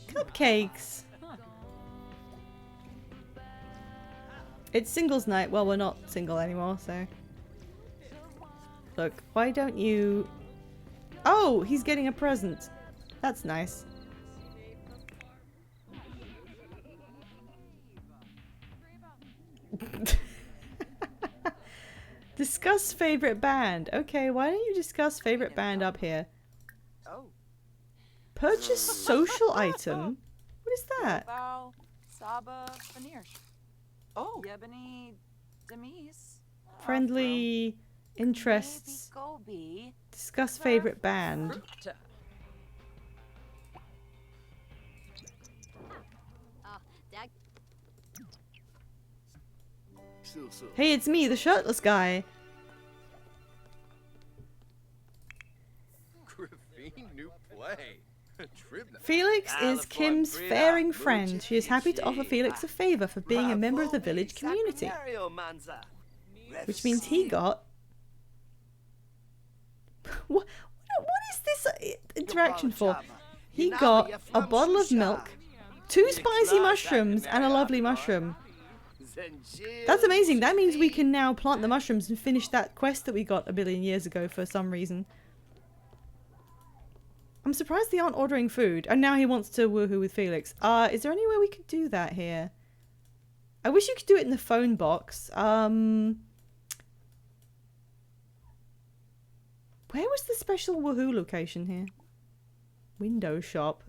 Cupcakes. It's singles night. Well, we're not single anymore, so... Look, why don't you... Oh, he's getting a present. That's nice. Discuss favorite band. Okay, why don't you discuss favorite band up here? Oh. Purchase social item? What is that? Bow, Saba, Fanirsh. Oh. Yebony, Demise. Friendly interests. Gobi. Discuss favorite band. Krupta. Dag. Hey, it's me, the shirtless guy. Griffin new play. Tribna. Felix is Kim's faring friend. She is happy to offer Felix a favor for being a member of the village community. Which means he got... What is this interaction for? He got a bottle of milk, 2 spicy mushrooms, and a lovely mushroom. That's amazing. That means we can now plant the mushrooms and finish that quest that we got a billion years ago for some reason. I'm surprised they aren't ordering food. And now he wants to woohoo with Felix. Is there any way we could do that here? I wish you could do it in the phone box. Where was the special woohoo location here? Window shop.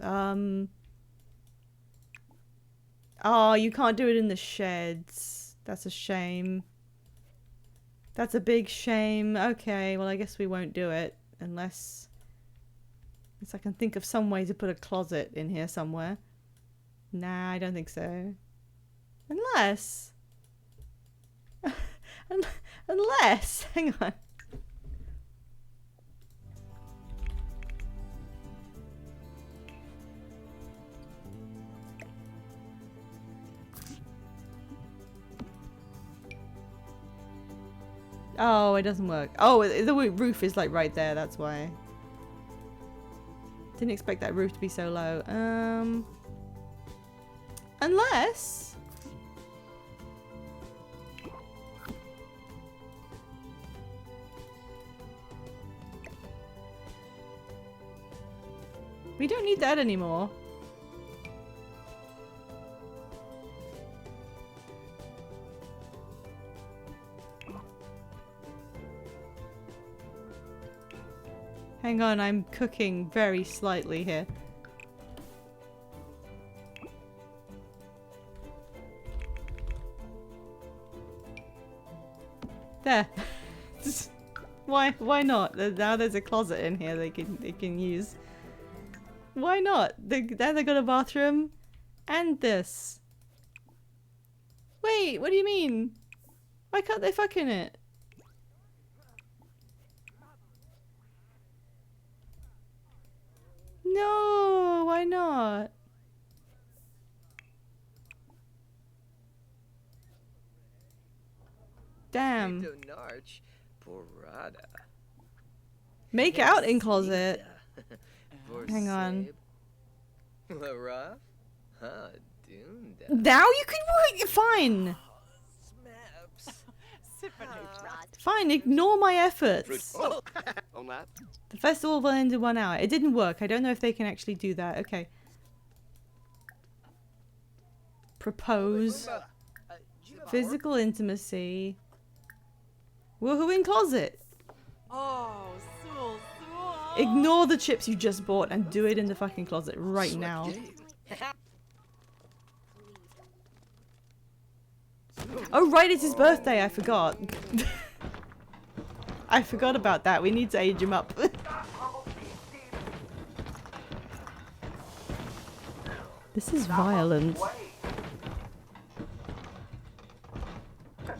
Oh, you can't do it in the sheds. That's a shame. That's a big shame. Okay, well I guess we won't do it. Unless I can think of some way to put a closet in here somewhere. Nah, I don't think so. Unless... Unless... Hang on. Oh, it doesn't work. Oh, the roof is like right there, that's why. Didn't expect that roof to be so low. Unless... We don't need that anymore. Hang on, I'm cooking very slightly here. There. Why not? Now there's a closet in here they can use. Why not? They got a bathroom and this. Wait, what do you mean? Why can't they fuck in it? No, why not? Damn. Donarch Borada. Make out in closet. Hang on. Rough? Huh, Dunda. Now you can work. Fine. Smaps. Fine. Ignore my efforts. Oh, on that. The festival will end in 1 hour. It didn't work. I don't know if they can actually do that. Okay. Propose. Physical intimacy. Woohoo in closet. Oh, Sul. Ignore the chips you just bought and do it in the fucking closet right now. Oh right, it's his birthday. I forgot. I forgot about that. We need to age him up. This is violent.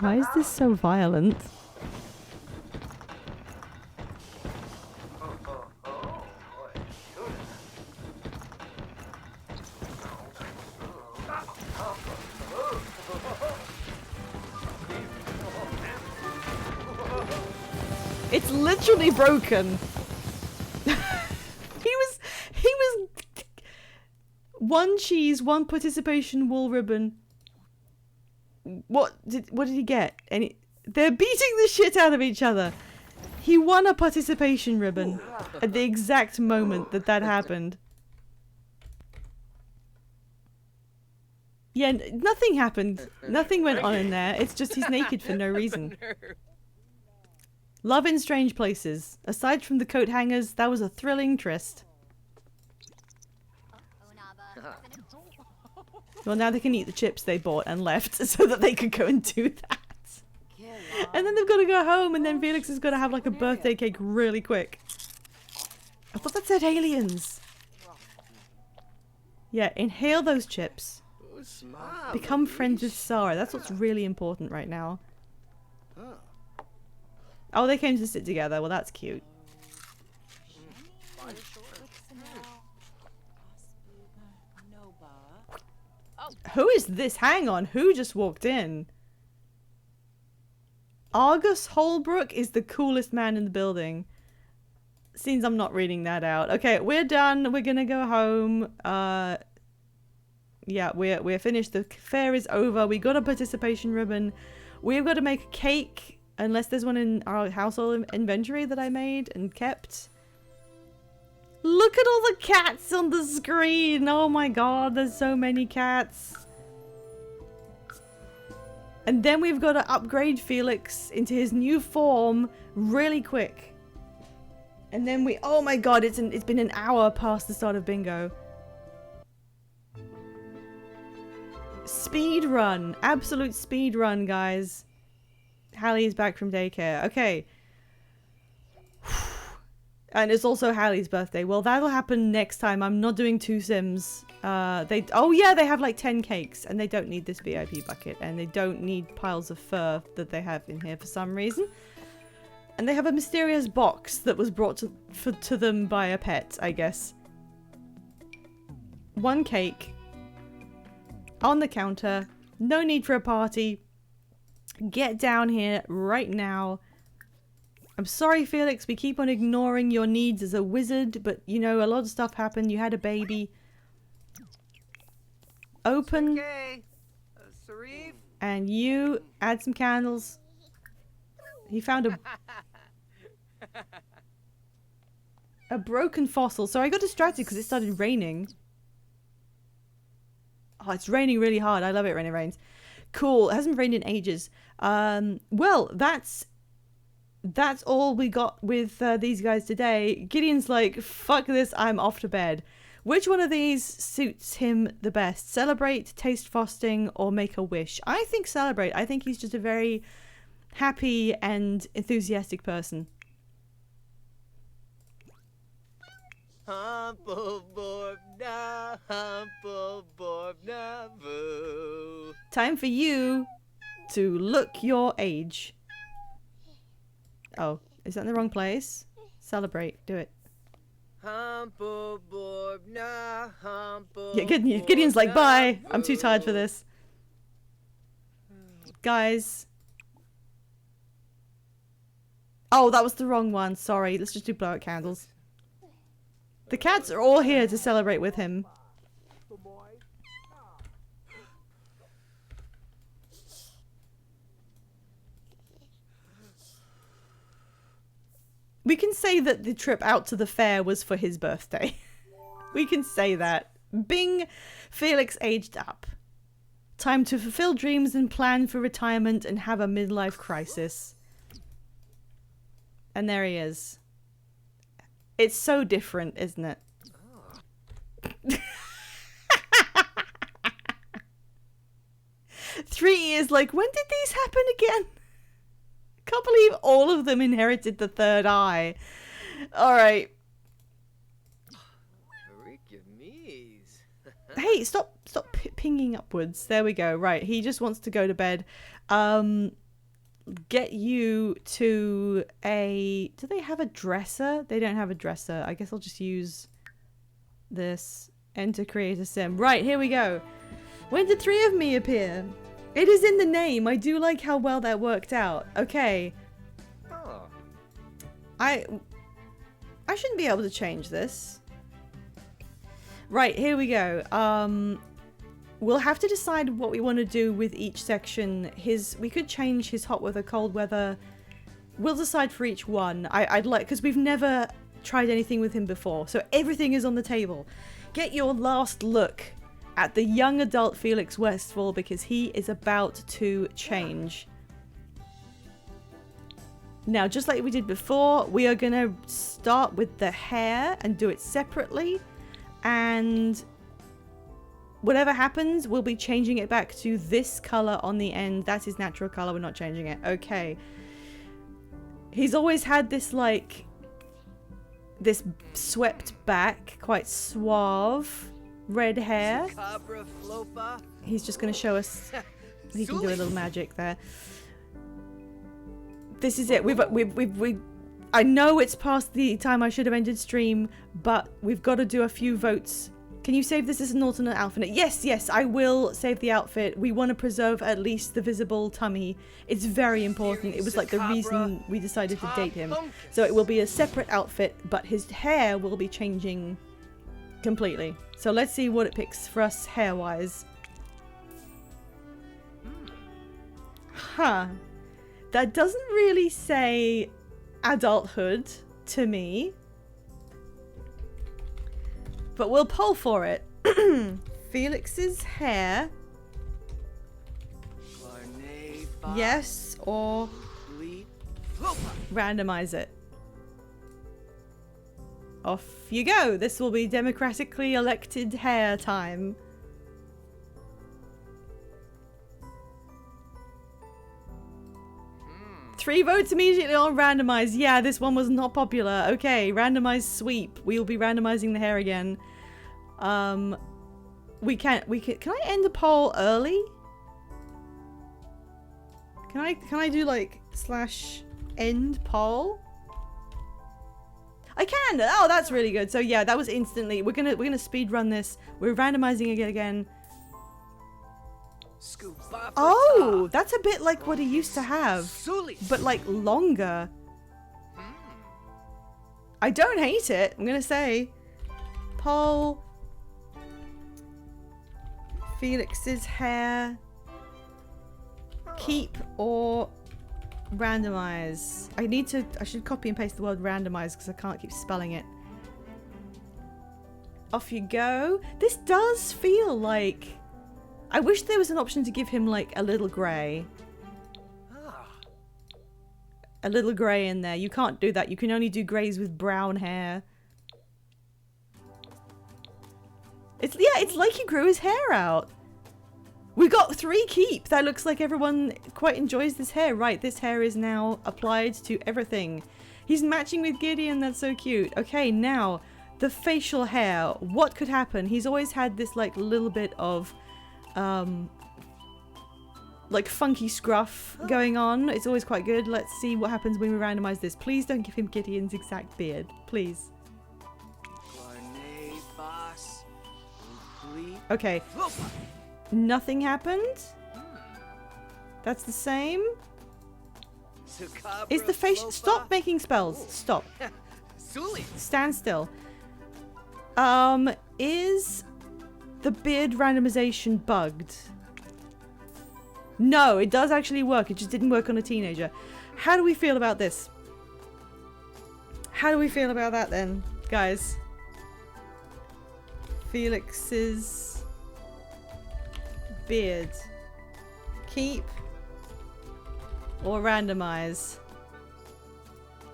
Why is this so violent? It's literally broken. He was one cheese, one participation wool ribbon. What did he get? They're beating the shit out of each other. He won a participation ribbon at the exact moment that happened. Yeah, nothing happened. Nothing went on in there. It's just he's naked for no reason. Love in strange places. Aside from the coat hangers, that was a thrilling tryst. Well, now they can eat the chips they bought and left so that they could go and do that. And then they've got to go home, and then Felix is going to have like a birthday cake really quick. I thought that said aliens. Yeah, inhale those chips. Become friends with Sarah. That's what's really important right now. Oh, they came to sit together. Well, that's cute. Who is this? Hang on. Who just walked in? Argus Holbrook is the coolest man in the building. Seems I'm not reading that out. Okay, we're done. We're gonna go home. Yeah, we're finished. The fair is over. We got a participation ribbon. We've got to make a cake. Unless there's one in our household inventory that I made and kept. Look at all the cats on the screen. Oh my god, there's so many cats. And then we've got to upgrade Felix into his new form really quick. And then oh my god, it's been an hour past the start of bingo. Speed run. Absolute speed run, guys. Hallie's back from daycare. Okay. And it's also Hallie's birthday. Well, that'll happen next time. I'm not doing 2 Sims. Oh yeah, they have like 10 cakes, and they don't need this VIP bucket, and they don't need piles of fur that they have in here for some reason. And they have a mysterious box that was brought to them by a pet, I guess. 1 cake on the counter. No need for a party. Get down here right now. I'm sorry, Felix. We keep on ignoring your needs as a wizard, but you know, a lot of stuff happened. You had a baby. Open. Okay. Sarif? And you add some candles. He found a broken fossil. So I got distracted because it started raining. Oh, it's raining really hard. I love it when it rains. Cool. It hasn't rained in ages. Well, that's all we got with these guys today. Gideon's like, fuck this, I'm off to bed. Which one of these suits him the best? Celebrate, taste frosting, or make a wish? I think celebrate. I think he's just a very happy and enthusiastic person. Time for you to look your age. Oh, is that in the wrong place? Celebrate. Do it. Yeah, Gideon's like, bye. I'm too tired for this. Guys. Oh, that was the wrong one. Sorry. Let's just do blow out candles. The cats are all here to celebrate with him. We can say that the trip out to the fair was for his birthday. We can say that. Bing, Felix aged up. Time to fulfill dreams and plan for retirement and have a midlife crisis. And there he is. It's so different, isn't it? Oh. 3 years like, when did these happen again? Can't believe all of them inherited the third eye. Alright. Hey, stop pinging upwards. There we go. Right, he just wants to go to bed. Get you to a... Do they have a dresser? They don't have a dresser. I guess I'll just use this. Enter create a sim. Right, here we go. When did 3 of me appear? It is in the name. I do like how well that worked out. Okay. Oh. I shouldn't be able to change this. Right, here we go. We'll have to decide what we want to do with each section. We could change his hot weather, cold weather. We'll decide for each one. I'd like, because we've never tried anything with him before. So everything is on the table. Get your last look at the young adult Felix Westfall, because he is about to change. Now, just like we did before, we are going to start with the hair and do it separately. And whatever happens, we'll be changing it back to this color on the end. That's his natural color. We're not changing it. Okay. He's always had this, like, this swept back, quite suave red hair. He's just going to show us he can do a little magic there. This is it. I know it's past the time I should have ended stream, but we've got to do a few votes. Can you save this as an alternate outfit? Yes, I will save the outfit. We want to preserve at least the visible tummy. It's very important. It was like the reason we decided to date him. So it will be a separate outfit, but his hair will be changing completely. So let's see what it picks for us hair-wise. Huh. That doesn't really say adulthood to me. But we'll poll for it. Felix's hair. Yes or randomize it. Off you go. This will be democratically elected hair time. Three votes immediately on randomize. Yeah, this one was not popular. Okay, randomize sweep. We will be randomizing the hair again. Can I end the poll early? Can I do like /end poll? I can. Oh, that's really good. So yeah, that was instantly. We're gonna speed run this. We're randomizing it again. Oh, that's a bit like what he used to have, but like longer. I don't hate it. I'm gonna say poll Felix's hair, keep or randomize. I should copy and paste the word randomize because I can't keep spelling it. Off you go. This does feel like, I wish there was an option to give him like a little grey. A little grey in there. You can't do that. You can only do greys with brown hair. It's like he grew his hair out. We got 3 keep. That looks like everyone quite enjoys this hair. Right, this hair is now applied to everything. He's matching with Gideon. That's so cute. Okay, now the facial hair. What could happen? He's always had this like little bit of like funky scruff going on. It's always quite good. Let's see what happens when we randomize this. Please don't give him Gideon's exact beard. Please. Okay. Nothing happened. That's the same. Is the face... Stop making spells. Stop. Sully. Stand still. Is the beard randomization bugged? No, it does actually work. It just didn't work on a teenager. How do we feel about this? How do we feel about that then, guys? Felix's beard. Keep or randomize?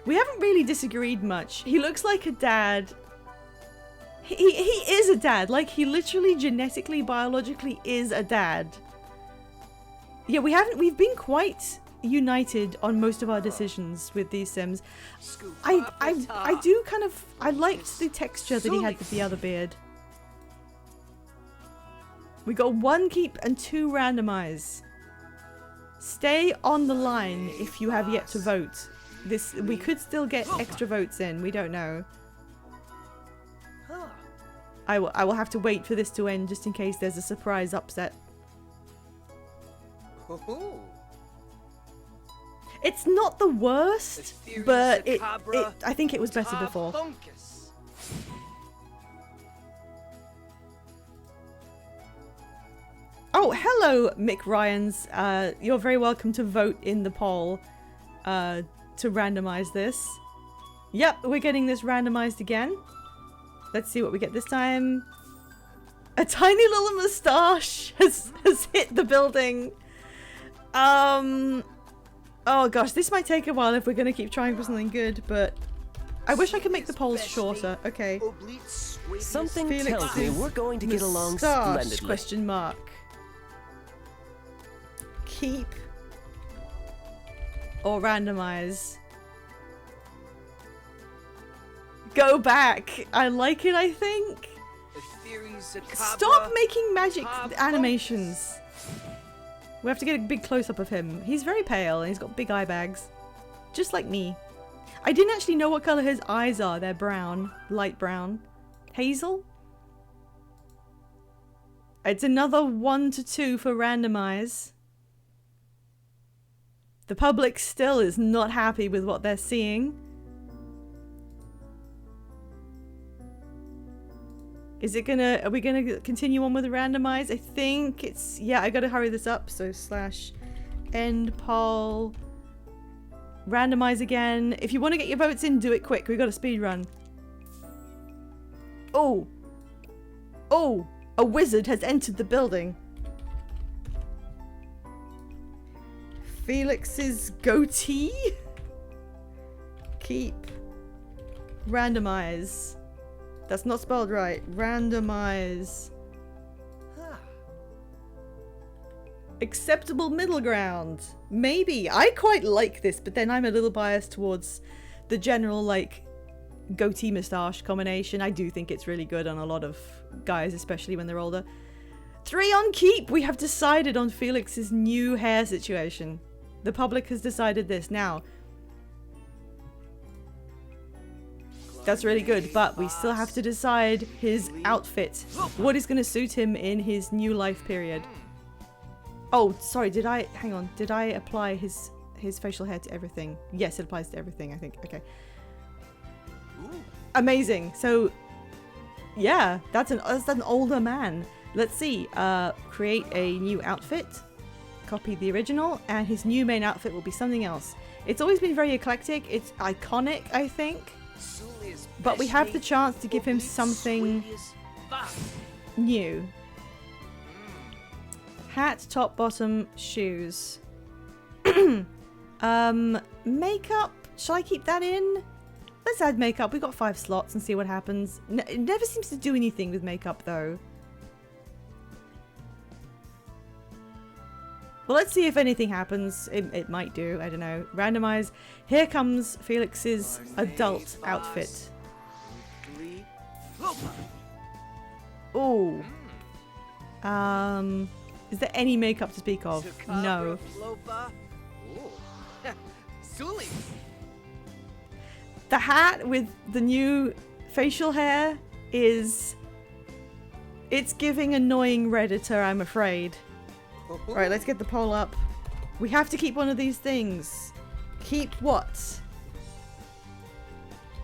We haven't really disagreed much. He looks like a dad. He is a dad. Like, he literally genetically, biologically is a dad. Yeah, we've been quite united on most of our decisions with these Sims. I do kind of, I liked the texture that he had with the other beard. We got 1 keep and 2 randomize. Stay on the line if you have yet to vote. We could still get extra votes in. We don't know. I will have to wait for this to end just in case there's a surprise upset. It's not the worst, but I think it was better before. Oh, hello, Mick Ryans. You're very welcome to vote in the poll to randomize this. Yep, we're getting this randomized again. Let's see what we get this time. A tiny little moustache has hit the building. Oh gosh, this might take a while if we're going to keep trying for something good, but I wish I could make the polls shorter. Okay. Something Felix's tells me we're going to get along moustache, splendidly. question mark. Keep or randomize? Go back. I like it, I think. Stop making magic animations. We have to get a big close-up of him. He's very pale and he's got big eye bags. Just like me. I didn't actually know what color his eyes are. They're brown. Light brown. Hazel? It's another 1 to 2 for randomize. The public still is not happy with what they're seeing. Is it gonna, are we gonna continue on with the randomize? I think it's, yeah, I gotta hurry this up. So / end poll. Randomize again. If you want to get your votes in, do it quick. We got a speed run. Oh. Oh, a wizard has entered the building. Felix's goatee. Keep. Randomize. That's not spelled right. Randomize. Acceptable middle ground. Maybe. I quite like this, but then I'm a little biased towards the general, like, goatee moustache combination. I do think it's really good on a lot of guys, especially when they're older. 3 on keep. We have decided on Felix's new hair situation. The public has decided this. Now, that's really good, but we still have to decide his outfit. What is going to suit him in his new life period? Oh, sorry, did I apply his facial hair to everything? Yes, it applies to everything, I think. Okay. Amazing. So, yeah, that's an older man. Let's see. Create a new outfit. Copy the original, and his new main outfit will be something else. It's always been very eclectic. It's iconic, I think. But we have the chance to give him something new. Hat, top, bottom, shoes. Makeup. Shall I keep that in? Let's add makeup. We've got 5 slots and see what happens. It never seems to do anything with makeup, though. Well, let's see if anything happens. It might do. I don't know. Randomize. Here comes Felix's adult outfit. Ooh. Is there any makeup to speak of? No. The hat with the new facial hair is... It's giving annoying Redditor, I'm afraid. Right, let's get the poll up. We have to keep one of these things. Keep what?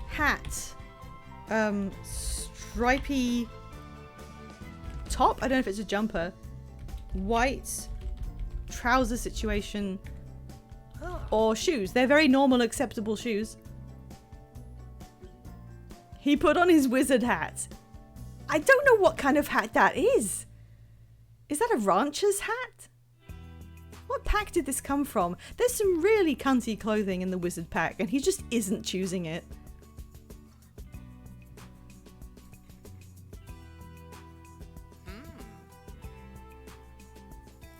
Hat. Stripy top? I don't know if it's a jumper. White trouser situation. Or shoes. They're very normal, acceptable shoes. He put on his wizard hat. I don't know what kind of hat that is. Is that a rancher's hat? What pack did this come from? There's some really cunty clothing in the wizard pack, and he just isn't choosing it.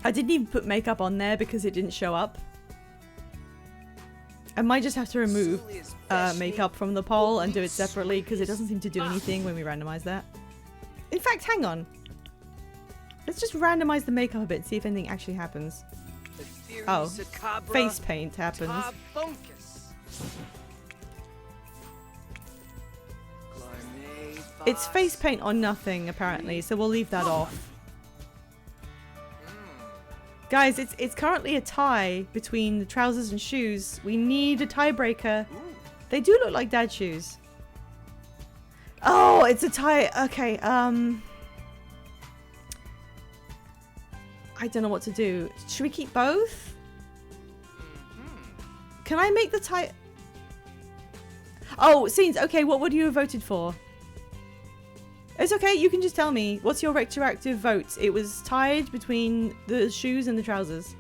I didn't even put makeup on there because it didn't show up. I might just have to remove makeup from the poll and do it separately because it doesn't seem to do anything when we randomize that. In fact, hang on. Let's just randomize the makeup a bit and see if anything actually happens. Oh, face paint happens. It's face paint or nothing apparently, so we'll leave that off. Guys, it's currently a tie between the trousers and shoes. We need a tiebreaker. They do look like dad shoes. Oh, it's a tie. Okay, I don't know what to do. Should we keep both? Can I make the tie? Oh, Scenes. Okay, what would you have voted for? It's okay, you can just tell me. What's your retroactive vote? It was tied between the shoes and the trousers.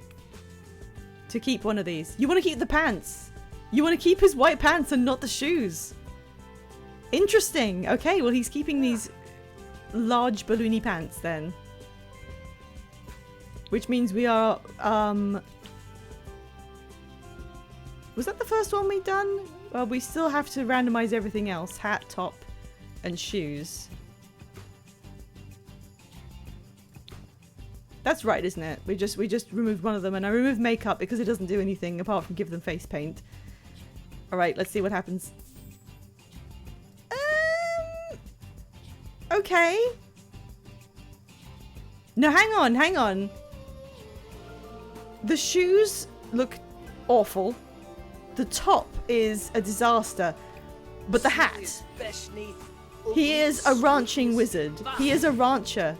To keep one of these. You want to keep the pants. You want to keep his white pants and not the shoes. Interesting. Okay, well he's keeping these large balloony pants then. Which means we are, was that the first one we've done? Well, we still have to randomize everything else. Hat, top, and shoes. That's right, isn't it? We just removed one of them, and I removed makeup because it doesn't do anything apart from give them face paint. Alright, let's see what happens. Okay. No, hang on. The shoes look awful. The top is a disaster. But the hat. He is a ranching wizard. He is a rancher.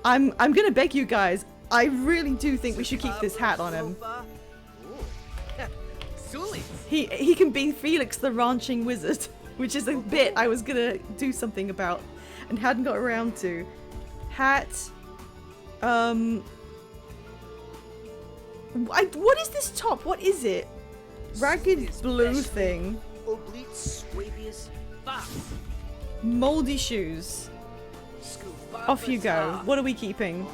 I'm gonna beg you guys. I really do think we should keep this hat on him. He can be Felix the ranching wizard, which is a bit I was gonna do something about and hadn't got around to. Hat. What is this top? What is it? Ragged blue thing. Moldy shoes. Off you go. What are we keeping?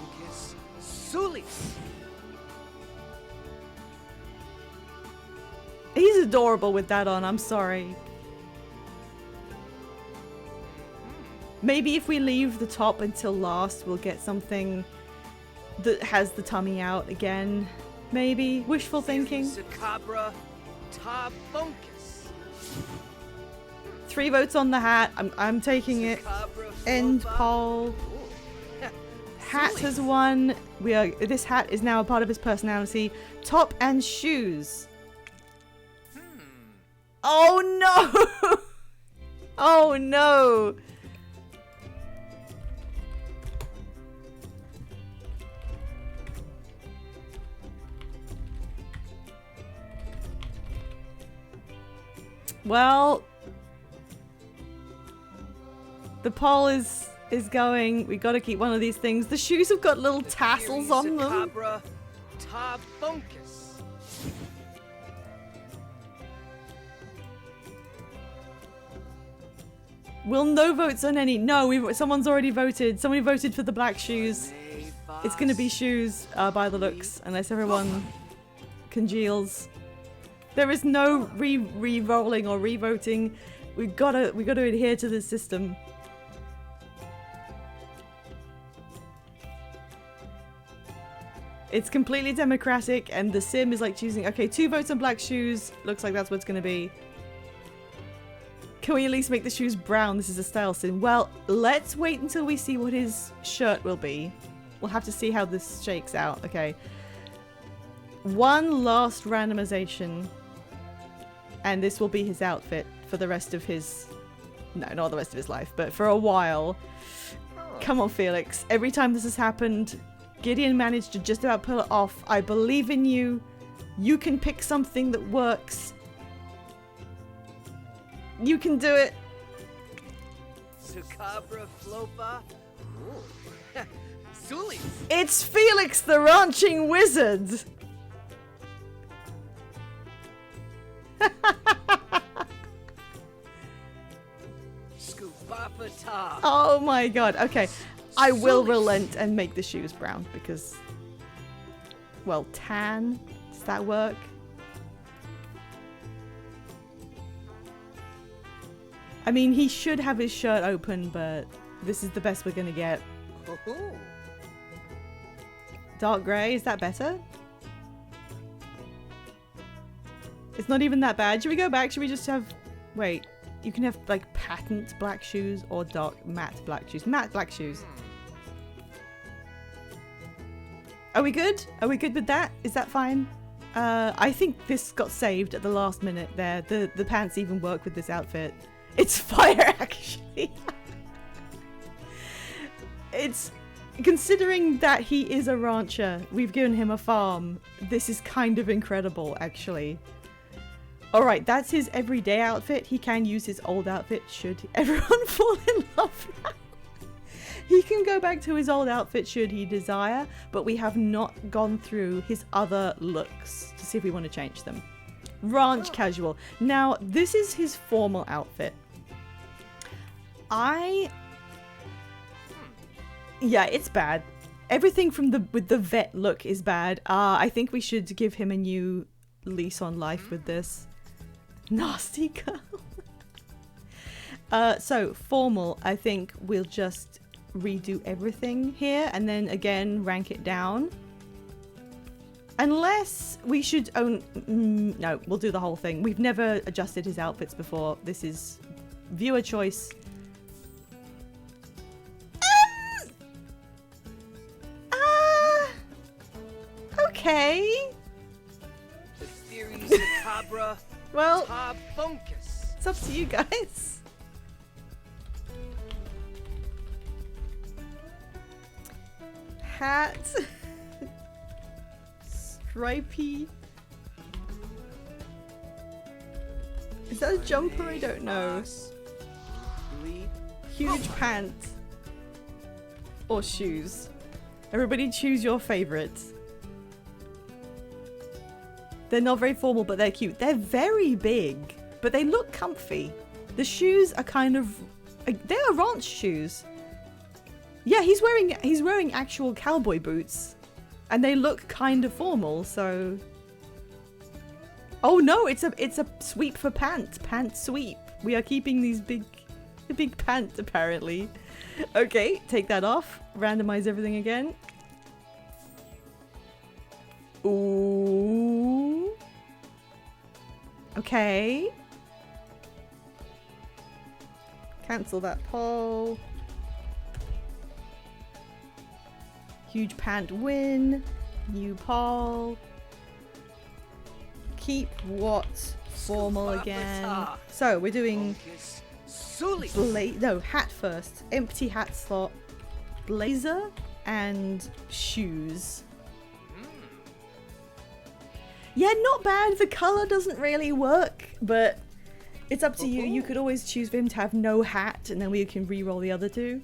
He's adorable with that on, I'm sorry. Maybe if we leave the top until last, we'll get something that has the tummy out again. Maybe. Wishful thinking. 3 votes on the hat. I'm taking it. End poll. Hat has won. This hat is now a part of his personality. Top and shoes. Oh no! Oh no! Well, the poll is going. We gotta keep one of these things. The shoes have got little tassels on them. Will no votes on any? No, someone's already voted. Somebody voted for the black shoes. It's gonna be shoes by the looks, unless everyone congeals. There is no re-rolling or re-voting. We gotta adhere to this system. It's completely democratic, and the sim is like choosing. Okay, 2 votes on black shoes. Looks like that's what it's gonna be. Can we at least make the shoes brown? This is a style sim. Well, let's wait until we see what his shirt will be. We'll have to see how this shakes out. Okay. one last randomization, and this will be his outfit for the rest of his... No, not the rest of his life, but for a while. Come on, Felix. Every time this has happened, Gideon managed to just about pull it off. I believe in you. You can pick something that works. You can do it. Sucabra Flopa. Sulis. It's Felix the Ranching Wizard. Scoopapata. Oh my god. Okay. I will relent and make the shoes brown because... Well, tan. Does that work? I mean, he should have his shirt open, but this is the best we're gonna get. Dark grey, is that better? It's not even that bad. Should we go back? Should we just have... Wait, you can have like patent black shoes or dark matte black shoes. Matte black shoes. Are we good? Are we good with that? Is that fine? I think this got saved at the last minute there. The pants even work with this outfit. It's fire, actually. It's... Considering that he is a rancher, we've given him a farm, this is kind of incredible, actually. Alright, that's his everyday outfit. He can use his old outfit should everyone fall in love now. He can go back to his old outfit should he desire, but we have not gone through his other looks to see if we want to change them. Ranch casual. Now, this is his formal outfit. Yeah, it's bad. Everything from with the vet look is bad. I think we should give him a new lease on life with this. Nasty girl. So, formal, I think we'll just redo everything here and then again rank it down. Unless we should own... no, we'll do the whole thing. We've never adjusted his outfits before. This is viewer choice. Okay. The theories of Cabra. Well, Funkus. it's up to you guys. Hat. Stripey. Is that a jumper? I don't know. Huge pant. Or shoes. Everybody choose your favorites. They're not very formal, but they're cute. They're very big, but they look comfy. The shoes are kind of... They are ranch shoes. Yeah, he's wearing actual cowboy boots. And they look kind of formal, so... Oh no, it's a sweep for pant. Pant sweep. We are keeping these big pants, apparently. Okay, take that off. Randomize everything again. Ooh. Okay. Cancel that poll. Huge pant win. New poll. Keep what formal again. So we're doing hat first. Empty hat slot. Blazer and shoes. Yeah, not bad. The color doesn't really work, but it's up to you. You could always choose for him to have no hat, and then we can re-roll the other two.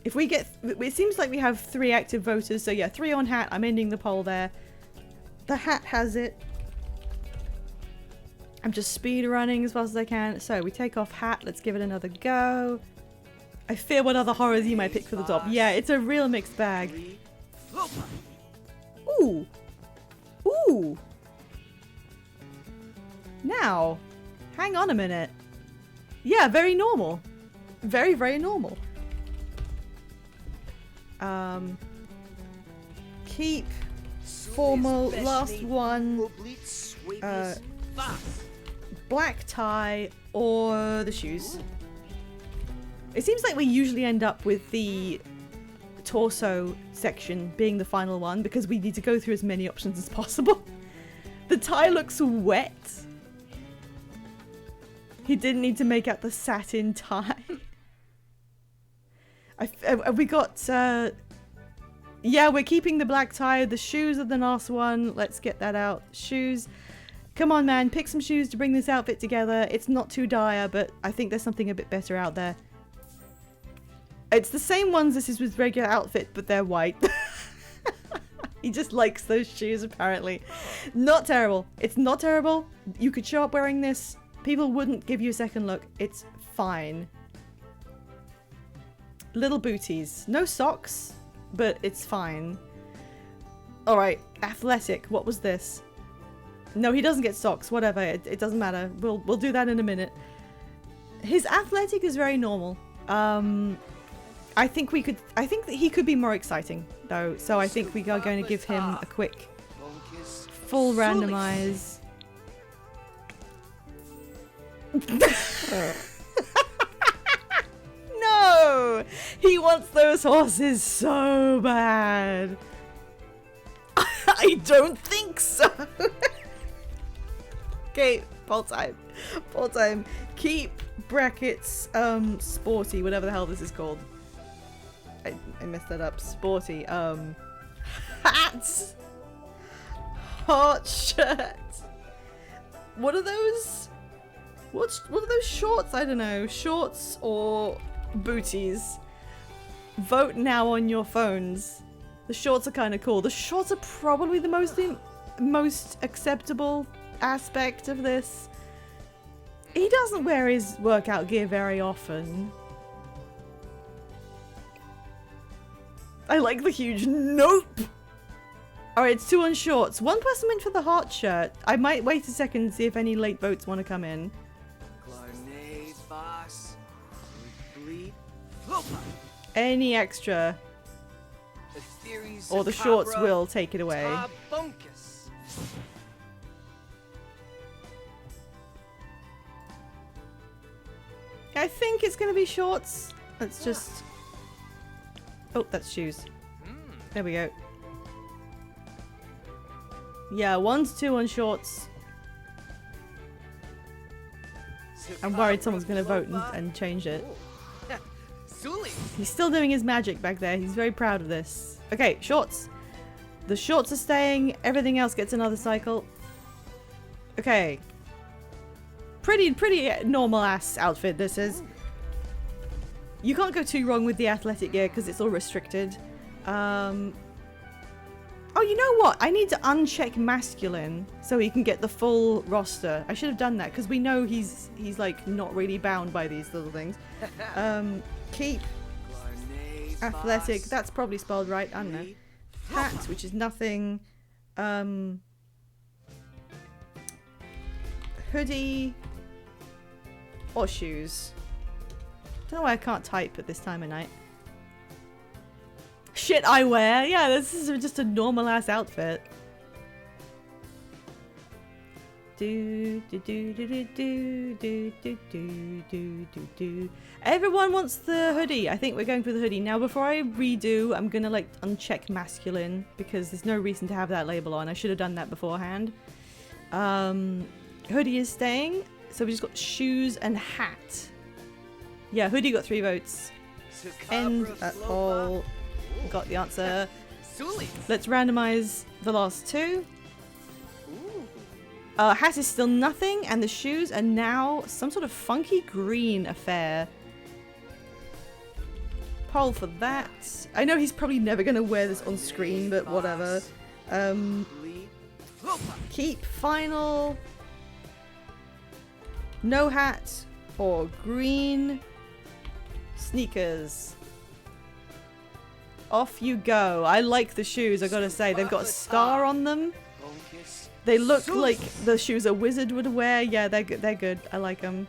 If we get... It seems like we have 3 active voters, so yeah, 3 on hat. I'm ending the poll there. The hat has it. I'm just speed running as fast as I can. So we take off hat. Let's give it another go. I fear what other horrors you might pick for the top. Yeah, it's a real mixed bag. Ooh. Ooh. Now, hang on a minute. Yeah, very normal. Very, very normal. Keep formal, last one. Black tie or the shoes. It seems like we usually end up with the torso section being the final one because we need to go through as many options as possible. The tie looks wet. He didn't need to make out the satin tie. Have we got... yeah, we're keeping the black tie. The shoes are the last one. Let's get that out. Shoes. Come on, man. Pick some shoes to bring this outfit together. It's not too dire, but I think there's something a bit better out there. It's the same ones this is with regular outfit, but they're white. He just likes those shoes, apparently. Not terrible. It's not terrible. You could show up wearing this. People wouldn't give you a second look. It's fine. Little booties. No socks, but it's fine. Alright, athletic. What was this? No, he doesn't get socks. Whatever. It doesn't matter. We'll do that in a minute. His athletic is very normal. I think that he could be more exciting, though. So I think we are going to give him a quick full randomize. No! He wants those horses so bad. I don't think so. Okay, poll time. Poll time. Keep brackets sporty, whatever the hell this is called. I messed that up. Sporty. Hats. Hot shirt. What are those? What are those shorts? I don't know. Shorts or booties. Vote now on your phones. The shorts are kind of cool. The shorts are probably the most acceptable aspect of this. He doesn't wear his workout gear very often. I like the huge nope. Alright, it's 2 on shorts. One person went for the hot shirt. I might wait a second and see if any late votes want to come in. Any extra, or the shorts will take it away. I think it's going to be shorts. Let's just... Oh, that's shoes. There we go. Yeah, 1's 2 on shorts. I'm worried someone's going to vote and change it. He's still doing his magic back there. He's very proud of this. Okay, shorts. The shorts are staying. Everything else gets another cycle. Okay. Pretty normal ass outfit this is. You can't go too wrong with the athletic gear because it's all restricted. Oh, you know what? I need to uncheck masculine so he can get the full roster. I should have done that because we know he's like not really bound by these little things. Keep athletic. That's probably spelled right. I don't know. Hat, which is nothing. Hoodie or shoes. Don't know why I can't type at this time of night. Shit I wear. Yeah, this is just a normal ass outfit. Everyone wants the hoodie. I think we're going for the hoodie. Now before I redo, I'm gonna like uncheck masculine because there's no reason to have that label on. I should have done that beforehand. Hoodie is staying. So we just got shoes and hat. Yeah, hoodie got 3 votes. End at all. Got the answer. Let's randomize the last 2. Hat is still nothing, and the shoes are now some sort of funky green affair. Poll for that. I know he's probably never going to wear this on screen, but whatever. Keep final. No hat or green sneakers. Off you go. I like the shoes, I gotta say. They've got a star on them. They look like the shoes a wizard would wear. Yeah, they're good. They're good. I like them.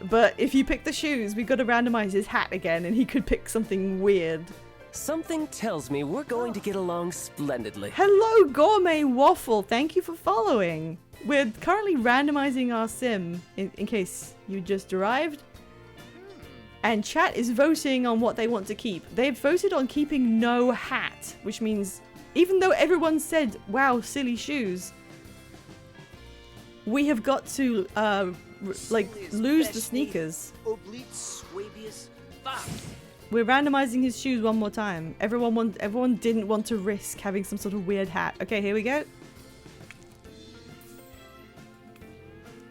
But if you pick the shoes, we've got to randomize his hat again, and he could pick something weird. Something tells me we're going to get along splendidly. Hello, Gourmet Waffle. Thank you for following. We're currently randomizing our sim, in case you just arrived. And chat is voting on what they want to keep. They've voted on keeping no hat, which means even though everyone said, wow, silly shoes, we have got to, like, lose the sneakers. Oblique Swabius Fox. We're randomizing his shoes one more time. Everyone didn't want to risk having some sort of weird hat. Okay, here we go.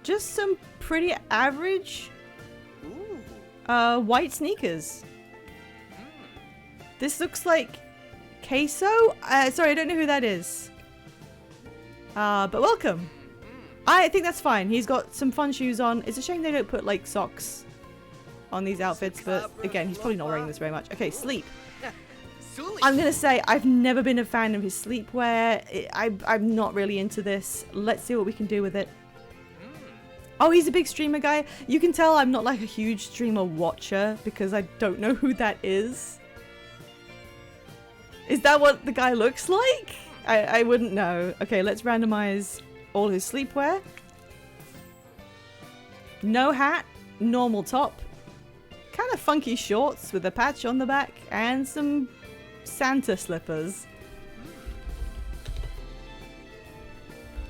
Just some pretty average white sneakers. This looks like Queso? Sorry, I don't know who that is. But welcome. I think that's fine. He's got some fun shoes on. It's a shame they don't put like socks on these outfits, but again, he's probably not wearing this very much. Okay, sleep. I'm gonna say I've never been a fan of his sleepwear. I'm not really into this. Let's see what we can do with it. Oh, he's a big streamer guy. You can tell I'm not like a huge streamer watcher because I don't know who that is. Is that what the guy looks like? I wouldn't know. Okay, let's randomize all his sleepwear. No hat, normal top, kind of funky shorts with a patch on the back, and some Santa slippers.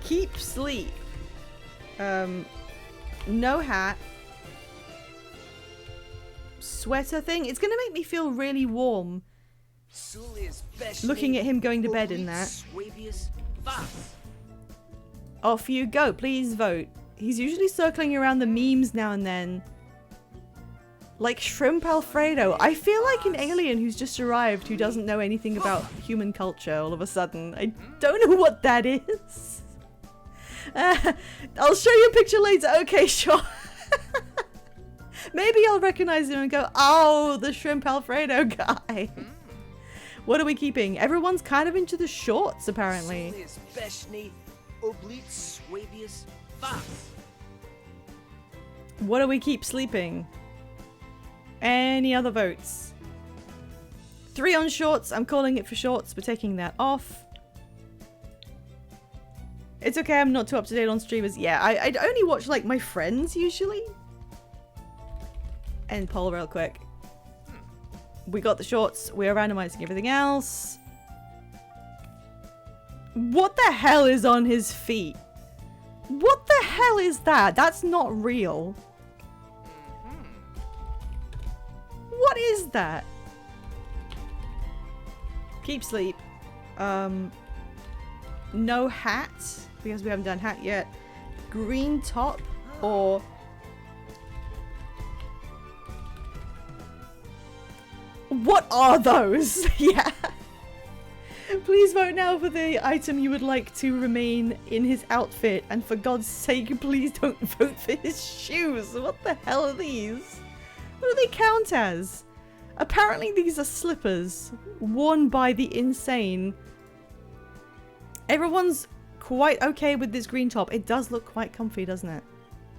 Keep sleep. No hat. Sweater thing. It's gonna make me feel really warm looking at him going to bed in that. Off you go. Please vote. He's usually circling around the memes now and then. Like Shrimp Alfredo. I feel like an alien who's just arrived who doesn't know anything about human culture all of a sudden. I don't know what that is. I'll show you a picture later. Okay, sure. Maybe I'll recognize him and go, oh, the Shrimp Alfredo guy. What are we keeping? Everyone's kind of into the shorts, apparently. What do we keep sleeping? Any other votes? 3 on shorts. I'm calling it for shorts. We're taking that off. It's okay, I'm not too up to date on streamers. Yeah, I only watch like my friends usually. End poll real quick. We got the shorts. We're randomizing everything else. What the hell is on his feet? What the hell is that? That's not real. What is that? Keep sleep. No hat, because we haven't done hat yet. Green top or... What are those? Yeah. Please vote now for the item you would like to remain in his outfit. And for God's sake, please don't vote for his shoes. What the hell are these? What do they count as? Apparently these are slippers worn by the insane. Everyone's quite okay with this green top. It does look quite comfy, doesn't it?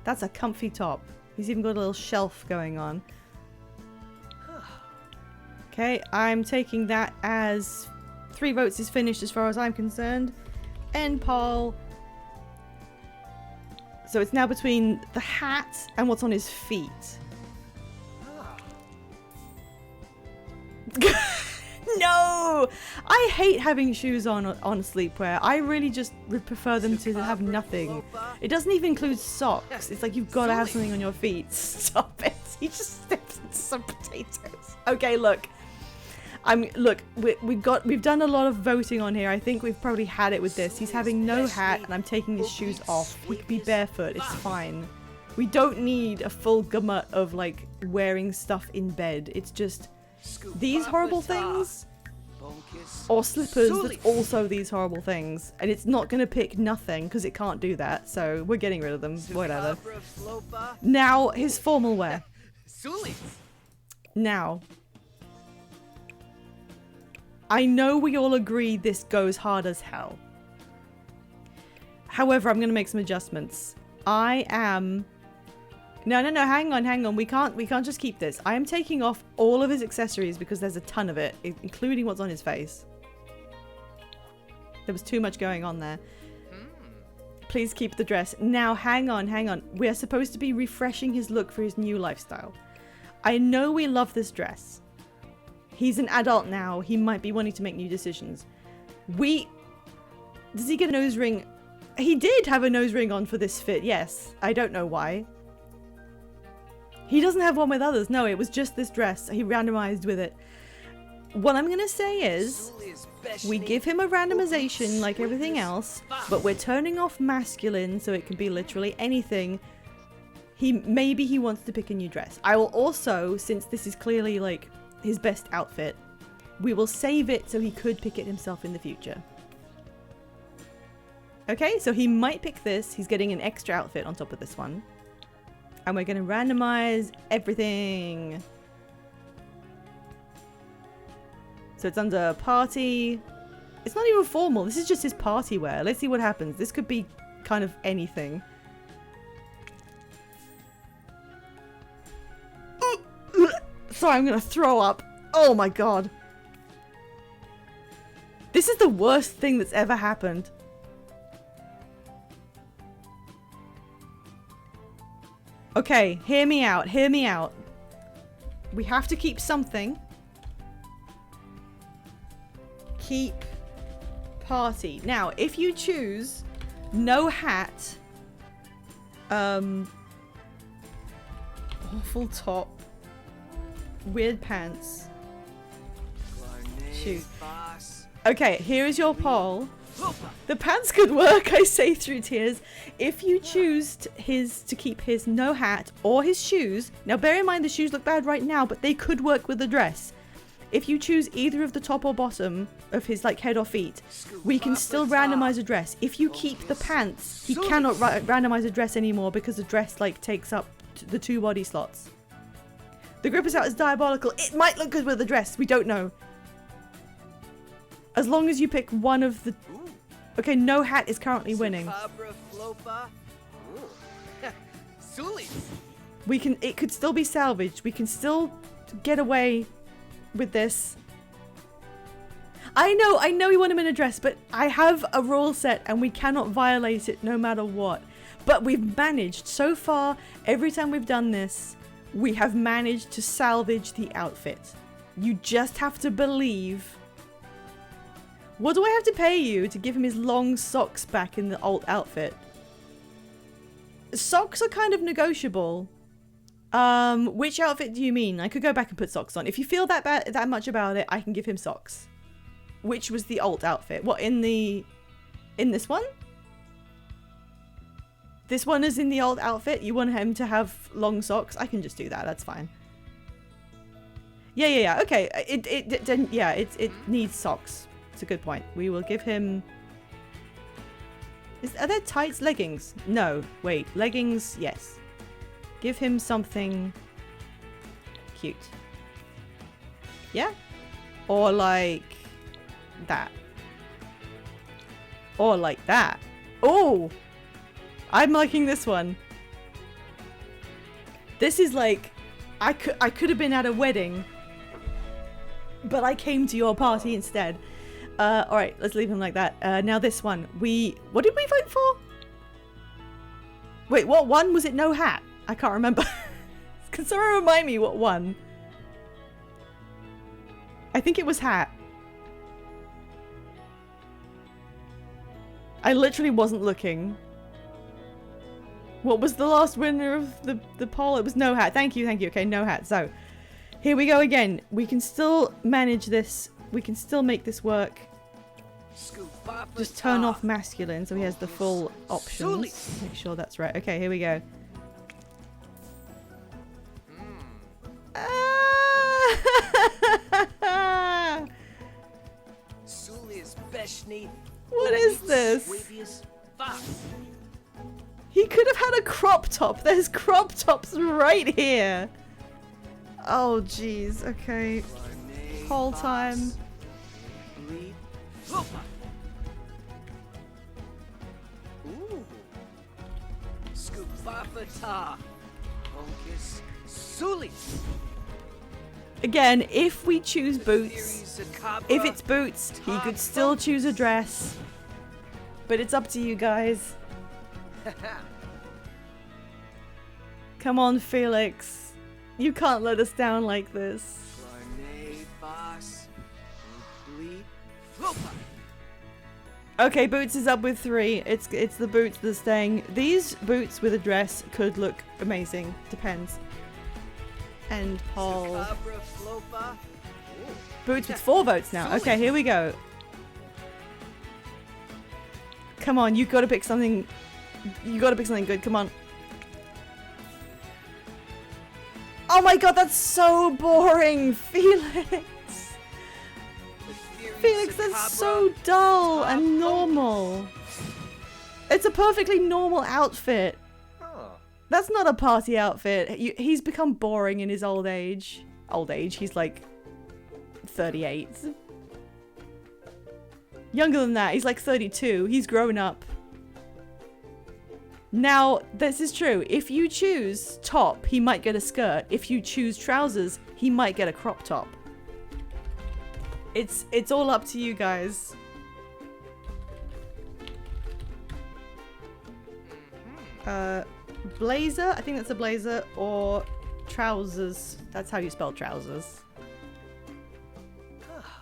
That's a comfy top. He's even got a little shelf going on. Okay, I'm taking that as 3 votes is finished as far as I'm concerned. End poll. So it's now between the hat and what's on his feet. No! I hate having shoes on sleepwear. I really just prefer them to have nothing. It doesn't even include socks. It's like you've got to have something on your feet. Stop it. He just stepped into some potatoes. Okay, look. We've done a lot of voting on here. I think we've probably had it with this. He's having no hat and I'm taking his shoes off. He could be barefoot. It's fine. We don't need a full gamut of like wearing stuff in bed. It's just these horrible things or slippers that's also these horrible things, and it's not gonna pick nothing because it can't do that, so we're getting rid of them. Whatever. Now his formal wear. Now I know we all agree this goes hard as hell. However, I'm gonna make some adjustments. No, hang on. We can't just keep this. I am taking off all of his accessories because there's a ton of it, including what's on his face. There was too much going on there. Please keep the dress. Now, hang on. We're supposed to be refreshing his look for his new lifestyle. I know we love this dress. He's an adult now. He might be wanting to make new decisions. Does he get a nose ring? He did have a nose ring on for this fit, yes. I don't know why. He doesn't have one with others. No, it was just this dress. He randomized with it. What I'm going to say is, we give him a randomization like everything else, but we're turning off masculine so it can be literally anything. Maybe he wants to pick a new dress. I will also, since this is clearly like his best outfit, we will save it so he could pick it himself in the future. Okay, so he might pick this. He's getting an extra outfit on top of this one. And we're going to randomize everything. So it's under party. It's not even formal. This is just his party wear. Let's see what happens. This could be kind of anything. Sorry, I'm going to throw up. Oh my god. This is the worst thing that's ever happened. Okay, hear me out. Hear me out. We have to keep something. Keep party. Now, if you choose no hat, awful top, weird pants. Shoot. Okay, here is your poll. The pants could work, I say through tears. If you choose to keep his no hat or his shoes, now bear in mind the shoes look bad right now, but they could work with the dress. If you choose either of the top or bottom of his like head or feet, we can still randomize a dress. If you keep the pants, he cannot randomize a dress anymore because the dress like takes up the 2 body slots. The grip is out is diabolical. It might look good with the dress. We don't know. As long as you pick one of the... Okay, no hat is currently winning. We can... It could still be salvaged. We can still get away with this. I know we want him in a dress, but I have a rule set and we cannot violate it no matter what. But we've managed, so far, every time we've done this, we have managed to salvage the outfit. You just have to believe... What do I have to pay you to give him his long socks back in the old outfit? Socks are kind of negotiable. Which outfit do you mean? I could go back and put socks on. If you feel that much about it, I can give him socks. Which was the alt outfit? What, in this one? This one is in the old outfit. You want him to have long socks? I can just do that. That's fine. Yeah. Okay. It needs socks. It's a good point. We will give him... Are there tights? Leggings? No. Wait. Leggings? Yes. Give him something cute. Yeah? Or like that. Or like that. Oh! I'm liking this one. This is like... I could have been at a wedding, but I came to your party instead. Alright, let's leave him like that. Now this one. What did we vote for? Wait, what one? Was it no hat? I can't remember. Can someone remind me what one? I think it was hat. I literally wasn't looking. What was the last winner of the poll? It was no hat. Thank you. Okay, no hat. So, here we go again. We can still manage this. We can still make this work. Just turn off masculine so he has the full options. Make sure that's right. Okay, here we go. What is this? He could have had a crop top. There's crop tops right here. Oh, jeez. Okay. Whole time. Again, if we choose boots, if it's boots, he could still choose a dress. But it's up to you guys. Come on, Felix. You can't let us down like this. Clarnay, boss. Bleed. Flopa. Okay, Boots is up with 3. It's the Boots that's staying. These Boots with a dress could look amazing. Depends. And Paul. Cabra, Flopa. Boots with 4 votes now. Okay, here we go. Come on, you've got to pick something. You got to pick something good. Come on. Oh my god, that's so boring, Felix. Felix, that's so dull and normal. It's a perfectly normal outfit. That's not a party outfit. He's become boring in his old age. Old age, he's like 38. Younger than that, he's like 32. He's grown up. Now, this is true. If you choose top, he might get a skirt. If you choose trousers, he might get a crop top. It's all up to you guys. Blazer, I think that's a blazer, or trousers. That's how you spell trousers.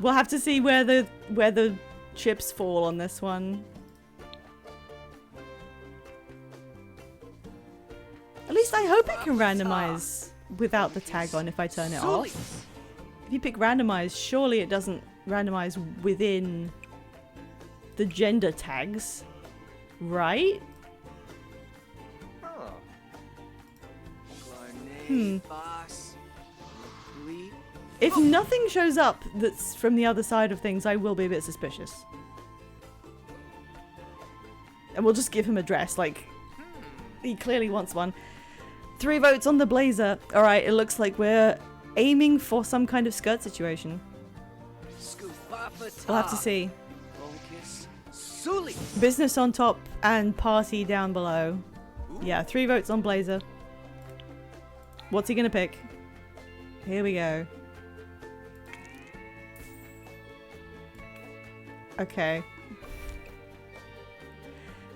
We'll have to see where the chips fall on this one. At least I hope it can randomize without the tag on if I turn it off. If you pick randomize, surely it doesn't randomize within the gender tags, right? Boss. Bleed. If nothing shows up that's from the other side of things, I will be a bit suspicious. And we'll just give him a dress, like, he clearly wants one. 3 votes on the blazer. Alright, it looks like we're aiming for some kind of skirt situation. We'll have to see. Business on top and party down below. Yeah, 3 votes on blazer. What's he gonna pick? Here we go. Okay.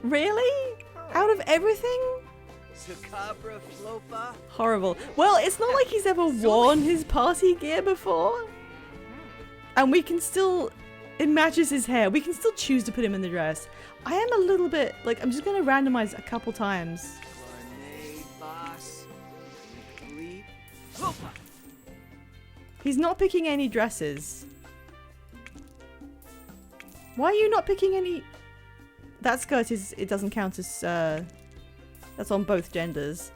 Really? Out of everything? Horrible. Well, it's not like he's ever worn his party gear before. And we can still... It matches his hair. We can still choose to put him in the dress. I am a little bit... Like, I'm just going to randomize a couple times. He's not picking any dresses. Why are you not picking any... That skirt is... It doesn't count as... That's on both genders.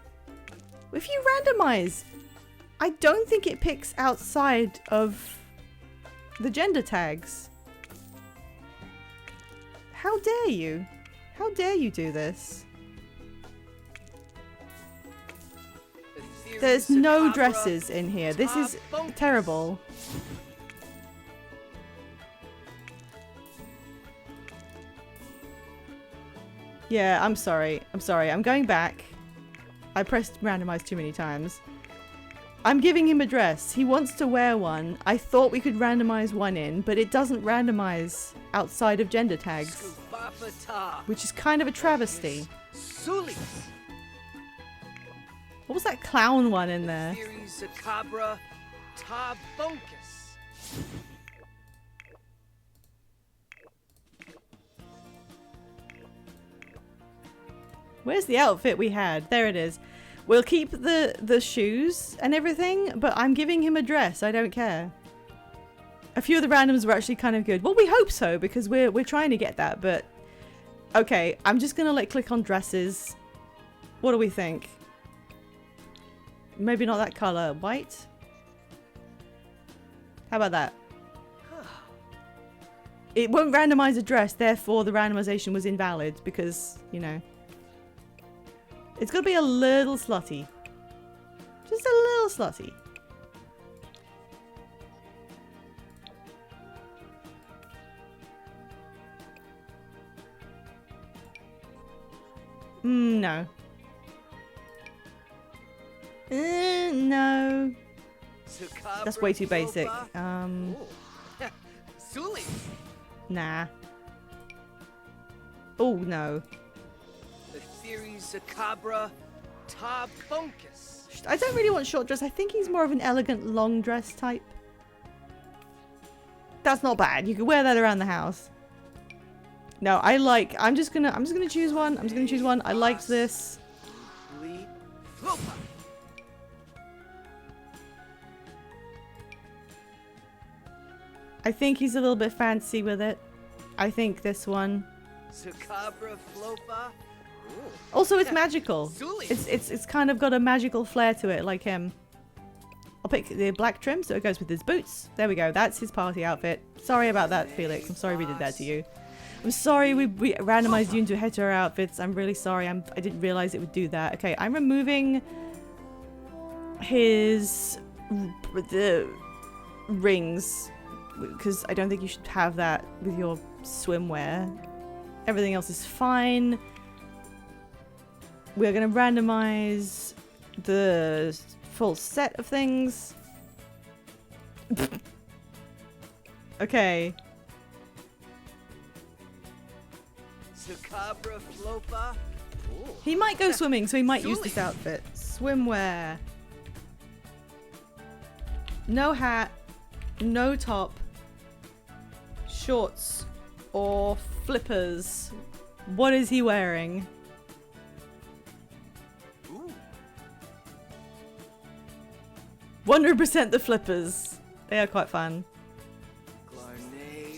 If you randomize, I don't think it picks outside of the gender tags. How dare you? How dare you do this? There's no dresses in here. This is terrible. Yeah, I'm sorry. I'm sorry. I'm going back. I pressed randomize too many times. I'm giving him a dress. He wants to wear one. I thought we could randomize one in, but it doesn't randomize outside of gender tags. Which is kind of a travesty. What was that clown one in there? Where's the outfit we had? There it is. We'll keep the shoes and everything, but I'm giving him a dress. I don't care. A few of the randoms were actually kind of good. Well, we hope so, because we're trying to get that, but... Okay, I'm just gonna click on dresses. What do we think? Maybe not that color. White? How about that? It won't randomize a dress, therefore the randomization was invalid, because, you know... It's gonna be a little slutty. Just a little slutty. No. No. That's way too basic. Nah. Oh, no. Zacabra Tabunkus. I don't really want short dress. I think he's more of an elegant long dress type. That's not bad. You could wear that around the house. No, I'm just gonna choose one. I'm just gonna choose one. I liked this. Bleed. Flopa. I think he's a little bit fancy with it. I think this one. Zucabra Flopa. Also, it's magical. Zuli. It's kind of got a magical flair to it, like him. I'll pick the black trim so it goes with his boots. There we go. That's his party outfit. Sorry about that, Felix. I'm sorry we did that to you. I'm sorry we randomized you into hetero outfits. I'm really sorry. I didn't realize it would do that. Okay, I'm removing his the rings because I don't think you should have that with your swimwear. Everything else is fine. We're going to randomize the full set of things. Okay. Zucabra Flopa. He might go swimming, so he might use this outfit. Swimwear. No hat. No top. Shorts. Or flippers. What is he wearing? 100% the flippers. They are quite fun.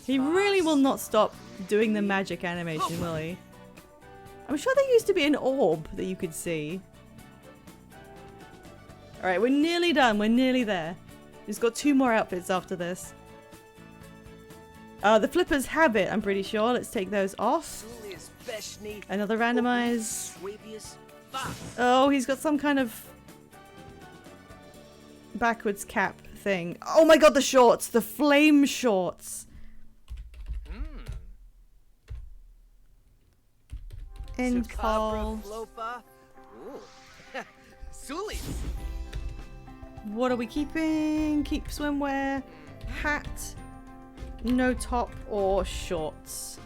He really will not stop doing the magic animation, will he? I'm sure there used to be an orb that you could see. Alright, we're nearly done. We're nearly there. He's got 2 more outfits after this. The flippers have it, I'm pretty sure. Let's take those off. Another randomize. Oh, he's got some kind of backwards cap thing. Oh my god, the shorts! The flame shorts! End fall. What are we keeping? Keep swimwear. Hat. No top or shorts.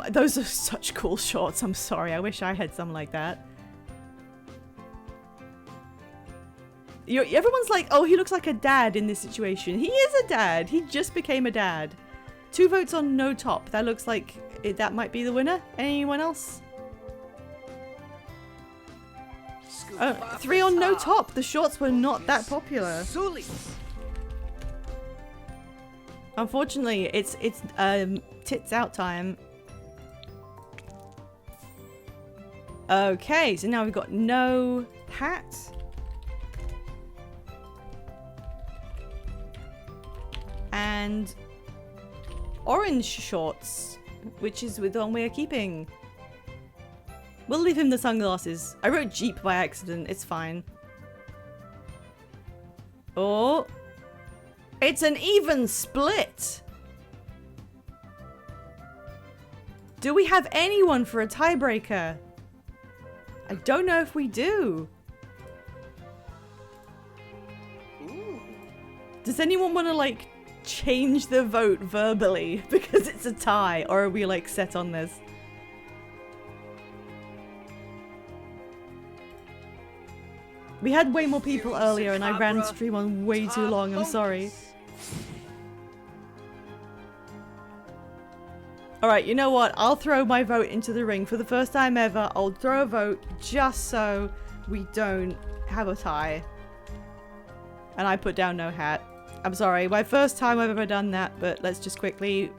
Those are such cool shorts. I'm sorry. I wish I had some like that. Everyone's like, oh, he looks like a dad in this situation. He is a dad. He just became a dad. 2 votes on no top. That looks like that might be the winner. Anyone else? 3 on no top. The shorts were not that popular. Unfortunately, it's tits out time. Okay, so now we've got no hat. And orange shorts, which is the one we're keeping. We'll leave him the sunglasses. I wrote Jeep by accident. It's fine. Oh. It's an even split. Do we have anyone for a tiebreaker? I don't know if we do. Does anyone want to, like, change the vote verbally because it's a tie, or are we, like, set on this? We had way more people earlier and I ran stream on way too long, I'm sorry. Alright, you know what? I'll throw my vote into the ring. For the first time ever, I'll throw a vote just so we don't have a tie. And I put down no hat. I'm sorry, my first time I've ever done that, but let's just quickly...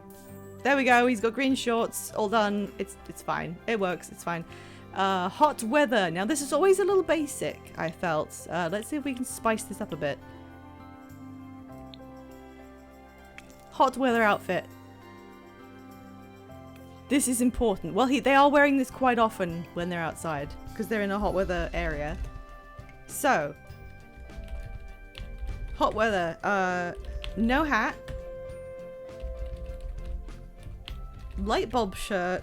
There we go, he's got green shorts, all done. It's fine. It works, it's fine. Hot weather. Now this is always a little basic, I felt. Let's see if we can spice this up a bit. Hot weather outfit. This is important. Well, they are wearing this quite often when they're outside, because they're in a hot weather area. So, hot weather. No hat. Light bulb shirt.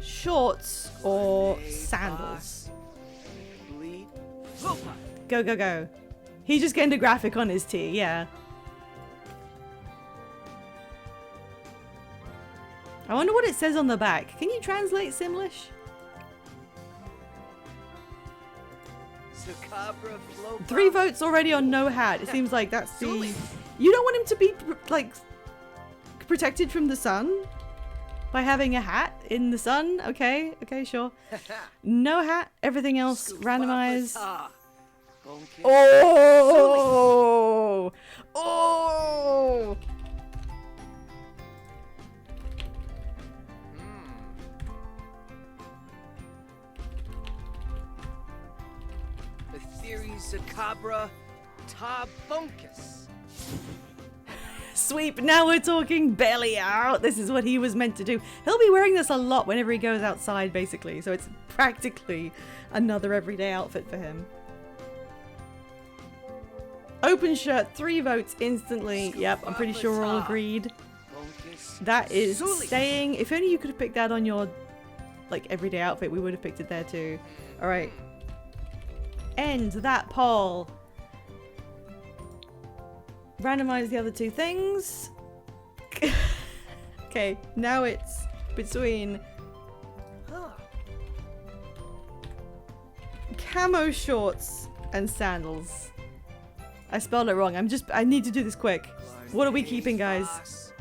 Shorts or sandals. Go, go, go. He's just getting the graphic on his tee, yeah. I wonder what it says on the back. Can you translate Simlish? Sakabra Flopa. 3 votes already on no hat. It seems like that's the... Sully. You don't want him to be, like, protected from the sun? By having a hat in the sun? Okay, okay, sure. No hat, everything else randomized. Skubapata. Bonkus. Oh! Oh! Etheri Sakabra Tabunkus. Sweep, now we're talking belly out. This is what he was meant to do. He'll be wearing this a lot whenever he goes outside, basically. So it's practically another everyday outfit for him. Open shirt, 3 votes instantly. Yep, I'm pretty sure we're all agreed. Bonkus. That is Sully. staying. If only you could have picked that on your, like, everyday outfit, we would have picked it there too. All right. End that poll. Randomize the other 2 things. Okay, now it's between camo shorts and sandals. I spelled it wrong. I need to do this quick. What are we keeping, guys?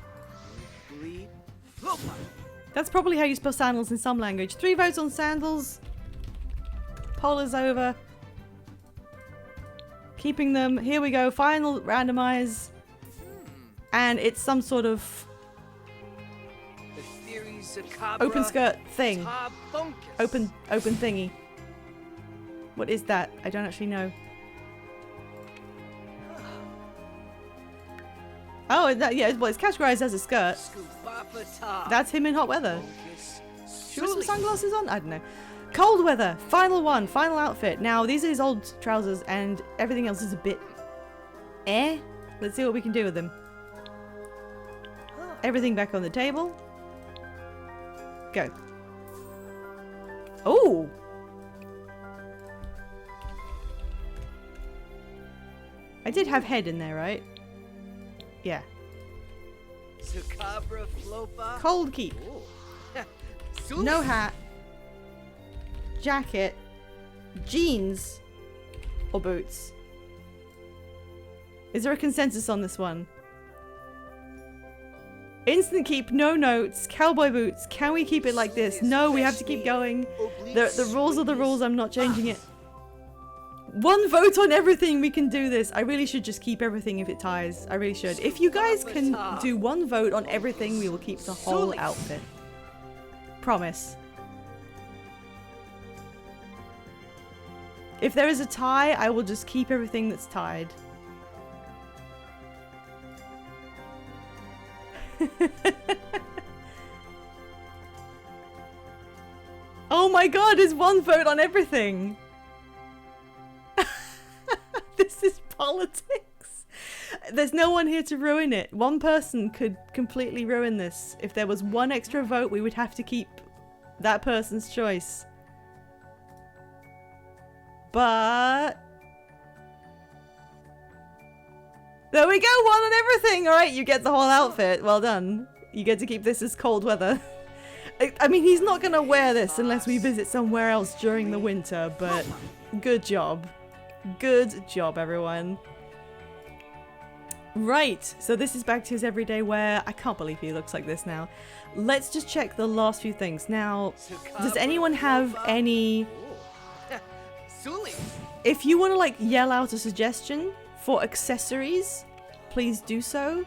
That's probably how you spell sandals in some language. 3 votes on sandals. Poll is over. Keeping them. Here we go. Final randomize. And it's some sort of open skirt thing. Open thingy. What is that? I don't actually know. Oh, yeah, well, it's categorized as a skirt. That's him in hot weather. Should we put some sunglasses on? I don't know. Cold weather. Final one. Final outfit. Now, these are his old trousers and everything else is a bit Let's see what we can do with them. Everything back on the table. Go. Oh! I did have head in there, right? Yeah. Sakabra Flopa. Cold keep. No hat. Jacket. Jeans. Or boots. Is there a consensus on this one? Instant keep, no notes. Cowboy boots. Can we keep it like this? No, we have to keep going. The rules are the rules. I'm not changing it. 1 vote on everything. We can do this. I really should just keep everything if it ties. I really should. If you guys can do 1 vote on everything, we will keep the whole outfit. Promise. If there is a tie, I will just keep everything that's tied. Oh my god, is 1 vote on everything? This is politics. There's no one here to ruin it. 1 person could completely ruin this. If there was 1 extra vote, we would have to keep that person's choice. But... there we go, 1 on everything! Alright, you get the whole outfit. Well done. You get to keep this as cold weather. I mean, he's not gonna wear this unless we visit somewhere else during the winter, but good job. Good job, everyone. Right, so this is back to his everyday wear. I can't believe he looks like this now. Let's just check the last few things. Now, does anyone have any... If you want to, like, yell out a suggestion for accessories, please do so.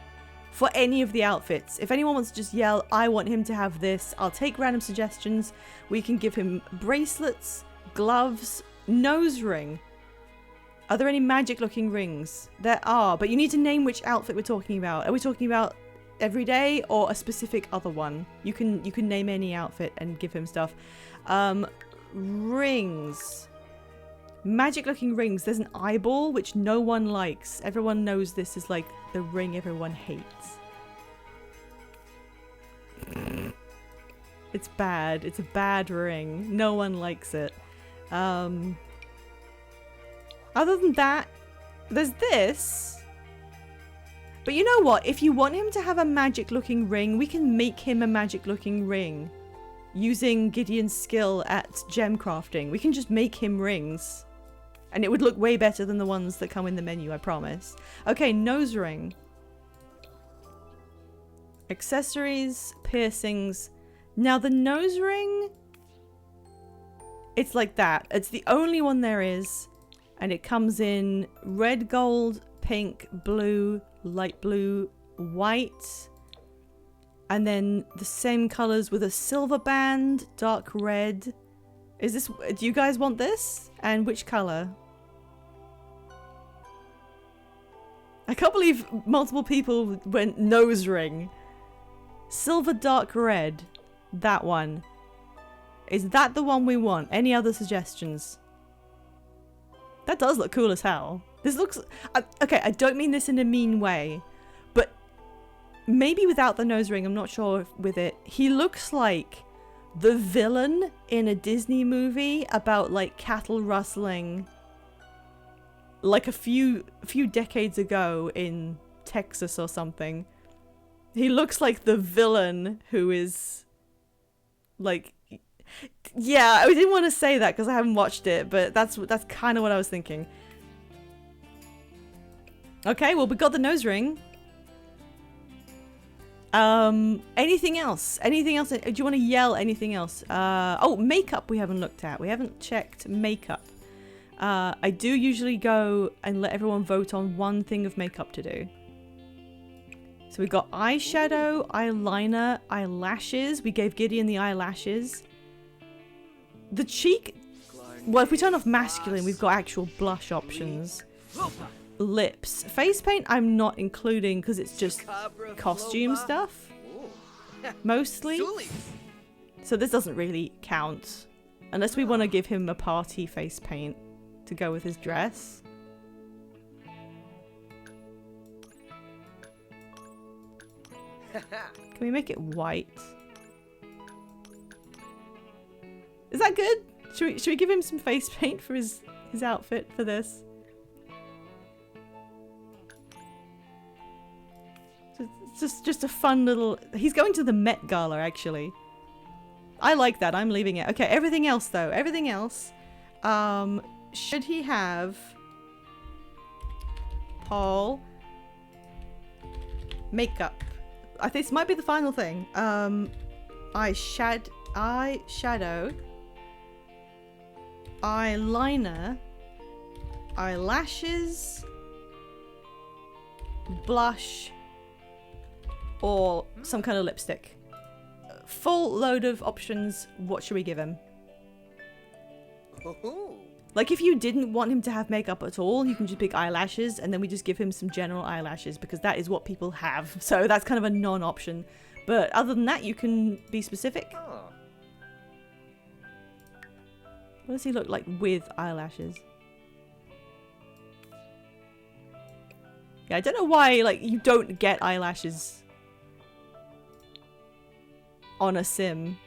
For any of the outfits. If anyone wants to just yell, I want him to have this, I'll take random suggestions. We can give him bracelets, gloves, nose ring. Are there any magic looking rings? There are, but you need to name which outfit we're talking about. Are we talking about everyday or a specific other one? You can name any outfit and give him stuff. Rings. Magic looking rings. There's an eyeball, which no one likes. Everyone knows this is like the ring everyone hates. It's bad. It's a bad ring. No one likes it. Other than that, there's this. But you know what? If you want him to have a magic looking ring, we can make him a magic looking ring. Using Gideon's skill at gem crafting. We can just make him rings. And it would look way better than the ones that come in the menu, I promise. Okay, nose ring. Accessories, piercings. Now the nose ring, it's like that. It's the only one there is. And it comes in red, gold, pink, blue, light blue, white. And then the same colors with a silver band, dark red. Is this, do you guys want this? And which color? I can't believe multiple people went nose ring. Silver dark red. That one. Is that the one we want? Any other suggestions? That does look cool as hell. This looks... okay, I don't mean this in a mean way. But maybe without the nose ring, I'm not sure if with it. He looks like the villain in a Disney movie about like cattle rustling. Like a few decades ago in Texas or something. He looks like the villain who is like, yeah, I didn't want to say that because I haven't watched it, but that's kind of what I was thinking. Okay, well, we got the nose ring. Anything else? Anything else? Do you want to yell anything else? Oh, makeup we haven't looked at. We haven't checked makeup. I do usually go and let everyone vote on one thing of makeup to do. So we got eyeshadow, eyeliner, eyelashes. We gave Gideon the eyelashes. The cheek... well, if we turn off masculine, we've got actual blush options. Lips. Face paint I'm not including because it's just costume stuff. Mostly. So this doesn't really count. Unless we want to give him a party face paint to go with his dress. Can we make it white? Is that good? Should we give him some face paint for his outfit for this? It's just a fun little... he's going to the Met Gala, actually. I like that. I'm leaving it. Okay, everything else, though. Everything else. Should he have... Paul... makeup. I think this might be the final thing. Eyeshadow. Eyeliner. Eyelashes. Blush. Or some kind of lipstick. Full load of options. What should we give him? Like if you didn't want him to have makeup at all, you can just pick eyelashes and then we just give him some general eyelashes because that is what people have. So that's kind of a non-option. But other than that, you can be specific. What does he look like with eyelashes? Yeah, I don't know why like you don't get eyelashes on a sim,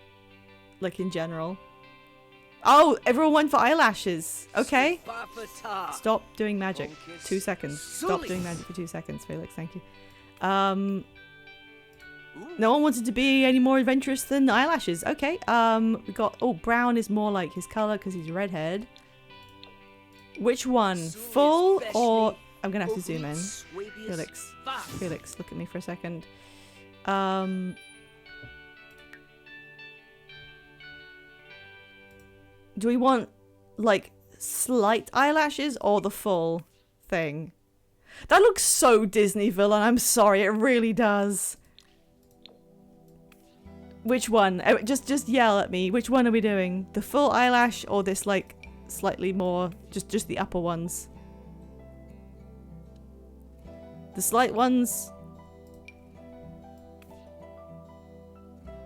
like in general. Oh, everyone went for eyelashes. Okay. Stop doing magic. 2 seconds. Stop doing magic for 2 seconds, Felix. Thank you. No one wanted to be any more adventurous than the eyelashes. Okay. We got... oh, brown is more like his color because he's a redhead. Which one? Full or... I'm going to have to zoom in. Felix. Felix, look at me for a second. Do we want, like, slight eyelashes or the full thing? That looks so Disney villain. I'm sorry, it really does. Which one? Just yell at me. Which one are we doing? The full eyelash or this, like, slightly more, just the upper ones? The slight ones?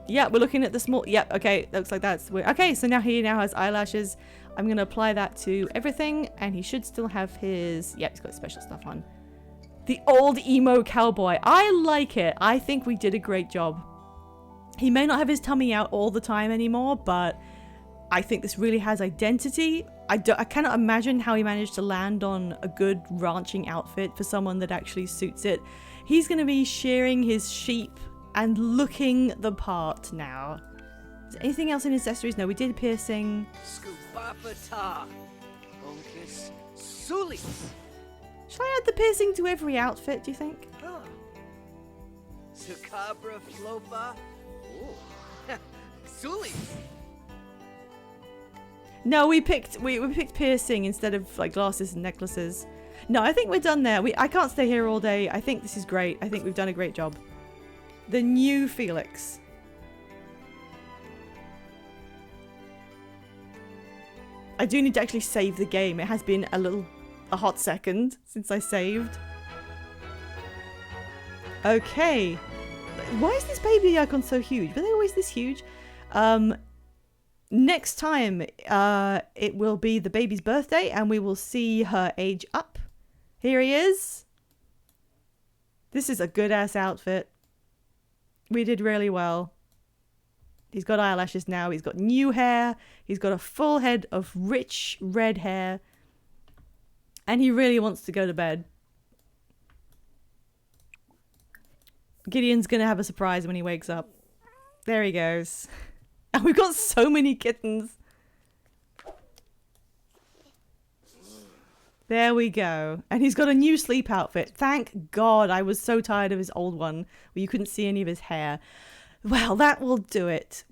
Yeah, we're looking at the small... yep, okay, looks like that's weird. Okay, so now he has eyelashes. I'm going to apply that to everything, and he should still have his... yep, he's got special stuff on. The old emo cowboy. I like it. I think we did a great job. He may not have his tummy out all the time anymore, but I think this really has identity. I cannot imagine how he managed to land on a good ranching outfit for someone that actually suits it. He's going to be shearing his sheep and looking the part now. Is there anything else in accessories? No, we did piercing. Uncas Sulis. Should I add the piercing to every outfit, do you think? Huh. Sucabra Flopa. Ooh. Sulis. No, we picked piercing instead of like glasses and necklaces. No, I think we're done there. I can't stay here all day. I think this is great. I think we've done a great job. The new Felix. I do need to actually save the game. It has been a hot second since I saved. Okay. Why is this baby icon so huge? Were they always this huge? Next time, it will be the baby's birthday and we will see her age up. Here he is. This is a good-ass outfit. We did really well. He's got eyelashes now. He's got new hair. He's got a full head of rich red hair. And he really wants to go to bed. Gideon's going to have a surprise when he wakes up. There he goes. And we've got so many kittens. There we go. And he's got a new sleep outfit. Thank God. I was so tired of his old one where you couldn't see any of his hair. Well, that will do it.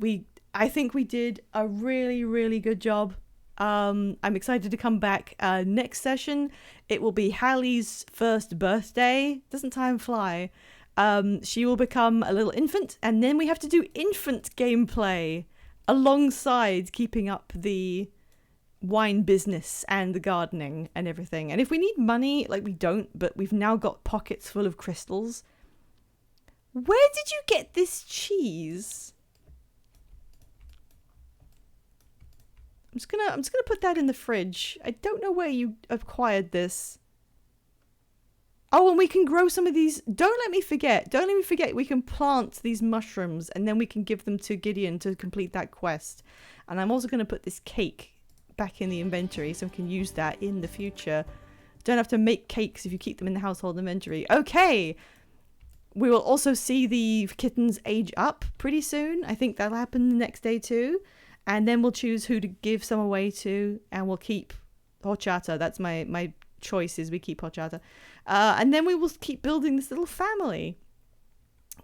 I think we did a really, really good job. I'm excited to come back next session. It will be Hallie's first birthday. Doesn't time fly? She will become a little infant, and then we have to do infant gameplay alongside keeping up the wine business and the gardening and everything. And if we need money, like we don't, but we've now got pockets full of crystals. Where did you get this cheese? I'm just gonna put that in the fridge. I don't know where you acquired this. Oh, and we can grow some of these. Don't let me forget. We can plant these mushrooms and then we can give them to Gideon to complete that quest. And I'm also going to put this cake back in the inventory so we can use that in the future. Don't have to make cakes if you keep them in the household inventory. Okay. We will also see the kittens age up pretty soon. I think that'll happen the next day too. And then we'll choose who to give some away to. And we'll keep Horchata. That's my choice, is we keep Horchata. And then we will keep building this little family.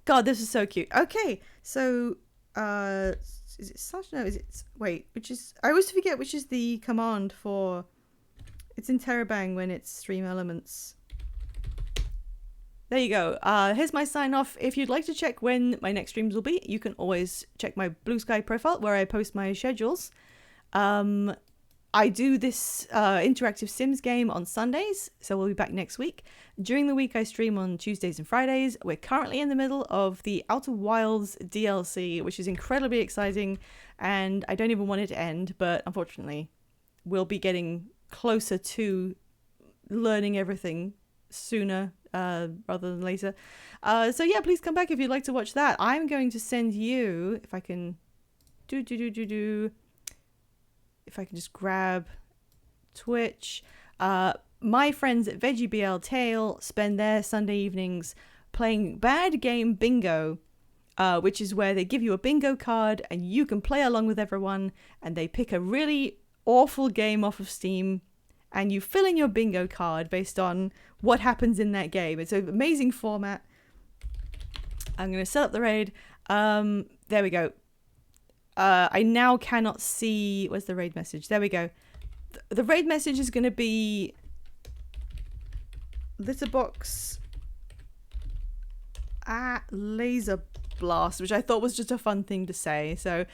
God, this is so cute. Okay, so is it such? No, is it? Wait, which is? I always forget which is the command for. It's in Terabang when it's Stream Elements. There you go. Here's my sign off. If you'd like to check when my next streams will be, you can always check my Blue Sky profile where I post my schedules. I do this interactive Sims game on Sundays, so we'll be back next week. During the week, I stream on Tuesdays and Fridays. We're currently in the middle of the Outer Wilds DLC, which is incredibly exciting, and I don't even want it to end, but unfortunately, we'll be getting closer to learning everything sooner rather than later. So yeah, please come back if you'd like to watch that. I'm going to send you, if I can if I can just grab Twitch. My friends at VeggieBL Tale spend their Sunday evenings playing Bad Game Bingo, which is where they give you a bingo card and you can play along with everyone, and they pick a really awful game off of Steam and you fill in your bingo card based on what happens in that game. It's an amazing format. I'm going to set up the raid. There we go. I now cannot see... Where's the raid message? There we go. The raid message is going to be... Litterbox... Laser Blast, which I thought was just a fun thing to say. So...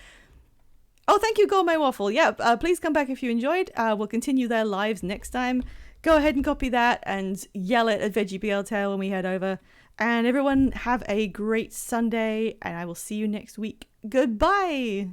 Oh, thank you, Gourmet Waffle. Yeah, please come back if you enjoyed. We'll continue their lives next time. Go ahead and copy that and yell it at VeggieBL Tale when we head over. And everyone have a great Sunday, and I will see you next week. Goodbye!